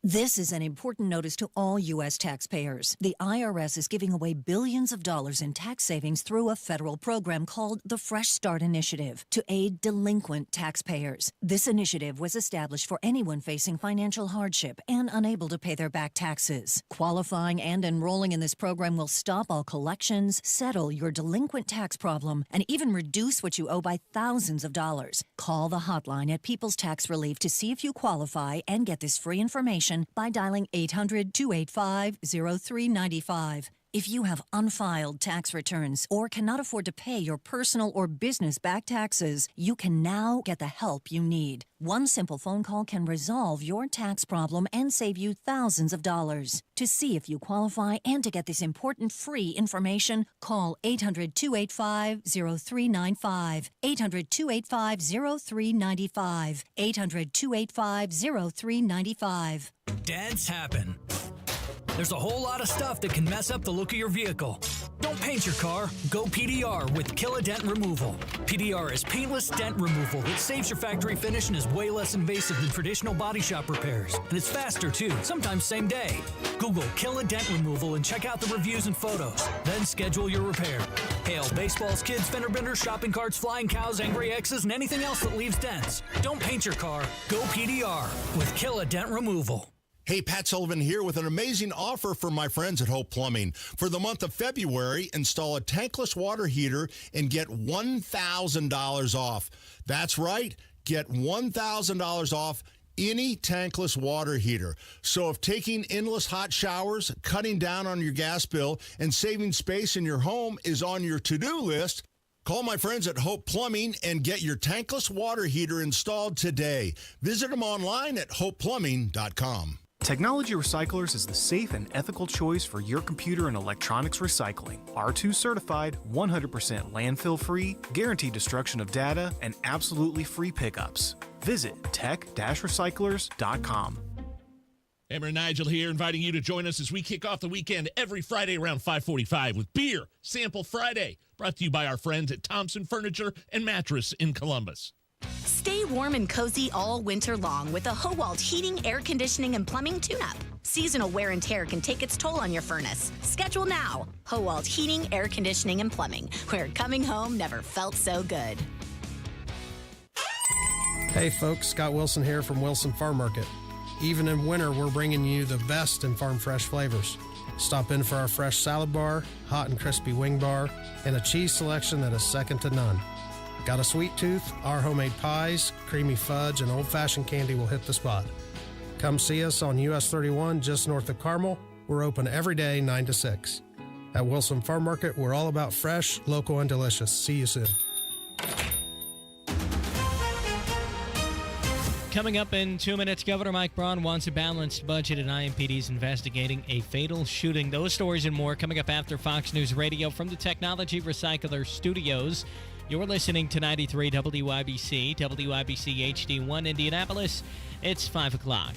This is an important notice to all U.S. taxpayers. The IRS is giving away billions of dollars in tax savings through a federal program called the Fresh Start Initiative to aid delinquent taxpayers. This initiative was established for anyone facing financial hardship and unable to pay their back taxes. Qualifying and enrolling in this program will stop all collections, settle your delinquent tax problem, and even reduce what you owe by thousands of dollars. Call the hotline at People's Tax Relief to see if you qualify and get this free information by dialing 800-285-0395. If you have unfiled tax returns or cannot afford to pay your personal or business back taxes, you can now get the help you need. One simple phone call can resolve your tax problem and save you thousands of dollars. To see if you qualify and to get this important free information, call 800-285-0395. 800-285-0395. 800-285-0395. Dents happen. There's a whole lot of stuff that can mess up the look of your vehicle. Don't paint your car. Go PDR with Kill a Dent Removal. PDR is paintless dent removal that saves your factory finish and is way less invasive than traditional body shop repairs. And it's faster too, sometimes same day. Google Kill a Dent Removal and check out the reviews and photos. Then schedule your repair. Hail baseballs, kids, fender benders, shopping carts, flying cows, angry X's, and anything else that leaves dents. Don't paint your car. Go PDR with Kill a Dent Removal. Hey, Pat Sullivan here with an amazing offer for my friends at Hope Plumbing. For the month of February, install a tankless water heater and get $1,000 off. That's right, get $1,000 off any tankless water heater. So if taking endless hot showers, cutting down on your gas bill, and saving space in your home is on your to-do list, call my friends at Hope Plumbing and get your tankless water heater installed today. Visit them online at hopeplumbing.com. Technology Recyclers is the safe and ethical choice for your computer and electronics recycling. R2 certified, 100% landfill free, guaranteed destruction of data, and absolutely free pickups. Visit tech-recyclers.com. Hammer and Nigel here, inviting you to join us as we kick off the weekend every Friday around 5:45 with Beer Sample Friday, brought to you by our friends at Thompson Furniture and Mattress in Columbus. Stay warm and cozy all winter long with a Howald Heating, Air Conditioning, and Plumbing tune-up. Seasonal wear and tear can take its toll on your furnace. Schedule now. Howald Heating, Air Conditioning, and Plumbing, where coming home never felt so good. Hey folks, Scott Wilson here from Wilson Farm Market. Even in winter, we're bringing you the best in farm fresh flavors. Stop in for our fresh salad bar, hot and crispy wing bar, and a cheese selection that is second to none. Got a sweet tooth? Our homemade pies, creamy fudge, and old-fashioned candy will hit the spot. Come see us on US 31 just north of Carmel. We're open every day 9 to 6. At Wilson Farm Market, we're all about fresh, local, and delicious. See you soon. Coming up in 2 minutes, Governor Mike Braun wants a balanced budget, and IMPD's investigating a fatal shooting. Those stories and more coming up after Fox News Radio from the Technology Recycler Studios. You're listening to 93 WIBC, WIBC HD1 Indianapolis. It's 5 o'clock.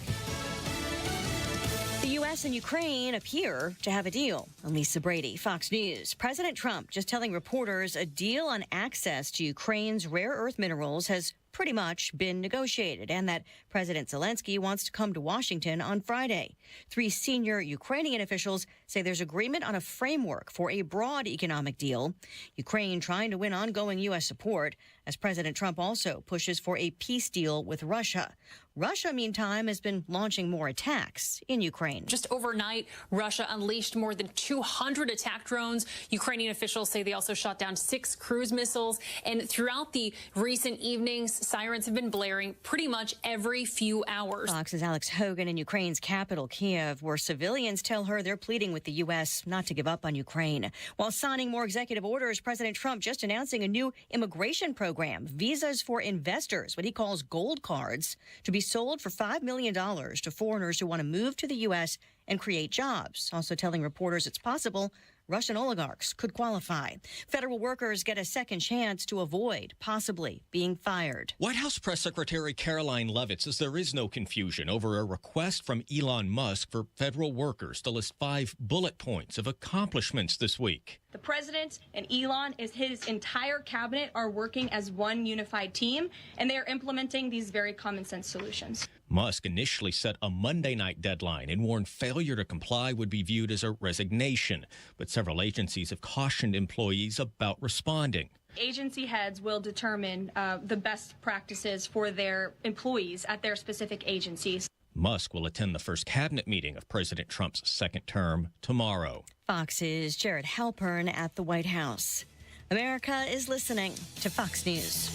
The U.S. and Ukraine appear to have a deal. Lisa Brady, Fox News. President Trump just telling reporters a deal on access to Ukraine's rare earth minerals has pretty much been negotiated, and that President Zelensky wants to come to Washington on Friday. 3 senior Ukrainian officials say there's agreement on a framework for a broad economic deal. Ukraine trying to win ongoing U.S. support as President Trump also pushes for a peace deal with Russia. Russia, meantime, has been launching more attacks in Ukraine. Just overnight, Russia unleashed more than 200 attack drones. Ukrainian officials say they also shot down 6 cruise missiles. And throughout the recent evenings, sirens have been blaring pretty much every few hours. Fox's Alex Hogan in Ukraine's capital, Kiev, where civilians tell her they're pleading with the U.S. not to give up on Ukraine. While signing more executive orders, President Trump just announcing a new immigration program, visas for investors, what he calls gold cards, to be sold for $5 million to foreigners who want to move to the U.S. and create jobs. Also telling reporters it's possible Russian oligarchs could qualify. Federal workers get a second chance to avoid possibly being fired. White House Press Secretary Caroline Leavitt says there is no confusion over a request from Elon Musk for federal workers to list 5 bullet points of accomplishments this week. The president and Elon, as his entire cabinet, are working as one unified team, and they are implementing these very common sense solutions. Musk initially set a Monday night deadline and warned failure to comply would be viewed as a resignation. But several agencies have cautioned employees about responding. Agency heads will determine the best practices for their employees at their specific agencies. Musk will attend the first cabinet meeting of President Trump's second term tomorrow. Fox's Jared Halpern at the White House. America is listening to Fox News.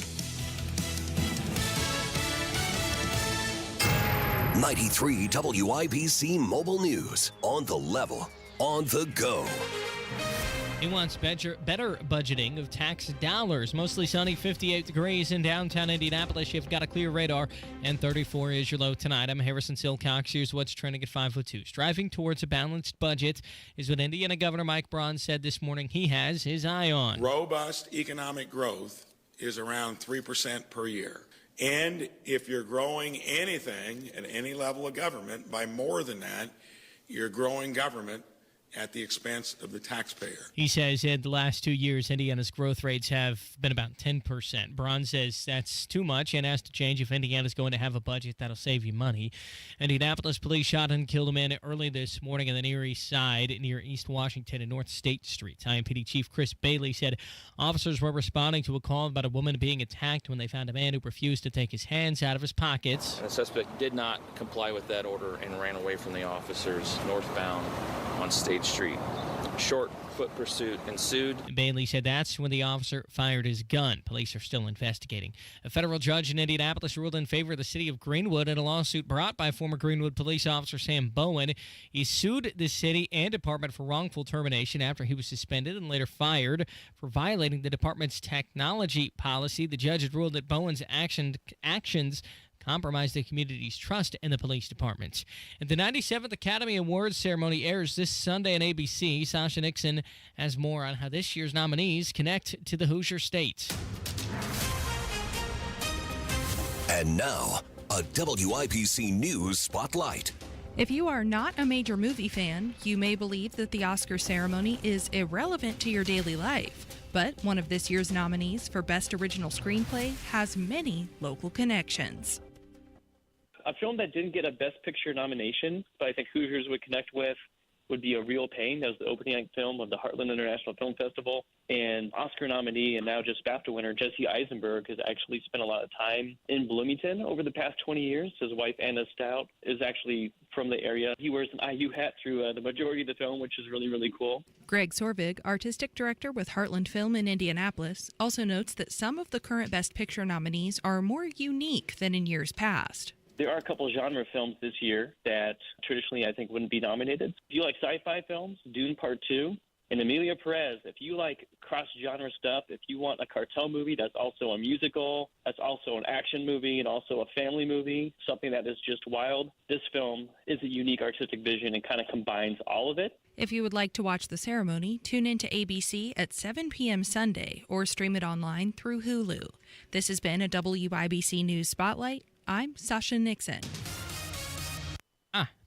93 WIBC Mobile News. On the level, on the go. He wants better budgeting of tax dollars. Mostly sunny, 58 degrees in downtown Indianapolis. You've got a clear radar, and 34 is your low tonight. I'm Harrison Silcox. Here's what's trending at 5:02. Striving towards a balanced budget is what Indiana Governor Mike Braun said this morning he has his eye on. Robust economic growth is around 3% per year. And if you're growing anything at any level of government by more than that, you're growing government at the expense of the taxpayer. He says in the last 2 years, Indiana's growth rates have been about 10%. Braun says that's too much and has to change if Indiana's going to have a budget that'll save you money. Indianapolis police shot and killed a man early this morning on the Near East Side near East Washington and North State Streets. IMPD Chief Chris Bailey said officers were responding to a call about a woman being attacked when they found a man who refused to take his hands out of his pockets. The suspect did not comply with that order and ran away from the officers northbound on State Street. Short foot pursuit ensued. Bailey said that's when the officer fired his gun. Police are still investigating. A federal judge in Indianapolis ruled in favor of the city of Greenwood in a lawsuit brought by former Greenwood police officer Sam Bowen. He sued the city and department for wrongful termination after he was suspended and later fired for violating the department's technology policy. The judge had ruled that Bowen's actions compromise the community's trust in the police department. And the 97th Academy Awards ceremony airs this Sunday on ABC. Sasha Nixon has more on how this year's nominees connect to the Hoosier State. And now, a WIBC News Spotlight. If you are not a major movie fan, you may believe that the Oscar ceremony is irrelevant to your daily life. But one of this year's nominees for Best Original Screenplay has many local connections. A film that didn't get a Best Picture nomination, but I think Hoosiers would connect with, would be A Real Pain. That was the opening night film of the Heartland International Film Festival. And Oscar nominee and now just BAFTA winner Jesse Eisenberg has actually spent a lot of time in Bloomington over the past 20 years. His wife, Anna Stout, is actually from the area. He wears an IU hat through the majority of the film, which is really, really cool. Greg Sorvig, artistic director with Heartland Film in Indianapolis, also notes that some of the current Best Picture nominees are more unique than in years past. There are a couple genre films this year that traditionally I think wouldn't be nominated. If you like sci-fi films, Dune Part 2 And Emilia Perez, if you like cross-genre stuff, if you want a cartel movie that's also a musical, that's also an action movie, and also a family movie, something that is just wild, this film is a unique artistic vision and kind of combines all of it. If you would like to watch the ceremony, tune in to ABC at 7 p.m. Sunday or stream it online through Hulu. This has been a WIBC News Spotlight. I'm Sasha Nixon.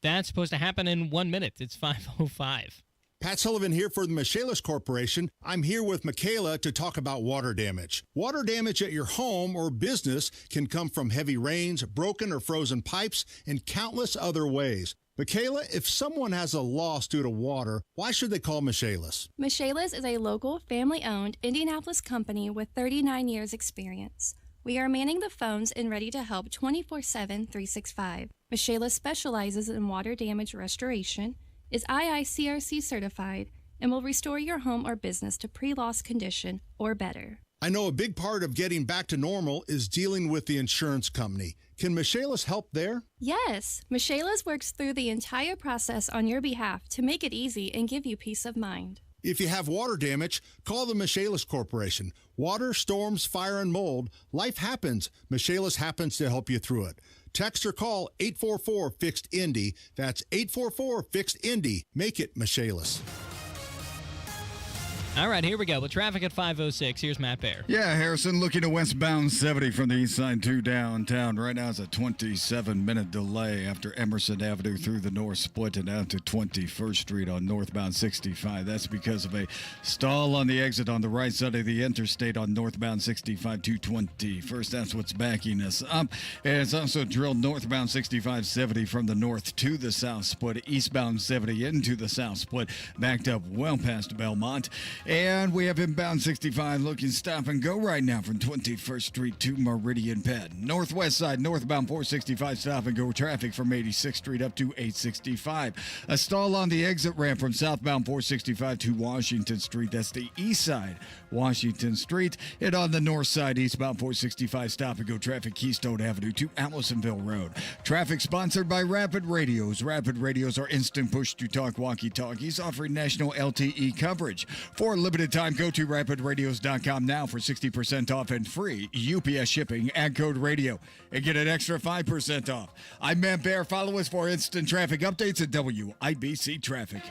That's supposed to happen in 1 minute. It's 5:05. Pat Sullivan here for the Michaelis Corporation. I'm here with Michaela to talk about water damage. Water damage at your home or business can come from heavy rains, broken or frozen pipes, and countless other ways. Michaela, if someone has a loss due to water, why should they call Michaelis? Michaelis is a local, family-owned Indianapolis company with 39 years experience. We are manning the phones and ready to help 24/7, 365. Michaelis specializes in water damage restoration, is IICRC certified, and will restore your home or business to pre-loss condition or better. I know a big part of getting back to normal is dealing with the insurance company. Can Michaelis help there? Yes, Michaelis works through the entire process on your behalf to make it easy and give you peace of mind. If you have water damage, call the Michaelis Corporation. Water, storms, fire, and mold, life happens. Michaelis happens to help you through it. Text or call 844-FIXED-INDY. That's 844-FIXED-INDY. Make it Michaelis. All right, here we go. With traffic at 5:06, here's Matt Baer. Yeah, Harrison, looking to westbound 70 from the east side to downtown. Right now it's a 27-minute delay after Emerson Avenue through the north split and out to 21st Street on northbound 65. That's because of a stall on the exit on the right side of the interstate on northbound 65 to 21st. That's what's backing us up. And it's also drilled northbound 65-70 from the north to the south split, eastbound 70 into the south split, backed up well past Belmont. And we have inbound 65 looking stop and go right now from 21st Street to Meridian Penn. Northwest side, northbound 465 stop and go traffic from 86th Street up to 865. A stall on the exit ramp from southbound 465 to Washington Street. That's the east side, Washington Street. And on the north side, eastbound 465 stop and go traffic Keystone Avenue to Allisonville Road. Traffic sponsored by Rapid Radios. Rapid Radios are instant push-to-talk walkie-talkies offering national LTE coverage. For a limited time, go to rapidradios.com now for 60% off and free UPS shipping. Add code radio and get an extra 5% off. I'm Matt Baer. Follow us for instant traffic updates at WIBC Traffic.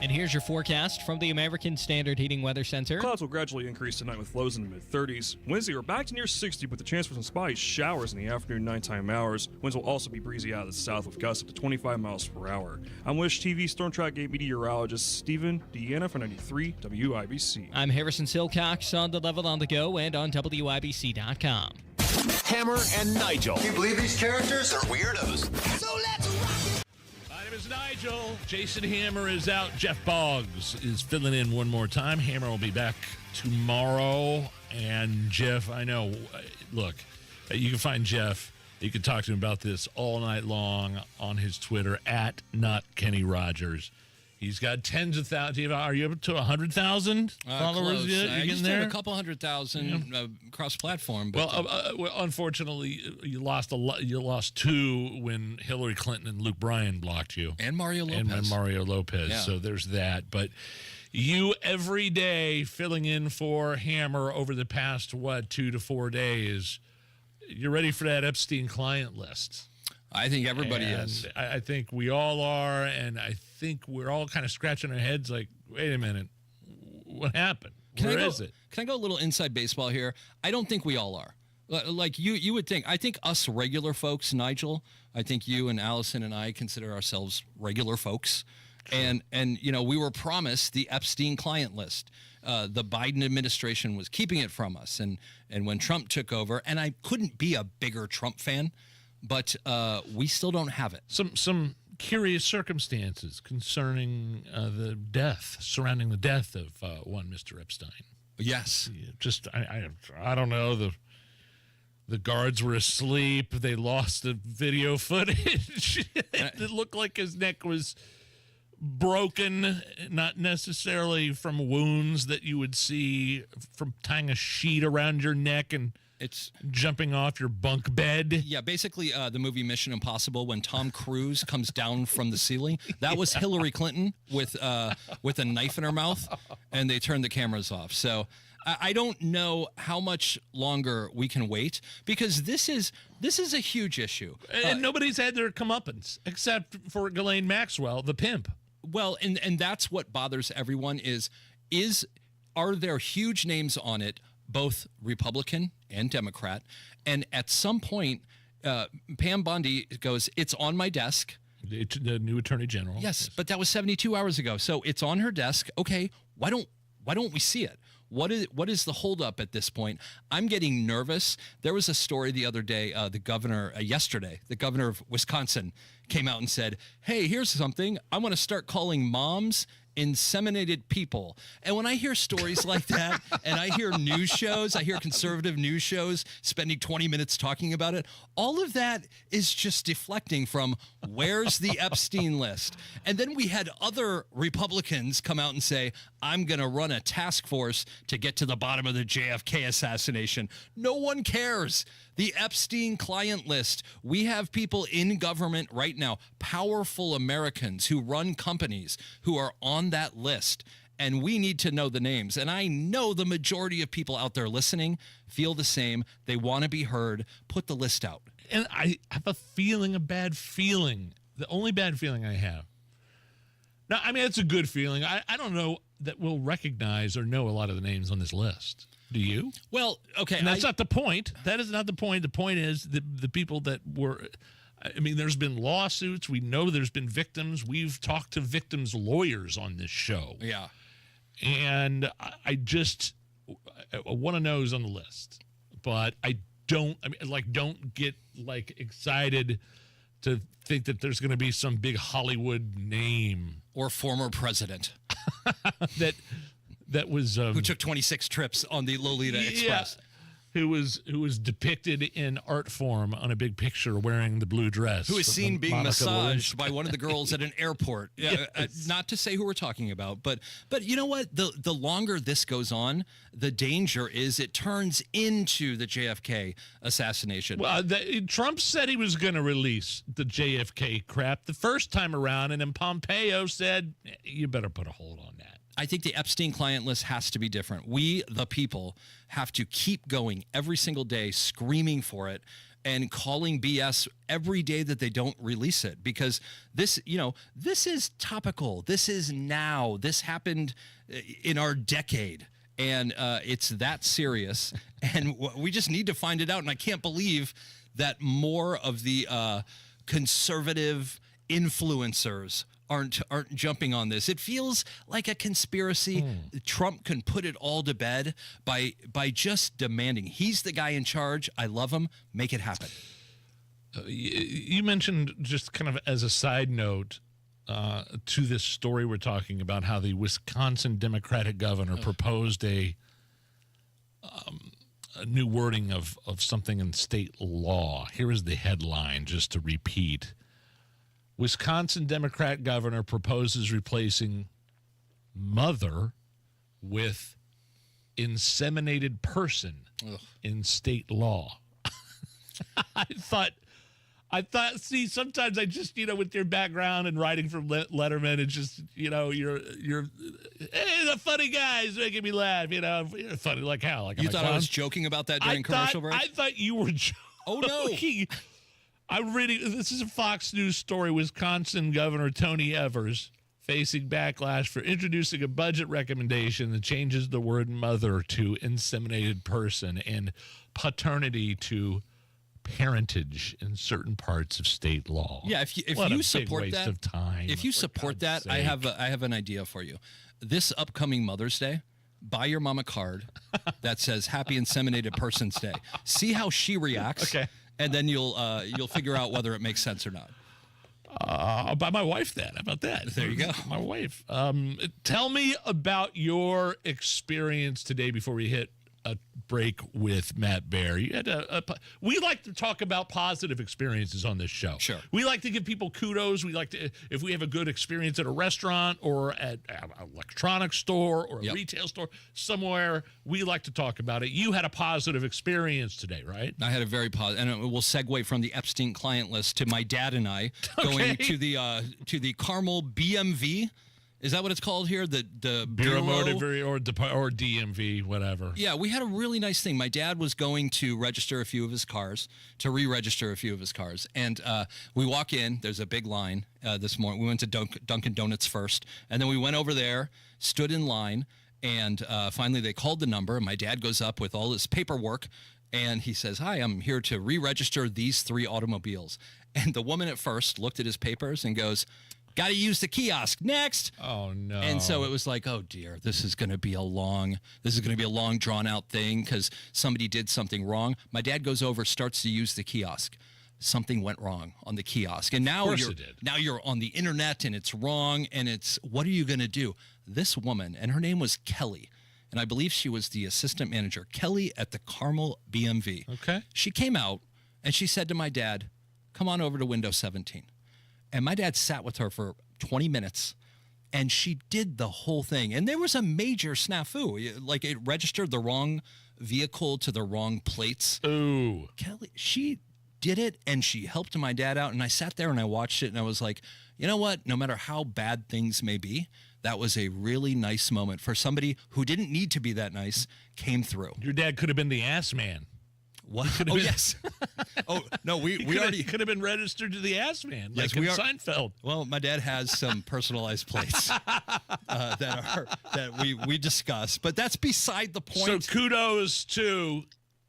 And here's your forecast from the American Standard Heating Weather Center. Clouds will gradually increase tonight with lows in the mid-30s. Wednesday, we're back to near 60 with the chance for some spotty showers in the afternoon nighttime hours. Winds will also be breezy out of the south with gusts up to 25 miles per hour. I'm Wish TV Storm Track 8 meteorologist Stephen Deanna for 93 WIBC. I'm Harrison Silcox on the Level on the Go and on WIBC.com. Hammer and Nigel. Can you believe these characters are weirdos? So let's rock it. My name is Nigel. Jason Hammer is out. Jeff Boggs is filling in one more time. Hammer will be back tomorrow. And Jeff, I know, look, you can find Jeff. You can talk to him about this all night long on his Twitter, at @NotKennyRogers. He's got tens of thousands. Are you up to 100,000 followers yet? I used to have a couple 100,000 cross-platform. But, well, unfortunately, you lost a lot. You lost two when Hillary Clinton and Luke Bryan blocked you, and Mario Lopez. And Mario Lopez. Yeah. So there's that. But you every day filling in for Hammer over the past 2 to 4 days. You're ready for that Epstein client list. I think everybody is. I think we all are, and I think we're all kind of scratching our heads like, wait a minute, what happened? Where is it? Can I go a little inside baseball here? I don't think we all are. Like you would think. I think us regular folks, Nigel, I think you and Allison and I consider ourselves regular folks. Sure. And you know, we were promised the Epstein client list. The Biden administration was keeping it from us. And when Trump took over, and I couldn't be a bigger Trump fan, but we still don't have it. Some curious circumstances concerning surrounding the death of one Mr. Epstein. Yes. Just I don't know. The guards were asleep. They lost the video footage. It looked like his neck was broken, not necessarily from wounds that you would see from tying a sheet around your neck and It's jumping off your bunk bed. Yeah, basically the movie Mission Impossible when Tom Cruise comes down from the ceiling. That was Hillary Clinton with a knife in her mouth, and they turned the cameras off. So I don't know how much longer we can wait because this is a huge issue. And nobody's had their comeuppance except for Ghislaine Maxwell, the pimp. Well, and that's what bothers everyone are there huge names on it, both Republican and Democrat, and at some point, Pam Bondi goes, "It's on my desk." The new Attorney General. Yes, but that was 72 hours ago, so it's on her desk. Okay, why don't we see it? What is the holdup at this point? I'm getting nervous. There was a story the other day. Yesterday, the governor of Wisconsin came out and said, "Hey, here's something. I want to start calling moms inseminated people." And when I hear stories like that, and I hear news shows, I hear conservative news shows spending 20 minutes talking about it, all of that is just deflecting from where's the Epstein list? And then we had other Republicans come out and say, "I'm going to run a task force to get to the bottom of the JFK assassination." No one cares. The Epstein client list. We have people in government right now, powerful Americans who run companies who are on that list. And we need to know the names. And I know the majority of people out there listening feel the same. They want to be heard. Put the list out. And I have a bad feeling. The only bad feeling I have. Now, I mean, it's a good feeling. I don't know that we'll recognize or know a lot of the names on this list. Do you? Well, okay. And that's not the point. That is not the point. The point is the people that were, I mean, there's been lawsuits. We know there's been victims. We've talked to victims' lawyers on this show. Yeah. And I want to know who's on the list. But don't get excited to think that there's going to be some big Hollywood name. Or former president. that was who took 26 trips on the Lolita Express. Who was depicted in art form on a big picture wearing the blue dress. Who is seen being massaged by one of the girls at an airport. Yes. Not to say who we're talking about, but you know what? The longer this goes on, the danger is it turns into the JFK assassination. Well, Trump said he was going to release the JFK crap the first time around, and then Pompeo said, you better put a hold on that. I think the Epstein client list has to be different. We, the people, have to keep going every single day, screaming for it and calling BS every day that they don't release it, because this is topical. This is now. This happened in our decade, and it's that serious, and we just need to find it out. And I can't believe that more of the conservative influencers aren't jumping on this. It feels like a conspiracy. Trump can put it all to bed by just demanding. He's the guy in charge. I love him. Make it happen. You mentioned, just kind of as a side note to this story we're talking about, how the Wisconsin Democratic governor proposed a new wording of something in state law. Here is the headline, just to repeat. Wisconsin Democrat governor proposes replacing mother with inseminated person in state law. I thought, see, sometimes I just, with your background and writing for Letterman, it's just, you're hey, the funny guys making me laugh, you're funny like hell. Like, you thought I was joking about that during commercial break? I thought you were joking. Oh, no. I'm reading, this is a Fox News story. Wisconsin Governor Tony Evers facing backlash for introducing a budget recommendation that changes the word mother to inseminated person and paternity to parentage in certain parts of state law. Yeah, if you support waste that, of time, if you support that, I have an idea for you. This upcoming Mother's Day, buy your mom a card that says Happy Inseminated Person's Day. See how she reacts. Okay. And then you'll figure out whether it makes sense or not. I'll buy my wife that. How about that? There you go. My wife. Tell me about your experience today before we hit a break with Matt Baer. You had we like to talk about positive experiences on this show. Sure. We like to give people kudos. We like to, if we have a good experience at a restaurant or at an electronics store or a retail store somewhere, we like to talk about it. You had a positive experience today, right? I had a very positive, and we'll segue from the Epstein client list to my dad and I going to the Carmel BMV. Is that what it's called here? The Bureau Motor or DMV, whatever. Yeah, we had a really nice thing. My dad was going to register a few of his cars, to re-register a few of his cars. And we walk in. There's a big line this morning. We went to Dunkin' Donuts first. And then we went over there, stood in line. And finally, they called the number. And my dad goes up with all his paperwork. And he says, "Hi, I'm here to re-register these 3 automobiles." And the woman at first looked at his papers and goes, "Got to use the kiosk. Next." Oh no. And so it was like, oh dear, this is going to be a long drawn out thing because somebody did something wrong. My dad goes over, starts to use the kiosk. Something went wrong on the kiosk. And now you're on the internet and it's wrong. And what are you going to do? This woman, and her name was Kelly, and I believe she was the assistant manager, Kelly at the Carmel BMV. Okay. She came out and she said to my dad, "Come on over to window 17. And my dad sat with her for 20 minutes, and she did the whole thing. And there was a major snafu. Like, it registered the wrong vehicle to the wrong plates. Ooh. Kelly, she did it, and she helped my dad out. And I sat there, and I watched it, and I was like, you know what? No matter how bad things may be, that was a really nice moment for somebody who didn't need to be that nice, came through. Your dad could have been the ass man. What? Oh, yes. Oh, no, we already could have been registered to the ass man, yes, like in Seinfeld. Well, my dad has some personalized plates that we discuss, but that's beside the point. So kudos to,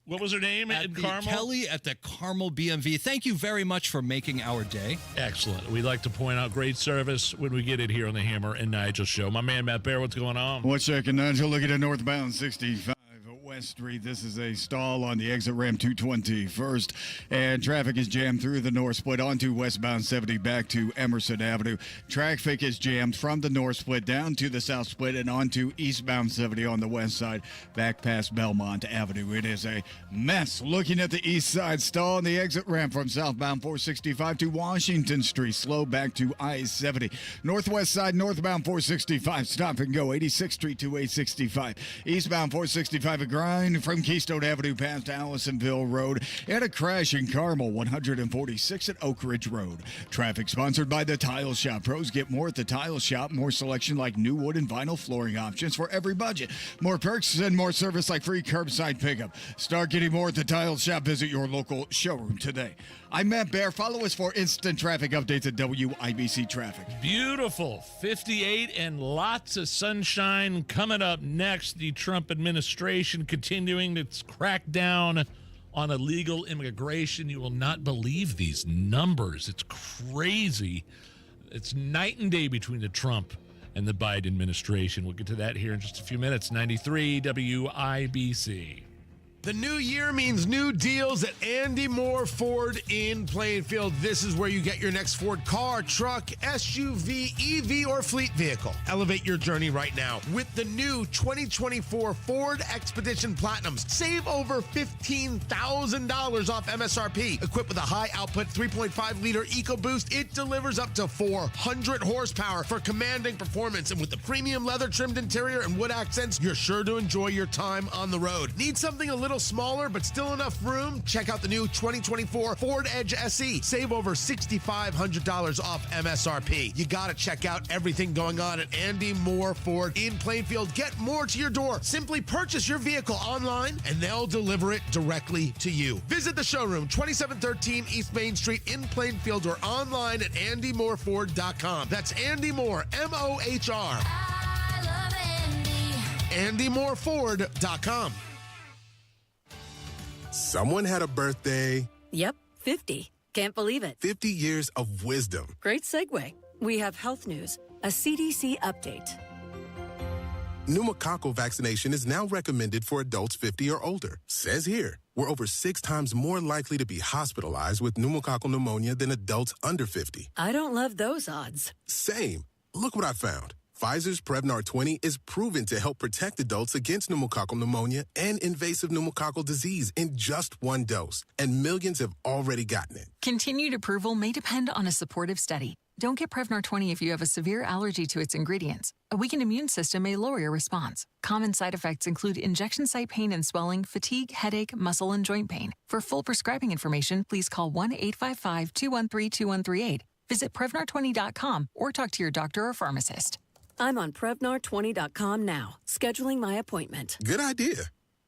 what was her name in Carmel? Kelly at the Carmel BMV. Thank you very much for making our day. Excellent. We like to point out great service when we get it here on the Hammer and Nigel show. My man, Matt Baer, what's going on? What's checking, Nigel? Look at the northbound 65. West Street. This is a stall on the exit ramp 221st, and traffic is jammed through the north split onto westbound 70 back to Emerson Avenue. Traffic is jammed from the north split down to the south split and onto eastbound 70 on the west side back past Belmont Avenue. It is a mess. Looking at the east side, stall on the exit ramp from southbound 465 to Washington Street. Slow back to I-70. Northwest side, northbound 465. Stop and go 86th Street to 865. Eastbound 465 grind from Keystone Avenue past Allisonville Road, and a crash in Carmel 146 at Oak Ridge Road. Traffic sponsored by the Tile Shop. Pros get more at the Tile Shop. More selection like new wood and vinyl flooring options for every budget. More perks and more service like free curbside pickup. Start getting more at the Tile Shop. Visit your local showroom today. I'm Matt Baer. Follow us for instant traffic updates at WIBC Traffic. Beautiful. 58 and lots of sunshine coming up next. The Trump administration continuing its crackdown on illegal immigration. You will not believe these numbers. It's crazy. It's night and day between the Trump and the Biden administration. We'll get to that here in just a few minutes. 93 WIBC. The new year means new deals at Andy Moore Ford in Plainfield. This is where you get your next Ford car, truck, SUV, EV, or fleet vehicle. Elevate your journey right now with the new 2024 Ford Expedition Platinums. Save over $15,000 off MSRP. Equipped with a high-output 3.5-liter EcoBoost, it delivers up to 400 horsepower for commanding performance. And with the premium leather-trimmed interior and wood accents, you're sure to enjoy your time on the road. Need something a little smaller but still enough room? Check out the new 2024 Ford Edge SE. Save over $6,500 off MSRP. You gotta check out everything going on at Andy Moore Ford in Plainfield. Get more to your door. Simply purchase your vehicle online and they'll deliver it directly to you. Visit the showroom, 2713 East Main Street in Plainfield, or online at andymoreford.com. That's Andy Moore, M-O-H-R. I love Andy. andymoreford.com. Someone had a birthday. Yep, 50. Can't believe it. 50 years of wisdom. Great segue. We have health news, a CDC update. Pneumococcal vaccination is now recommended for adults 50 or older. Says here, we're over 6 times more likely to be hospitalized with pneumococcal pneumonia than adults under 50. I don't love those odds. Same. Look what I found. Pfizer's Prevnar 20 is proven to help protect adults against pneumococcal pneumonia and invasive pneumococcal disease in just one dose, and millions have already gotten it. Continued approval may depend on a supportive study. Don't get Prevnar 20 if you have a severe allergy to its ingredients. A weakened immune system may lower your response. Common side effects include injection site pain and swelling, fatigue, headache, muscle, and joint pain. For full prescribing information, please call 1-855-213-2138. Visit Prevnar20.com or talk to your doctor or pharmacist. I'm on Prevnar20.com now, scheduling my appointment. Good idea.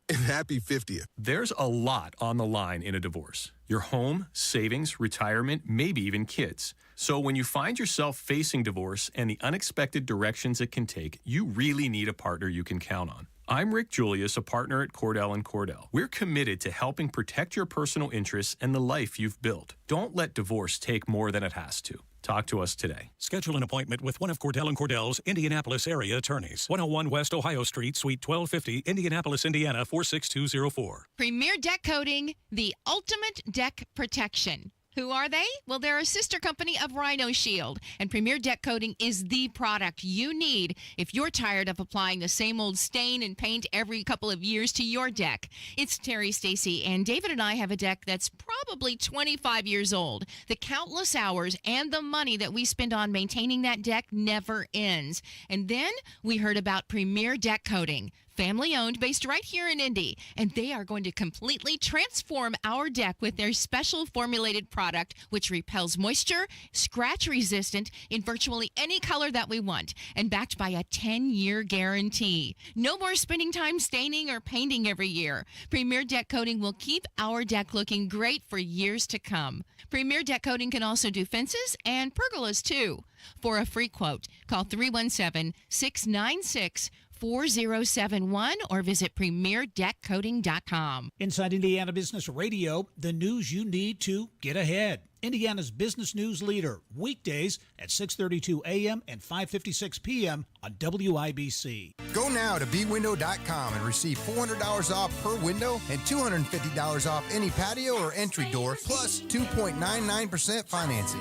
And happy 50th. There's a lot on the line in a divorce. Your home, savings, retirement, maybe even kids. So when you find yourself facing divorce and the unexpected directions it can take, you really need a partner you can count on. I'm Rick Julius, a partner at Cordell & Cordell. We're committed to helping protect your personal interests and the life you've built. Don't let divorce take more than it has to. Talk to us today. Schedule an appointment with one of Cordell & Cordell's Indianapolis area attorneys. 101 West Ohio Street, Suite 1250, Indianapolis, Indiana 46204. Premier Deck Coating, the ultimate deck protection. Who are they? Well, they're a sister company of Rhino Shield, and Premier Deck Coating is the product you need if you're tired of applying the same old stain and paint every couple of years to your deck. It's Terry, Stacy, and David and I have a deck that's probably 25 years old. The countless hours and the money that we spend on maintaining that deck never ends. And then we heard about Premier Deck Coating. Family owned, based right here in Indy, and they are going to completely transform our deck with their special formulated product, which repels moisture, scratch resistant in virtually any color that we want, and backed by a 10-year guarantee. No more spending time staining or painting every year. Premier Deck Coating will keep our deck looking great for years to come. Premier Deck Coating can also do fences and pergolas too. For a free quote, call 317-696-4071 or visit premierdeckcoating.com. Inside Indiana Business Radio, the news you need to get ahead. Indiana's business news leader, weekdays at 6:32 a.m. and 5:56 p.m. on WIBC. Go now to bwindow.com and receive $400 off per window and $250 off any patio or entry door, plus 2.99% financing.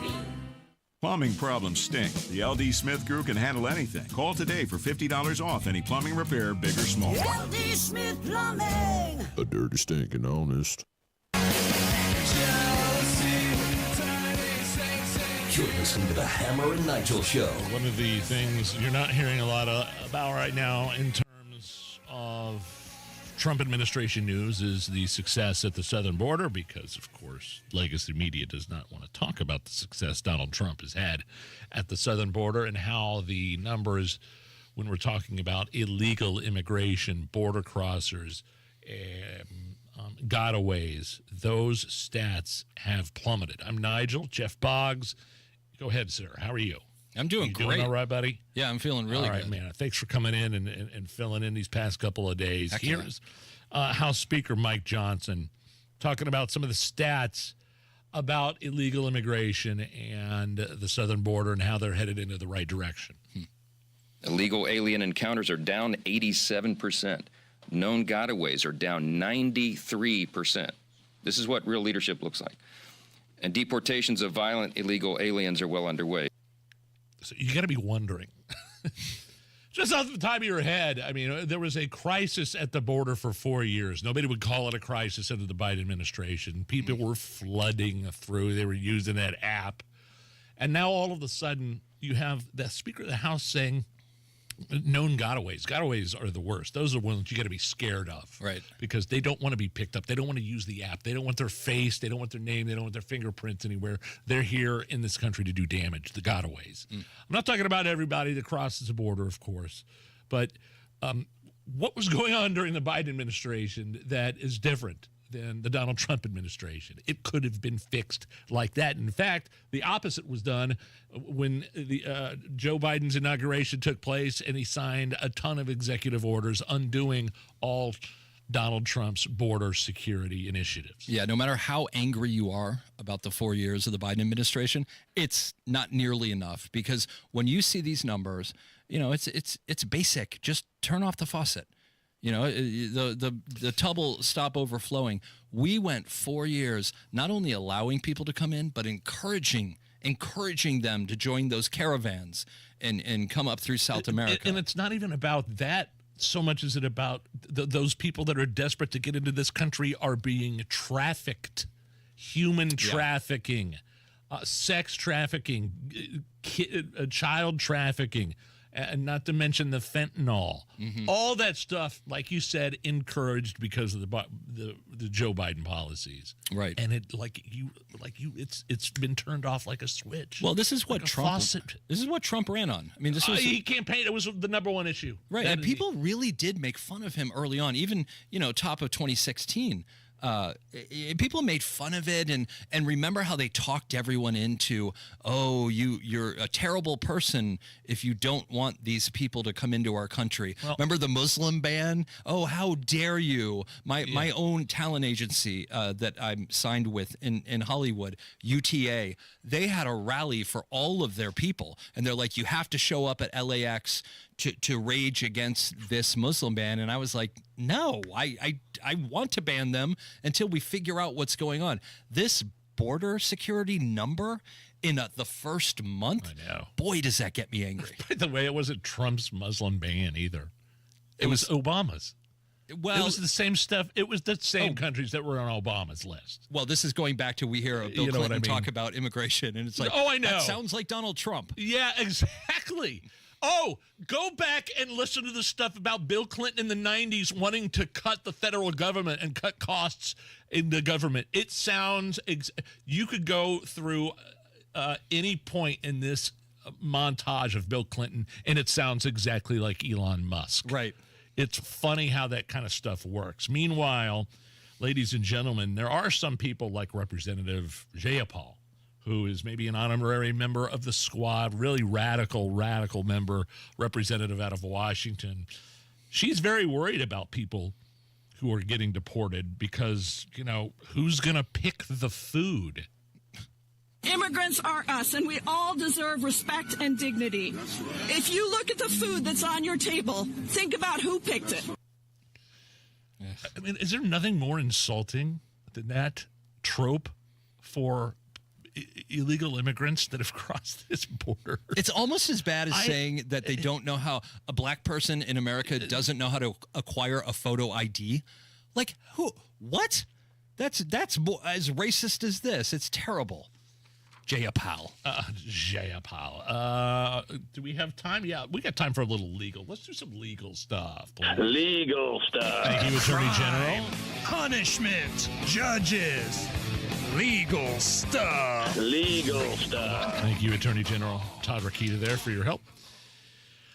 Plumbing problems stink. The LD Smith Crew can handle anything. Call today for $50 off any plumbing repair, big or small. LD Smith Plumbing. A dirty, stinking honest. You're listening to the Hammer and Nigel Show. One of the things you're not hearing a lot about right now in terms of Trump administration news is the success at the southern border, because, of course, legacy media does not want to talk about the success Donald Trump has had at the southern border and how the numbers, when we're talking about illegal immigration, border crossers, gotaways, those stats have plummeted. I'm Nigel. Jeff Boggs. Go ahead, sir. How are you? I'm doing great. Doing all right, buddy? Yeah, I'm feeling really good. All right, man. Thanks for coming in and filling in these past couple of days. Here's House Speaker Mike Johnson talking about some of the stats about illegal immigration and the southern border and how they're headed into the right direction. Illegal alien encounters are down 87%. Known gotaways are down 93%. This is what real leadership looks like. And deportations of violent illegal aliens are well underway. So you got to be wondering, just off the top of your head, I mean, there was a crisis at the border for 4 years. Nobody would call it a crisis under the Biden administration. People were flooding through. They were using that app. And now all of a sudden you have the Speaker of the House saying known gotaways. Gotaways are the worst. Those are the ones you got to be scared of. Right. Because they don't want to be picked up. They don't want to use the app. They don't want their face. They don't want their name. They don't want their fingerprints anywhere. They're here in this country to do damage, the gotaways. I'm not talking about everybody that crosses the border, of course. But what was going on during the Biden administration that is different than the Donald Trump administration? It could have been fixed like that. In fact, the opposite was done when the Joe Biden's inauguration took place, and he signed a ton of executive orders undoing all Donald Trump's border security initiatives. Yeah, no matter how angry you are about the 4 years of the Biden administration, it's not nearly enough, because when you see these numbers, you know, it's basic. Just turn off the faucet. You know, the tub will stop overflowing. We went 4 years not only allowing people to come in, but encouraging them to join those caravans and come up through South America. And it's not even about that so much as it about those people that are desperate to get into this country are being trafficked, human trafficking, sex trafficking, child trafficking, and not to mention the fentanyl. All that stuff, like you said, encouraged because of the Joe Biden policies. Right. And it's been turned off like a switch. Well, this is what like Trump. This is what Trump ran on. I mean, this was he campaigned. It was the number one issue. Right, and people really did make fun of him early on. Even top of 2016. People made fun of it and remember how they talked everyone into, oh, you're a terrible person if you don't want these people to come into our country. Well, remember the Muslim ban? Oh, how dare you? My own talent agency that I'm signed with in Hollywood, UTA, they had a rally for all of their people. And they're like, you have to show up at LAX to rage against this Muslim ban. And I was like, no, I want to ban them until we figure out what's going on. This border security number in the first month, I know. Boy, does that get me angry. By the way, it wasn't Trump's Muslim ban either. It was Obama's. Well, it was the same stuff. It was the same countries that were on Obama's list. Well, this is going back to we hear Bill Clinton talk about immigration, and it's like, oh, I know. That sounds like Donald Trump. Yeah, exactly. Oh, go back and listen to the stuff about Bill Clinton in the 90s wanting to cut the federal government and cut costs in the government. It sounds, you could go through any point in this montage of Bill Clinton, and it sounds exactly like Elon Musk. Right. It's funny how that kind of stuff works. Meanwhile, ladies and gentlemen, there are some people like Representative Jayapal, who is maybe an honorary member of the squad, really radical member, representative out of Washington. She's very worried about people who are getting deported because, who's going to pick the food? Immigrants are us, and we all deserve respect and dignity. If you look at the food that's on your table, think about who picked it. I mean, is there nothing more insulting than that trope for illegal immigrants that have crossed this border? It's almost as bad as saying that they don't know how a black person in America doesn't know how to acquire a photo ID. Like, who? What? That's as racist as this. It's terrible. Jayapal. Jayapal. Do we have time? Yeah, we got time for a little legal. Let's do some legal stuff. Please. Legal stuff. Thank you, Attorney General. Punishment. Judges. Legal stuff. Legal stuff. Thank you, Attorney General Todd Rokita there for your help.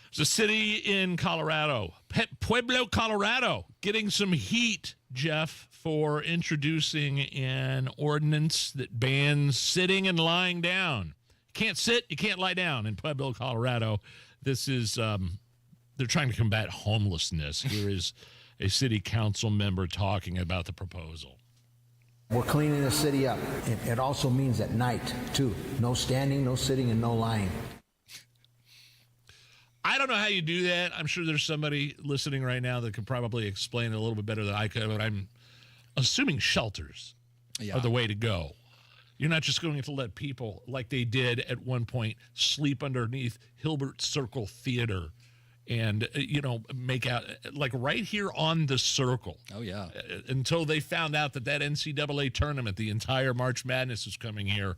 There's a city in Colorado, Pueblo, Colorado, getting some heat, Jeff, for introducing an ordinance that bans sitting and lying down. You can't sit, you can't lie down in Pueblo, Colorado. This is, they're trying to combat homelessness. Here is a city council member talking about the proposal. We're cleaning the city up. It also means at night, too. No standing, no sitting, and no lying. I don't know how you do that. I'm sure there's somebody listening right now that could probably explain it a little bit better than I could, but I'm assuming shelters are the way to go. You're not just going to let people, like they did at one point, sleep underneath Hilbert Circle Theater and, make out, like right here on the Circle. Oh, yeah. Until they found out that NCAA tournament, the entire March Madness is coming here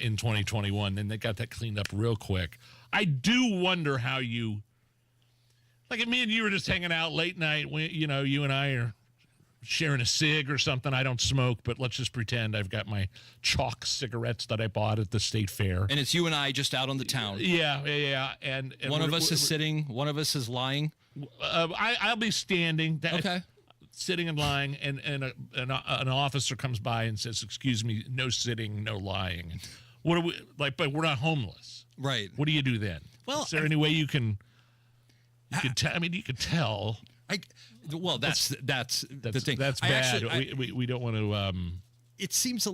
in 2021, and they got that cleaned up real quick. I do wonder how you, like me and you were just hanging out late night, when, you and I are sharing a cig or something. I don't smoke, but let's just pretend I've got my chalk cigarettes that I bought at the state fair. And it's you and I just out on the town. Yeah. And one of us is sitting, one of us is lying. I'll be standing. Okay. Sitting and lying, and an officer comes by and says, "Excuse me, no sitting, no lying." What are we like? But we're not homeless, right? What do you do then? Well, is there any way you can tell? I mean, you could tell. Well, that's the thing. That's bad. We don't want to. it seems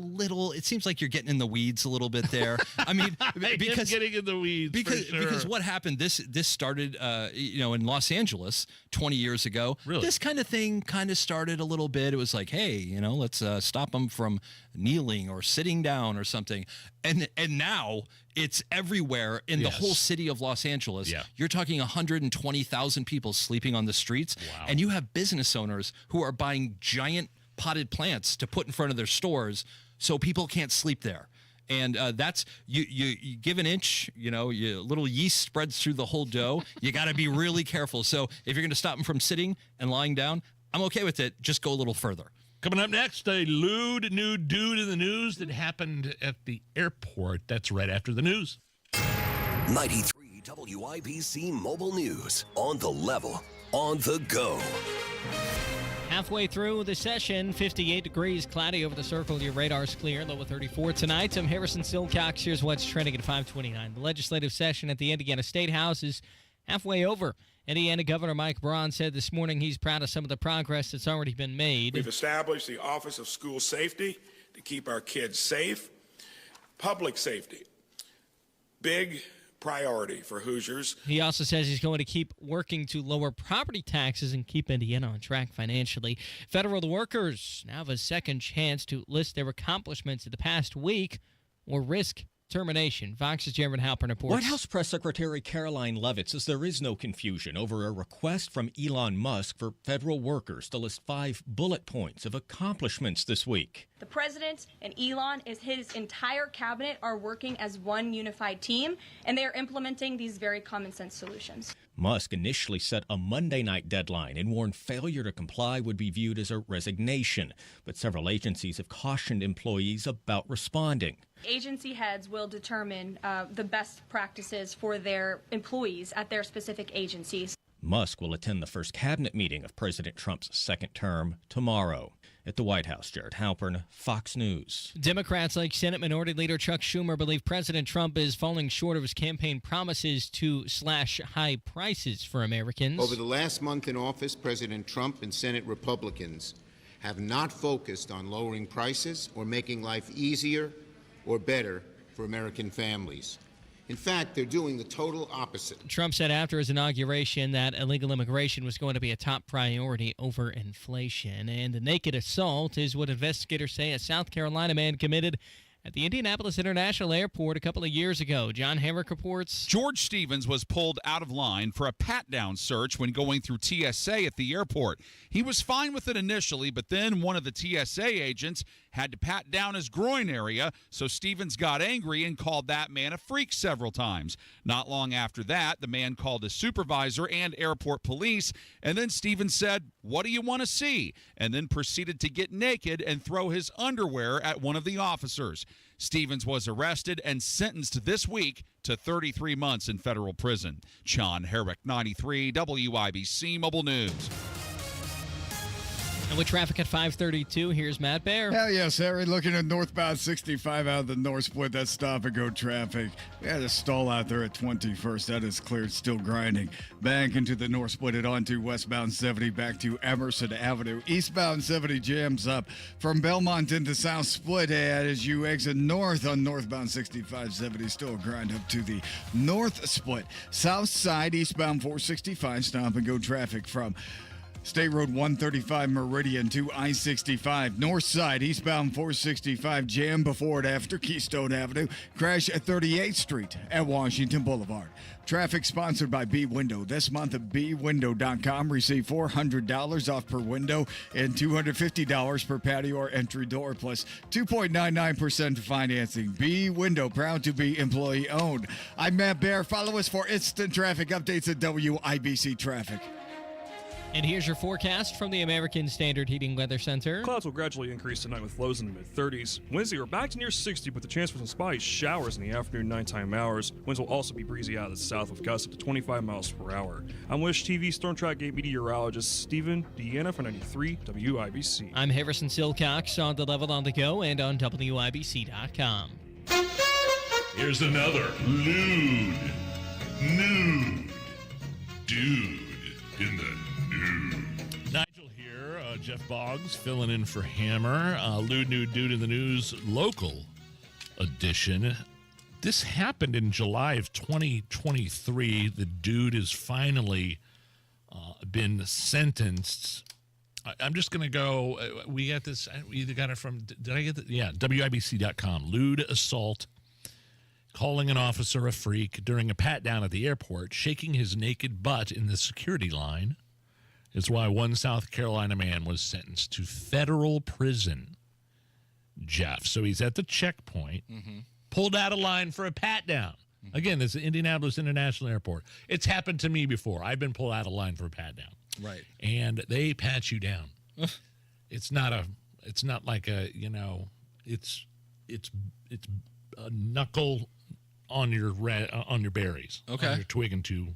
like you're getting in the weeds a little bit there. I mean, because getting in the weeds because what happened, this started in Los Angeles 20 years ago. Really? This kind of thing kind of started a little bit. It was like, hey, let's stop them from kneeling or sitting down or something. And now it's everywhere in the whole city of Los Angeles. Yeah. You're talking 120,000 people sleeping on the streets. Wow. And you have business owners who are buying giant potted plants to put in front of their stores so people can't sleep there. And that's you give an inch, little yeast spreads through the whole dough. You got to be really careful. So if you're going to stop them from sitting and lying down, I'm okay with it. Just go a little further. Coming up next, a lewd new dude in the news that happened at the airport. That's right after the news. 93 WIBC Mobile News. On the level, on the go. Halfway through the session, 58 degrees, cloudy over the circle. Your radar's clear, low of 34 tonight. I'm Harrison Silcox. Here's what's trending at 529. The legislative session at the Indiana State House is halfway over. Indiana Governor Mike Braun said this morning he's proud of some of the progress that's already been made. We've established the Office of School Safety to keep our kids safe. Public safety, big priority for Hoosiers. He also says he's going to keep working to lower property taxes and keep Indiana on track financially. Federal workers now have a second chance to list their accomplishments of the past week or risk termination. Fox's Jeremy Halpern reports. White House Press Secretary Caroline Leavitt says there is no confusion over a request from Elon Musk for federal workers to list 5 bullet points of accomplishments this week. The president and Elon, his entire cabinet are working as one unified team, and they are implementing these very common sense solutions. Musk initially set a Monday night deadline and warned failure to comply would be viewed as a resignation, but several agencies have cautioned employees about responding. Agency heads will determine the best practices for their employees at their specific agencies. Musk will attend the first cabinet meeting of President Trump's second term tomorrow. At the White House, Jared Halpern, Fox News. Democrats like Senate Minority Leader Chuck Schumer believe President Trump is falling short of his campaign promises to slash high prices for Americans. Over the last month in office, President Trump and Senate Republicans have not focused on lowering prices or making life easier or better for American families. In fact, they're doing the total opposite. Trump said after his inauguration that illegal immigration was going to be a top priority over inflation. And the naked assault is what investigators say a South Carolina man committed at the Indianapolis International Airport a couple of years ago. John Hamrick reports. George Stevens was pulled out of line for a pat-down search when going through TSA at the airport. He was fine with it initially, but then one of the TSA agents had to pat down his groin area, so Stevens got angry and called that man a freak several times. Not long after that, the man called his supervisor and airport police, and then Stevens said, "What do you want to see?" and then proceeded to get naked and throw his underwear at one of the officers. Stevens was arrested and sentenced this week to 33 months in federal prison. John Herrick, 93 WIBC Mobile News. And with traffic at 532, here's Matt Bear. Hell yes, Harry. Looking at northbound 65 out of the north split, that's stop-and-go traffic. We had a stall out there at 21st. That is cleared, still grinding. Back into the north split and onto westbound 70 back to Emerson Avenue. Eastbound 70 jams up from Belmont into South Split as you exit north on northbound 65-70. Still a grind up to the north split. South side, eastbound 465, stop-and-go traffic from State Road 135 Meridian to I-65. North side, eastbound 465, jam before and after Keystone Avenue. Crash at 38th Street at Washington Boulevard. Traffic sponsored by B Window. This month at bwindow.com, receive $400 off per window and $250 per patio or entry door, plus 2.99% financing. B Window, proud to be employee owned. I'm Matt Bear. Follow us for instant traffic updates at WIBC Traffic. And here's your forecast from the American Standard Heating Weather Center. Clouds will gradually increase tonight with lows in the mid-30s. Wednesday, we're back to near 60 with the chance for some spotty showers in the afternoon nighttime hours. Winds will also be breezy out of the south with gusts up to 25 miles per hour. I'm Wish TV Storm Track Gate meteorologist Stephen Deanna for 93 WIBC. I'm Harrison Silcox on the level on the go and on WIBC.com. Here's another lewd, nude dude in the Nigel here, Jeff Boggs filling in for Hammer. Lewd New Dude in the News local edition. This happened in July of 2023. The dude has finally been sentenced. I'm just going to go. We got this. We either got it from. Did I get it? Yeah, WIBC.com. Lewd assault. Calling an officer a freak during a pat-down at the airport, shaking his naked butt in the security line, is why one South Carolina man was sentenced to federal prison. Jeff. So he's at the checkpoint, pulled out of line for a pat-down. Again, this is Indianapolis International Airport. It's happened to me before. I've been pulled out of line for a pat-down. Right. And they pat you down. It's not like a, it's a knuckle on your berries. Okay. On your twig and two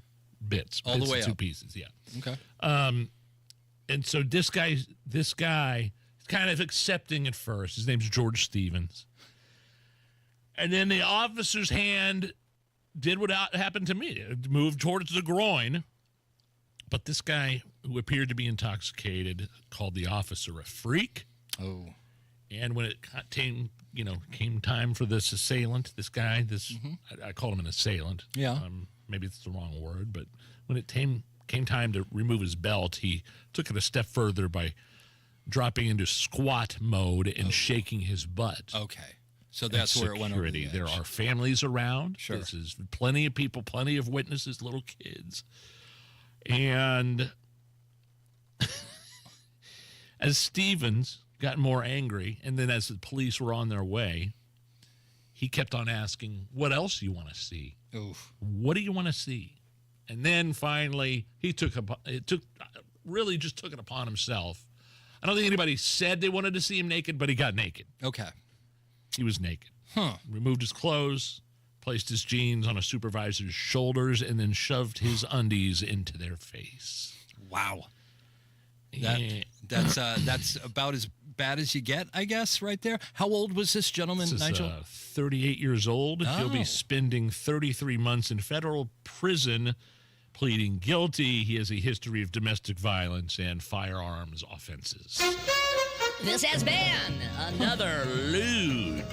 bits. All the way two up. pieces, yeah. Okay. And so this guy is kind of accepting at first. His name's George Stevens. And then the officer's hand did what happened to me. It moved towards the groin. But this guy, who appeared to be intoxicated, called the officer a freak. Oh. And when it came time for this assailant, this guy, I call him an assailant. Yeah. Maybe it's the wrong word, but when it came time to remove his belt, he took it a step further by dropping into squat mode and shaking his butt. Okay. So that's where it went over the edge. There are families around. Sure. This is plenty of people, plenty of witnesses, little kids. And as Stevens got more angry, and then as the police were on their way, he kept on asking, what else do you want to see? Oof. What do you want to see? And then finally, he took it upon himself. I don't think anybody said they wanted to see him naked, but he got naked. Okay. He was naked. Huh. Removed his clothes, placed his jeans on a supervisor's shoulders, and then shoved his undies into their face. Wow. That's about as bad as you get, I guess, right there. How old was this gentleman, Nigel? 38 years old. Oh. He'll be spending 33 months in federal prison, pleading guilty. He has a history of domestic violence and firearms offenses. This has been another Lewd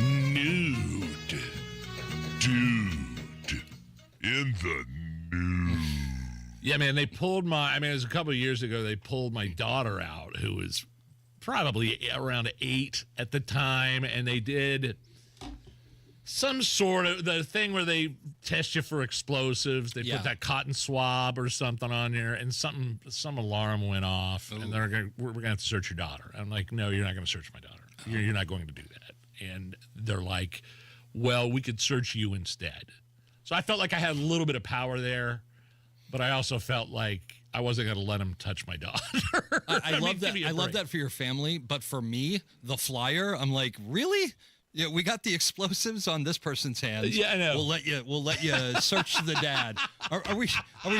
Nude Dude in the news. Yeah, man, it was a couple of years ago, they pulled my daughter out, who was probably around 8 at the time, and they did some sort of the thing where they test you for explosives. They put that cotton swab or something on there, and some alarm went off, and we're going to have to search your daughter. I'm like, no, you're not going to search my daughter. You're not going to do that. And they're like, well, we could search you instead. So I felt like I had a little bit of power there, but I also felt like I wasn't going to let him touch my daughter. I love that. I love that for your family, but for me, the flyer, I'm like, really? Yeah, we got the explosives on this person's hands. Yeah, I know. We'll let you search the dad. Are we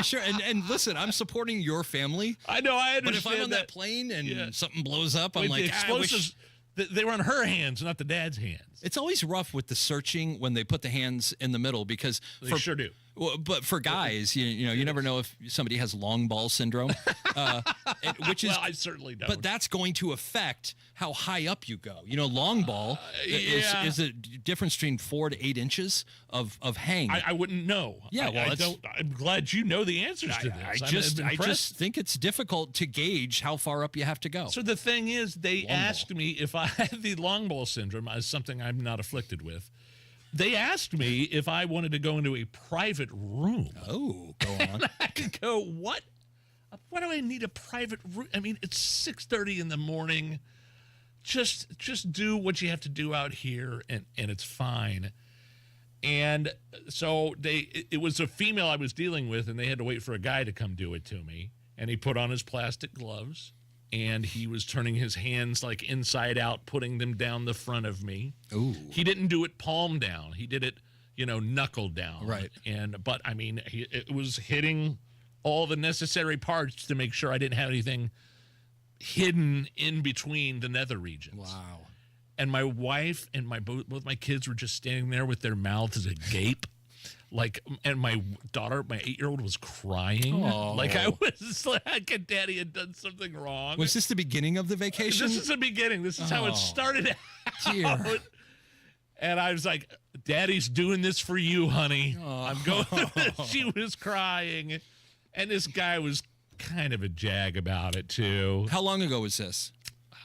sure? And listen, I'm supporting your family. I know. I understand. But if I'm on that plane and something blows up, I'm like, the explosives. They were on her hands, not the dad's hands. It's always rough with the searching when they put the hands in the middle because they sure do. Well, but for guys, you never know if somebody has long ball syndrome, which is. Well, I certainly don't. But that's going to affect how high up you go. Long ball is a difference between 4 to 8 inches of hang. I wouldn't know. Yeah, I'm glad you know the answers to this. I just think it's difficult to gauge how far up you have to go. So the thing is, they asked me if I had the long ball syndrome, as something I'm not afflicted with. They asked me if I wanted to go into a private room. Oh, go on. I could go, what? Why do I need a private room? I mean, it's 6:30 in the morning. Just do what you have to do out here, and it's fine. And so it was a female I was dealing with, and they had to wait for a guy to come do it to me. And he put on his plastic gloves, and he was turning his hands like inside out, putting them down the front of me. Ooh. He didn't do it palm down. He did it, knuckle down. Right. But I mean, it was hitting all the necessary parts to make sure I didn't have anything hidden in between the nether regions. Wow. And my wife and both my kids were just standing there with their mouths agape, and my daughter, my 8-year-old, was crying. Oh. Like I was like, Daddy had done something wrong. Was this the beginning of the vacation? This is the beginning. This is how it started out. Dear. And I was like, Daddy's doing this for you, honey. I'm going. She was crying. And this guy was kind of a jag about it, too. How long ago was this?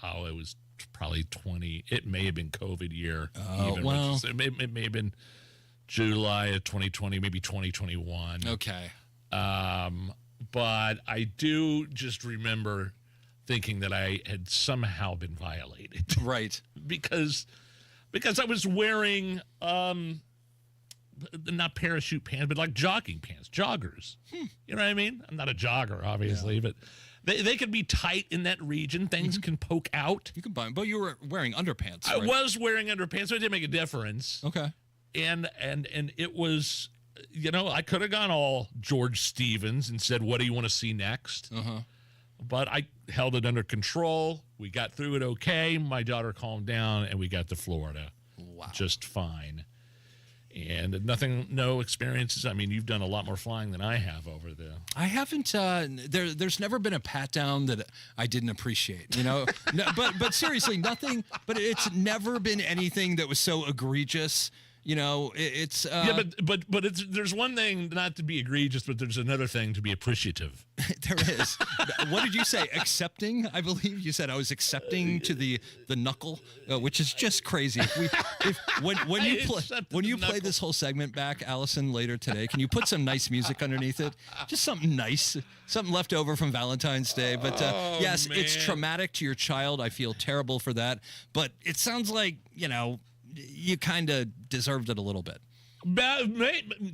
Oh, it was probably 20. It may have been COVID year. Oh, well. It may have been July of 2020, maybe 2021. Okay. But I do just remember thinking that I had somehow been violated. Right. because I was wearing not parachute pants, but like jogging pants, joggers. You know what I mean? I'm not a jogger, obviously, but they can be tight in that region. Things can poke out. You can buy them, but you were wearing underpants. I right? was wearing underpants, so it didn't make a difference. Okay. And it was, I could have gone all George Stevens and said, what do you want to see next? But I held it under control. We got through it okay. My daughter calmed down, and we got to Florida. Wow. Just fine. And no experiences. I mean, you've done a lot more flying than I have over there. I haven't. There's never been a pat down that I didn't appreciate. No, but seriously, nothing. But it's never been anything that was so egregious. It's but there's one thing not to be egregious, but there's another thing to be appreciative. There is. What did you say? Accepting? I believe you said I was accepting to the knuckle, which is just crazy. When you play this whole segment back, Allison, later today, can you put some nice music underneath it? Just something nice, something left over from Valentine's Day. But yes, man. It's traumatic to your child. I feel terrible for that. But it sounds like you kind of deserved it a little bit.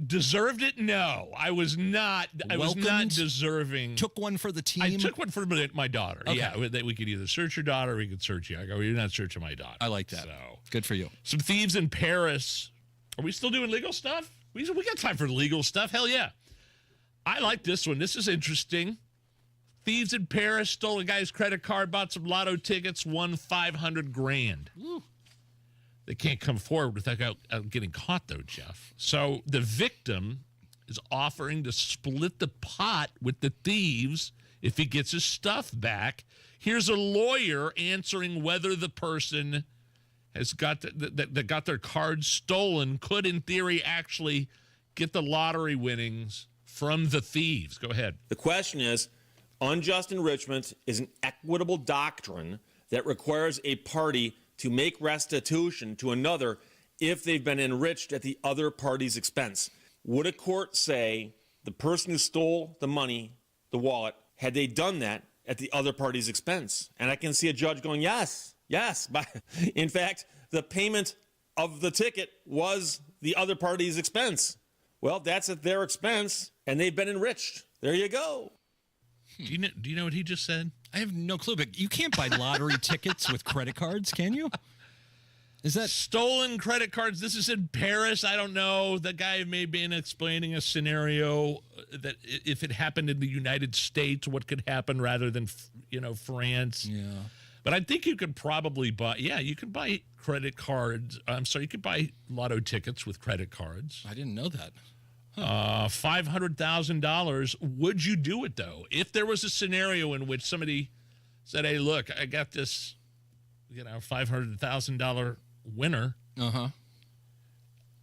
Deserved it? No, I was not. I was not deserving. Took one for the team. I took one for my daughter. Okay. Yeah, we could either search your daughter, or we could search you. I go, you're not searching my daughter. I like that. So good for you. Some thieves in Paris. Are we still doing legal stuff? We got time for legal stuff. Hell yeah. I like this one. This is interesting. Thieves in Paris stole a guy's credit card, bought some lotto tickets, won $500,000. Woo. They can't come forward without getting caught, though, Jeff. So the victim is offering to split the pot with the thieves if he gets his stuff back. Here's a lawyer answering whether the person has got that got their card stolen could, in theory, actually get the lottery winnings from the thieves. Go ahead. The question is, unjust enrichment is an equitable doctrine that requires a party to make restitution to another if they've been enriched at the other party's expense. Would a court say the person who stole the money, the wallet, had they done that at the other party's expense? And I can see a judge going, yes. In fact, the payment of the ticket was the other party's expense. Well, that's at their expense, and they've been enriched. There you go. Do you know what he just said? I have no clue, but you can't buy lottery tickets with credit cards, can you? Is that stolen credit cards? This is in Paris. I don't know. The guy may have been explaining a scenario that if it happened in the United States, what could happen rather than, France. Yeah. But I think you could probably buy, you could buy credit cards. You could buy lotto tickets with credit cards. I didn't know that. $500,000. Would you do it, though? If there was a scenario in which somebody said, hey, look, I got this, $500,000 winner.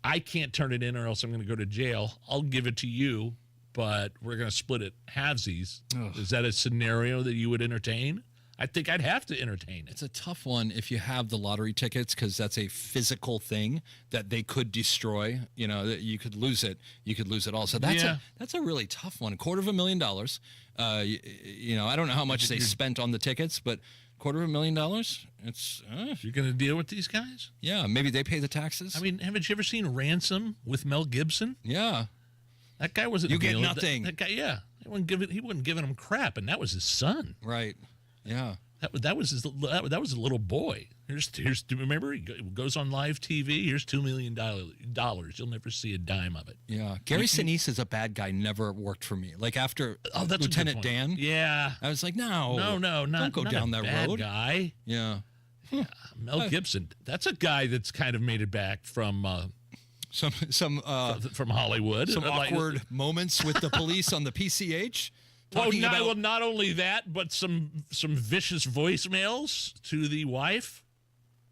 I can't turn it in or else I'm going to go to jail. I'll give it to you, but we're going to split it halvesies. Is that a scenario that you would entertain? I think I'd have to entertain it. It's a tough one if you have the lottery tickets because that's a physical thing that they could destroy. You could lose it. You could lose it all. So that's a really tough one. $250,000. I don't know how much they spent on the tickets, but $250,000. It's you're going to deal with these guys? Yeah, maybe they pay the taxes. I mean, haven't you ever seen Ransom with Mel Gibson? Yeah, that guy wasn't. You get nothing. That guy, he wasn't giving him crap, and that was his son. Right. Yeah, that was a little boy. Here's remember he goes on live TV. Here's $2 million. You'll never see a dime of it. Yeah, Gary Sinise is a bad guy. Never worked for me. Like after that's Lieutenant Dan. Yeah, I was like, no, don't go down that bad road. Guy. Yeah. Mel Gibson. That's a guy that's kind of made it back from Some from Hollywood. Some awkward moments with the police on the PCH. Not only that, but some vicious voicemails to the wife.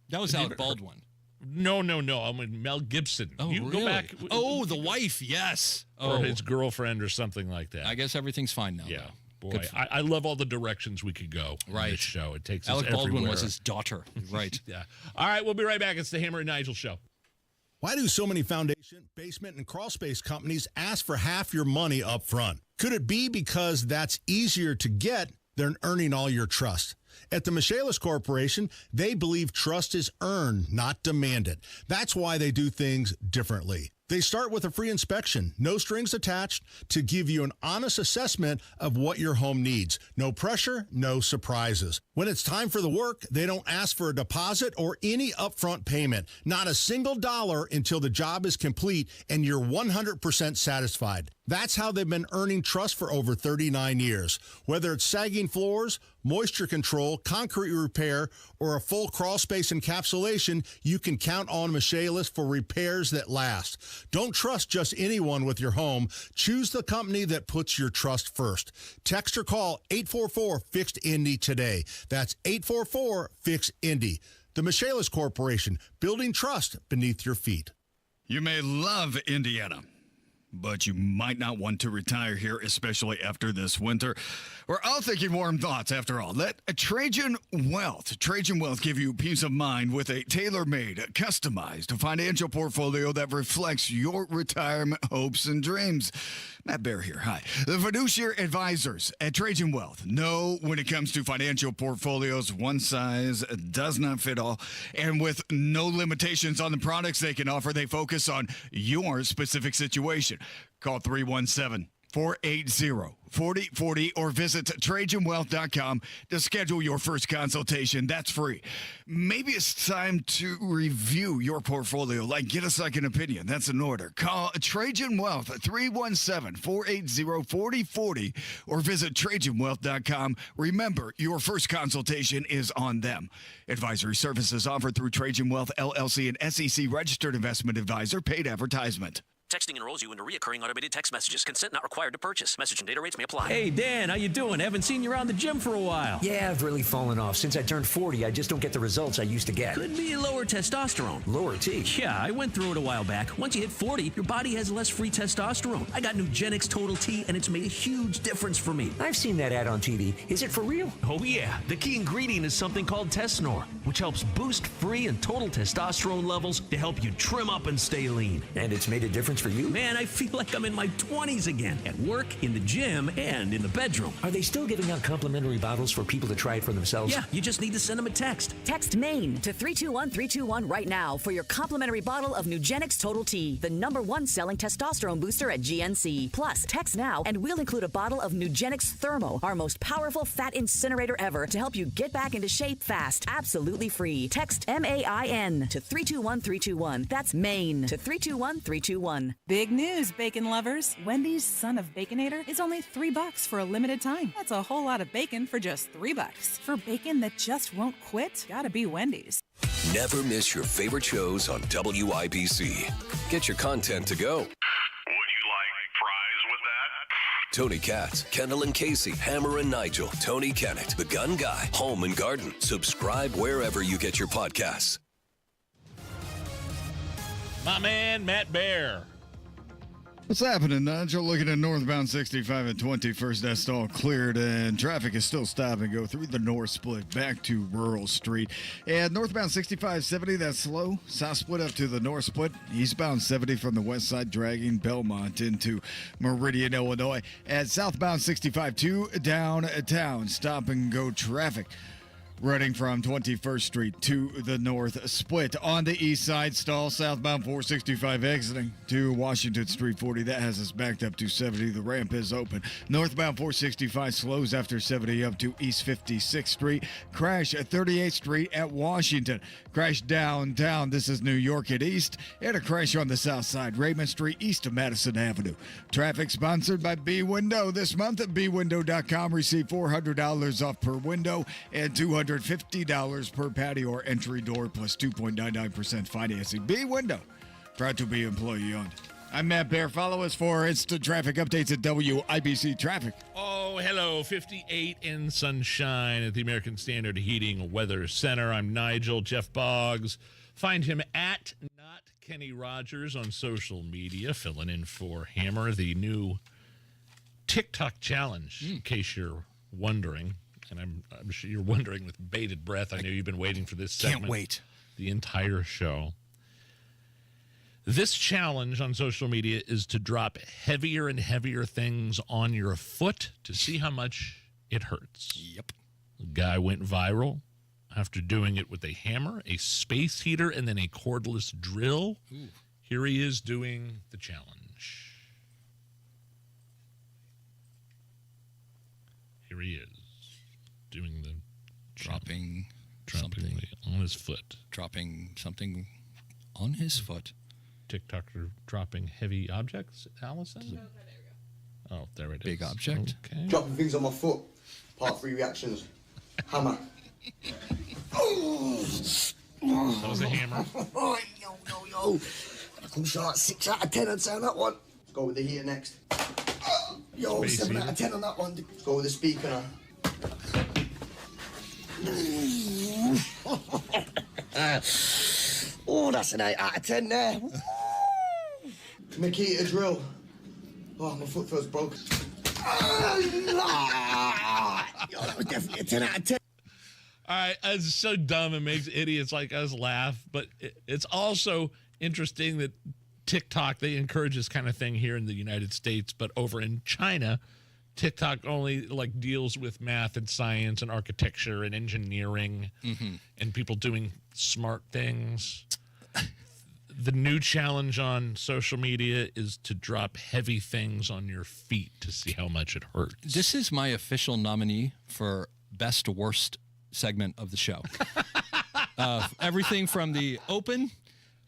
That was Alec Baldwin. No. I mean Mel Gibson. Oh, you really? Go back. The wife. Yes. Or his girlfriend or something like that. I guess everything's fine now. Yeah. Boy, I love all the directions we could go on this show. It takes Alec us everywhere. Baldwin was his daughter. Right. Yeah. All right, we'll be right back. It's the Hammer and Nigel Show. Why do so many foundation, basement, and crawl space companies ask for half your money up front? Could it be because that's easier to get than earning all your trust? At the Michaelis Corporation, they believe trust is earned, not demanded. That's why they do things differently. They start with a free inspection, no strings attached, to give you an honest assessment of what your home needs. No pressure, no surprises. When it's time for the work, they don't ask for a deposit or any upfront payment. Not a single dollar until the job is complete and you're 100% satisfied. That's how they've been earning trust for over 39 years. Whether it's sagging floors, moisture control, concrete repair, or a full crawl space encapsulation, you can count on Michaelis for repairs that last. Don't trust just anyone with your home. Choose the company that puts your trust first. Text or call 844-FIXED-INDY today. That's 844-FIXED-INDY. The Michaelis Corporation, building trust beneath your feet. You may love Indiana, but you might not want to retire here, especially after this winter. We're all thinking warm thoughts, after all. Let Trajan Wealth give you peace of mind with a tailor-made, customized financial portfolio that reflects your retirement hopes and dreams. Matt Bear here. Hi. The fiduciary advisors at Trajan Wealth know when it comes to financial portfolios, one size does not fit all. And with no limitations on the products they can offer, they focus on your specific situation. Call 317-480-4040 or visit TrajanWealth.com to schedule your first consultation. That's free. Maybe it's time to review your portfolio, like get a second opinion. That's in order. Call Trajan Wealth at 317-480-4040 or visit TrajanWealth.com. Remember, your first consultation is on them. Advisory services offered through Trajan Wealth, LLC, an SEC registered investment advisor, paid advertisement. Texting enrolls you into recurring automated text messages. Consent not required to purchase. Message and data rates may apply. Hey, Dan, how you doing? Haven't seen you around the gym for a while. Yeah, I've really fallen off. Since I turned 40, I just don't get the results I used to get. Could be lower testosterone. Lower T? Yeah, I went through it a while back. Once you hit 40, your body has less free testosterone. I got Nugenix Total T, and it's made a huge difference for me. I've seen that ad on TV. Is it for real? Oh, yeah. The key ingredient is something called Tesnor, which helps boost free and total testosterone levels to help you trim up and stay lean. And it's made a difference for you? Man, I feel like I'm in my 20s again, at work, in the gym, and in the bedroom. Are they still giving out complimentary bottles for people to try it for themselves? Yeah, you just need to send them a text. Text MAINE to 321-321 right now for your complimentary bottle of Nugenix Total T, the #1 selling testosterone booster at GNC. Plus, text now and we'll include a bottle of Nugenix Thermo, our most powerful fat incinerator ever, to help you get back into shape fast. Absolutely free. Text MAIN to 321-321. That's MAINE to 321-321. Big news, bacon lovers. Wendy's Son of Baconator is only $3 for a limited time. That's a whole lot of bacon for just $3. For bacon that just won't quit, gotta be Wendy's. Never miss your favorite shows on WIBC. Get your content to go. Tony Katz, Kendall and Casey, Hammer and Nigel, Tony Kennett, The Gun Guy, Home and Garden. Subscribe wherever you get your podcasts. My man, Matt Bear. What's happening, Nigel? Looking at northbound 65 at 21st, that's all cleared, and traffic is still stopping. Go through the north split back to Rural Street. And northbound 65-70, that's slow. South split up to the north split. Eastbound 70 from the west side, dragging Belmont into Meridian, Illinois. And southbound 65-2 downtown, stop and go traffic. Running from 21st Street to the north split. On the east side, stall southbound 465 exiting to Washington Street 40. That has us backed up to 70. The ramp is open. Northbound 465 slows after 70 up to East 56th Street. Crash at 38th Street at Washington. Crash downtown. This is New York at East. And a crash on the south side, Raymond Street east of Madison Avenue. Traffic sponsored by B Window. This month at bwindow.com. Receive $400 off per window and $250 per patio or entry door plus 2.99% financing. B Window. Proud to be employee-owned. I'm Matt Bear. Follow us for instant traffic updates at WIBC Traffic. Oh, hello. 58 and sunshine at the American Standard Heating Weather Center. I'm Nigel. Jeff Boggs. Find him at Not Kenny Rogers on social media, filling in for Hammer, the new TikTok challenge, in case you're wondering. And I'm sure you're wondering with bated breath. I know you've been waiting for this segment. Can't wait. The entire show. This challenge on social media is to drop heavier and heavier things on your foot to see how much it hurts. Yep. The guy went viral after doing it with a hammer, a space heater, and then a cordless drill. Ooh. Here he is doing the challenge. Here he is doing the dropping something on his foot. Dropping something on his foot. TikToker dropping heavy objects, Allison? Oh, there it is. Big object. Okay. Dropping things on my foot. Part 3 reactions. Hammer. That was a hammer. Yo. I come short 6 out of 10 I'd say on that one. Let's go with the heater next. Yo, Space 7 heater. out of 10 on that one. Let's go with the speaker now. Oh, that's an 8 out of 10 there. Makita drill. Oh, my foot feels broken. Yo, that was definitely a 10 out of 10. All right, it's so dumb. It makes idiots like us laugh. But it's also interesting that TikTok, they encourage this kind of thing here in the United States. But over in China, TikTok only like deals with math and science and architecture and engineering and people doing smart things. The new challenge on social media is to drop heavy things on your feet to see how much it hurts. This is my official nominee for best worst segment of the show. Everything from the open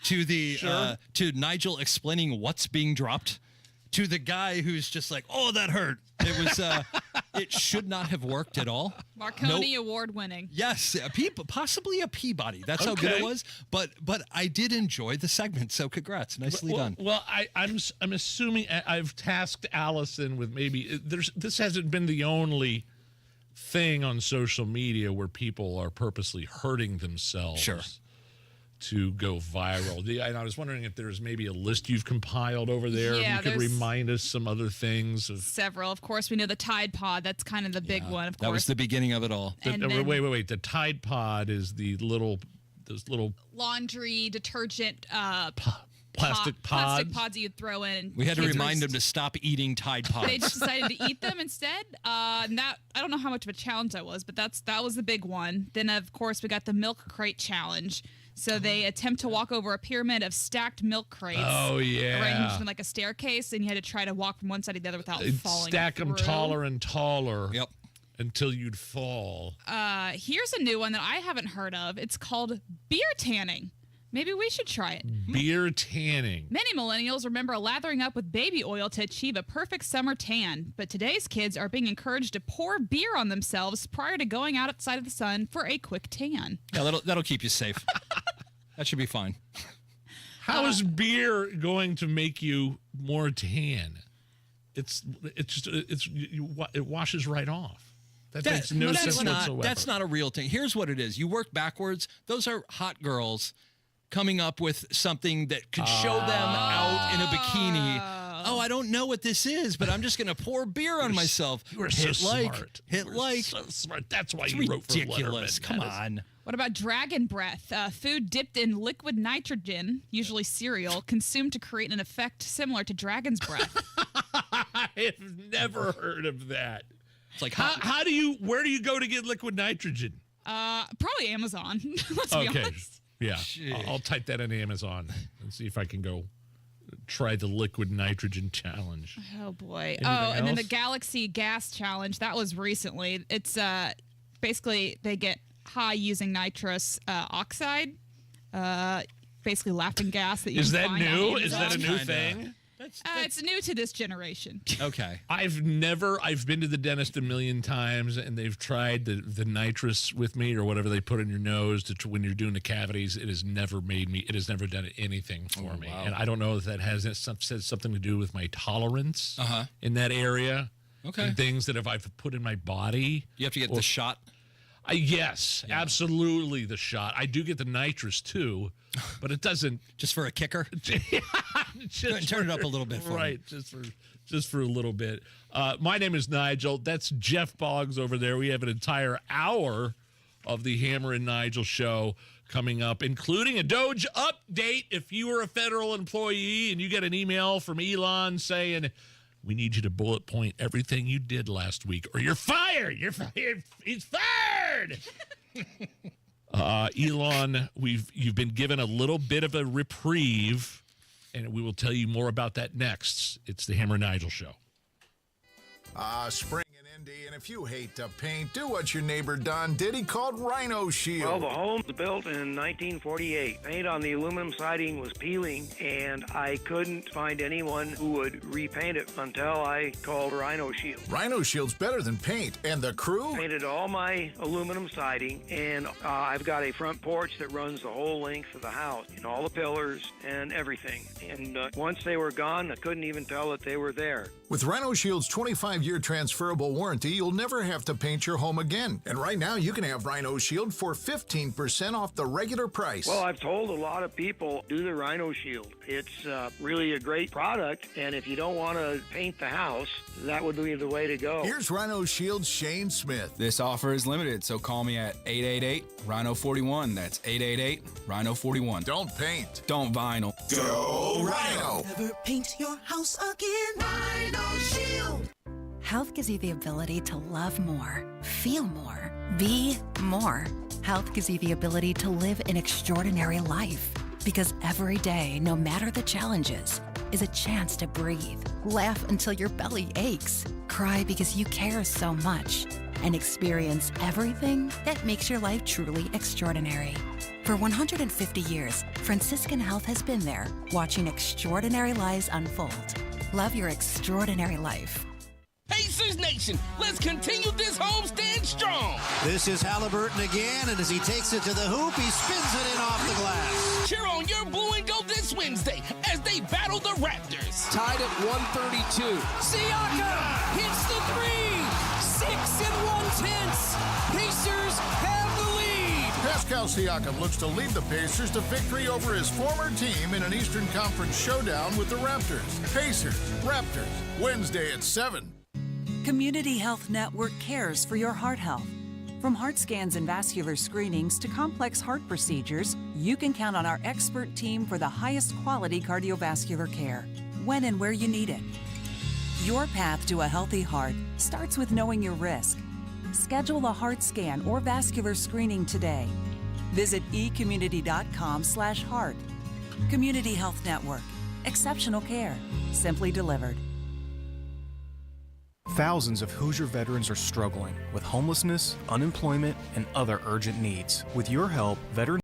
to the to Nigel explaining what's being dropped to the guy who's just like, oh, that hurt. It was it should not have worked at all. Marconi Award winning. Yes, possibly a Peabody. That's how good it was. But I did enjoy the segment, so congrats. Nicely done. Well, I'm assuming I've tasked Allison with maybe this hasn't been the only thing on social media where people are purposely hurting themselves. To go viral. And I was wondering if there's maybe a list you've compiled over there. Yeah, if you could remind us some other things. Several. Of course, we know the Tide Pod. That's kind of the big one, of course. That was the beginning of it all. Wait. The Tide Pod is those little laundry detergent plastic pods that you'd throw in. We had to remind them to stop eating Tide Pods. They just decided to eat them instead. And that, I don't know how much of a challenge that was, but that was the big one. Then, of course, we got the milk crate challenge. So they attempt to walk over a pyramid of stacked milk crates. Oh, yeah. Arranged in like a staircase, and you had to try to walk from one side to the other without falling. Stack them taller and taller. Yep. Until you'd fall. Here's a new one that I haven't heard of. It's called beer tanning. Maybe we should try it. Beer tanning. Many millennials remember lathering up with baby oil to achieve a perfect summer tan, but today's kids are being encouraged to pour beer on themselves prior to going outside of the sun for a quick tan. Yeah, that'll keep you safe. That should be fine. How is beer going to make you more tan? It washes right off. That makes no sense whatsoever. That's not a real thing. Here's what it is. You work backwards. Those are hot girls coming up with something that could show them out in a bikini. Oh, I don't know what this is, but I'm just going to pour beer on myself. You are so smart. Hit like. So smart. That's why It's you wrote for ridiculous. Letterman. Come on. What about dragon breath? Food dipped in liquid nitrogen, usually cereal, consumed to create an effect similar to dragon's breath. I've never heard of that. It's like where do you go to get liquid nitrogen? Probably Amazon. Let's be honest. Yeah. I'll type that in Amazon and see if I can go try the liquid nitrogen challenge. Oh boy. Anything And then the else? Galaxy gas challenge, that was recently. It's basically they get high using nitrous oxide, basically laughing gas that you Is can that find on new? Amazon. Is that a new thing? It's new to this generation. Okay. I've been to the dentist a million times, and they've tried the nitrous with me or whatever they put in your nose when you're doing the cavities. It has never done anything for me. Wow. And I don't know if that has something to do with my tolerance in that area. Okay. And things that if I've put in my body. You have to get the shot? Yes, absolutely the shot. I do get the nitrous too, but it doesn't. Just for a kicker? Just turn it up a little bit for me. Right, just for a little bit. My name is Nigel. That's Jeff Boggs over there. We have an entire hour of the Hammer and Nigel show coming up, including a Doge update. If you were a federal employee and you get an email from Elon saying, we need you to bullet point everything you did last week, or you're fired. You're fired. He's fired. Elon, you've been given a little bit of a reprieve, and we will tell you more about that next. It's the Hammer and Nigel show. Spring in Indy, and if you hate to paint, do what your neighbor Don did. He called Rhino Shield. Well, the home was built in 1948. Paint on the aluminum siding was peeling, and I couldn't find anyone who would repaint it until I called Rhino Shield. Rhino Shield's better than paint, and the crew? Painted all my aluminum siding, and I've got a front porch that runs the whole length of the house, and all the pillars and everything. And once they were gone, I couldn't even tell that they were there. With Rhino Shield's 25-year transferable warranty, you'll never have to paint your home again. And right now, you can have Rhino Shield for 15% off the regular price. Well, I've told a lot of people, do the Rhino Shield. It's really a great product, and if you don't want to paint the house, that would be the way to go. Here's Rhino Shield's Shane Smith. This offer is limited, so call me at 888-RHINO-41. That's 888-RHINO-41. Don't paint. Don't vinyl. Go Rhino! Never paint your house again. Rhino Shield. Health gives you the ability to love more, feel more, be more. Health gives you the ability to live an extraordinary life. Because every day, no matter the challenges, is a chance to breathe, laugh until your belly aches, cry because you care so much, and experience everything that makes your life truly extraordinary. For 150 years, Franciscan Health has been there, watching extraordinary lives unfold. Love your extraordinary life. Pacers Nation, let's continue this homestand strong. This is Halliburton again, and as he takes it to the hoop, he spins it in off the glass. Cheer on your blue and gold this Wednesday as they battle the Raptors. Tied at 132. Siakam hits the three. 6 1/10. Pacers have the lead. Pascal Siakam looks to lead the Pacers to victory over his former team in an Eastern Conference showdown with the Raptors. Pacers, Raptors, Wednesday at 7. Community Health Network cares for your heart health. From heart scans and vascular screenings to complex heart procedures, you can count on our expert team for the highest quality cardiovascular care, when and where you need it. Your path to a healthy heart starts with knowing your risk. Schedule a heart scan or vascular screening today. Visit ecommunity.com/heart. Community Health Network. Exceptional care. Simply delivered. Thousands of Hoosier veterans are struggling with homelessness, unemployment, and other urgent needs. With your help, veterans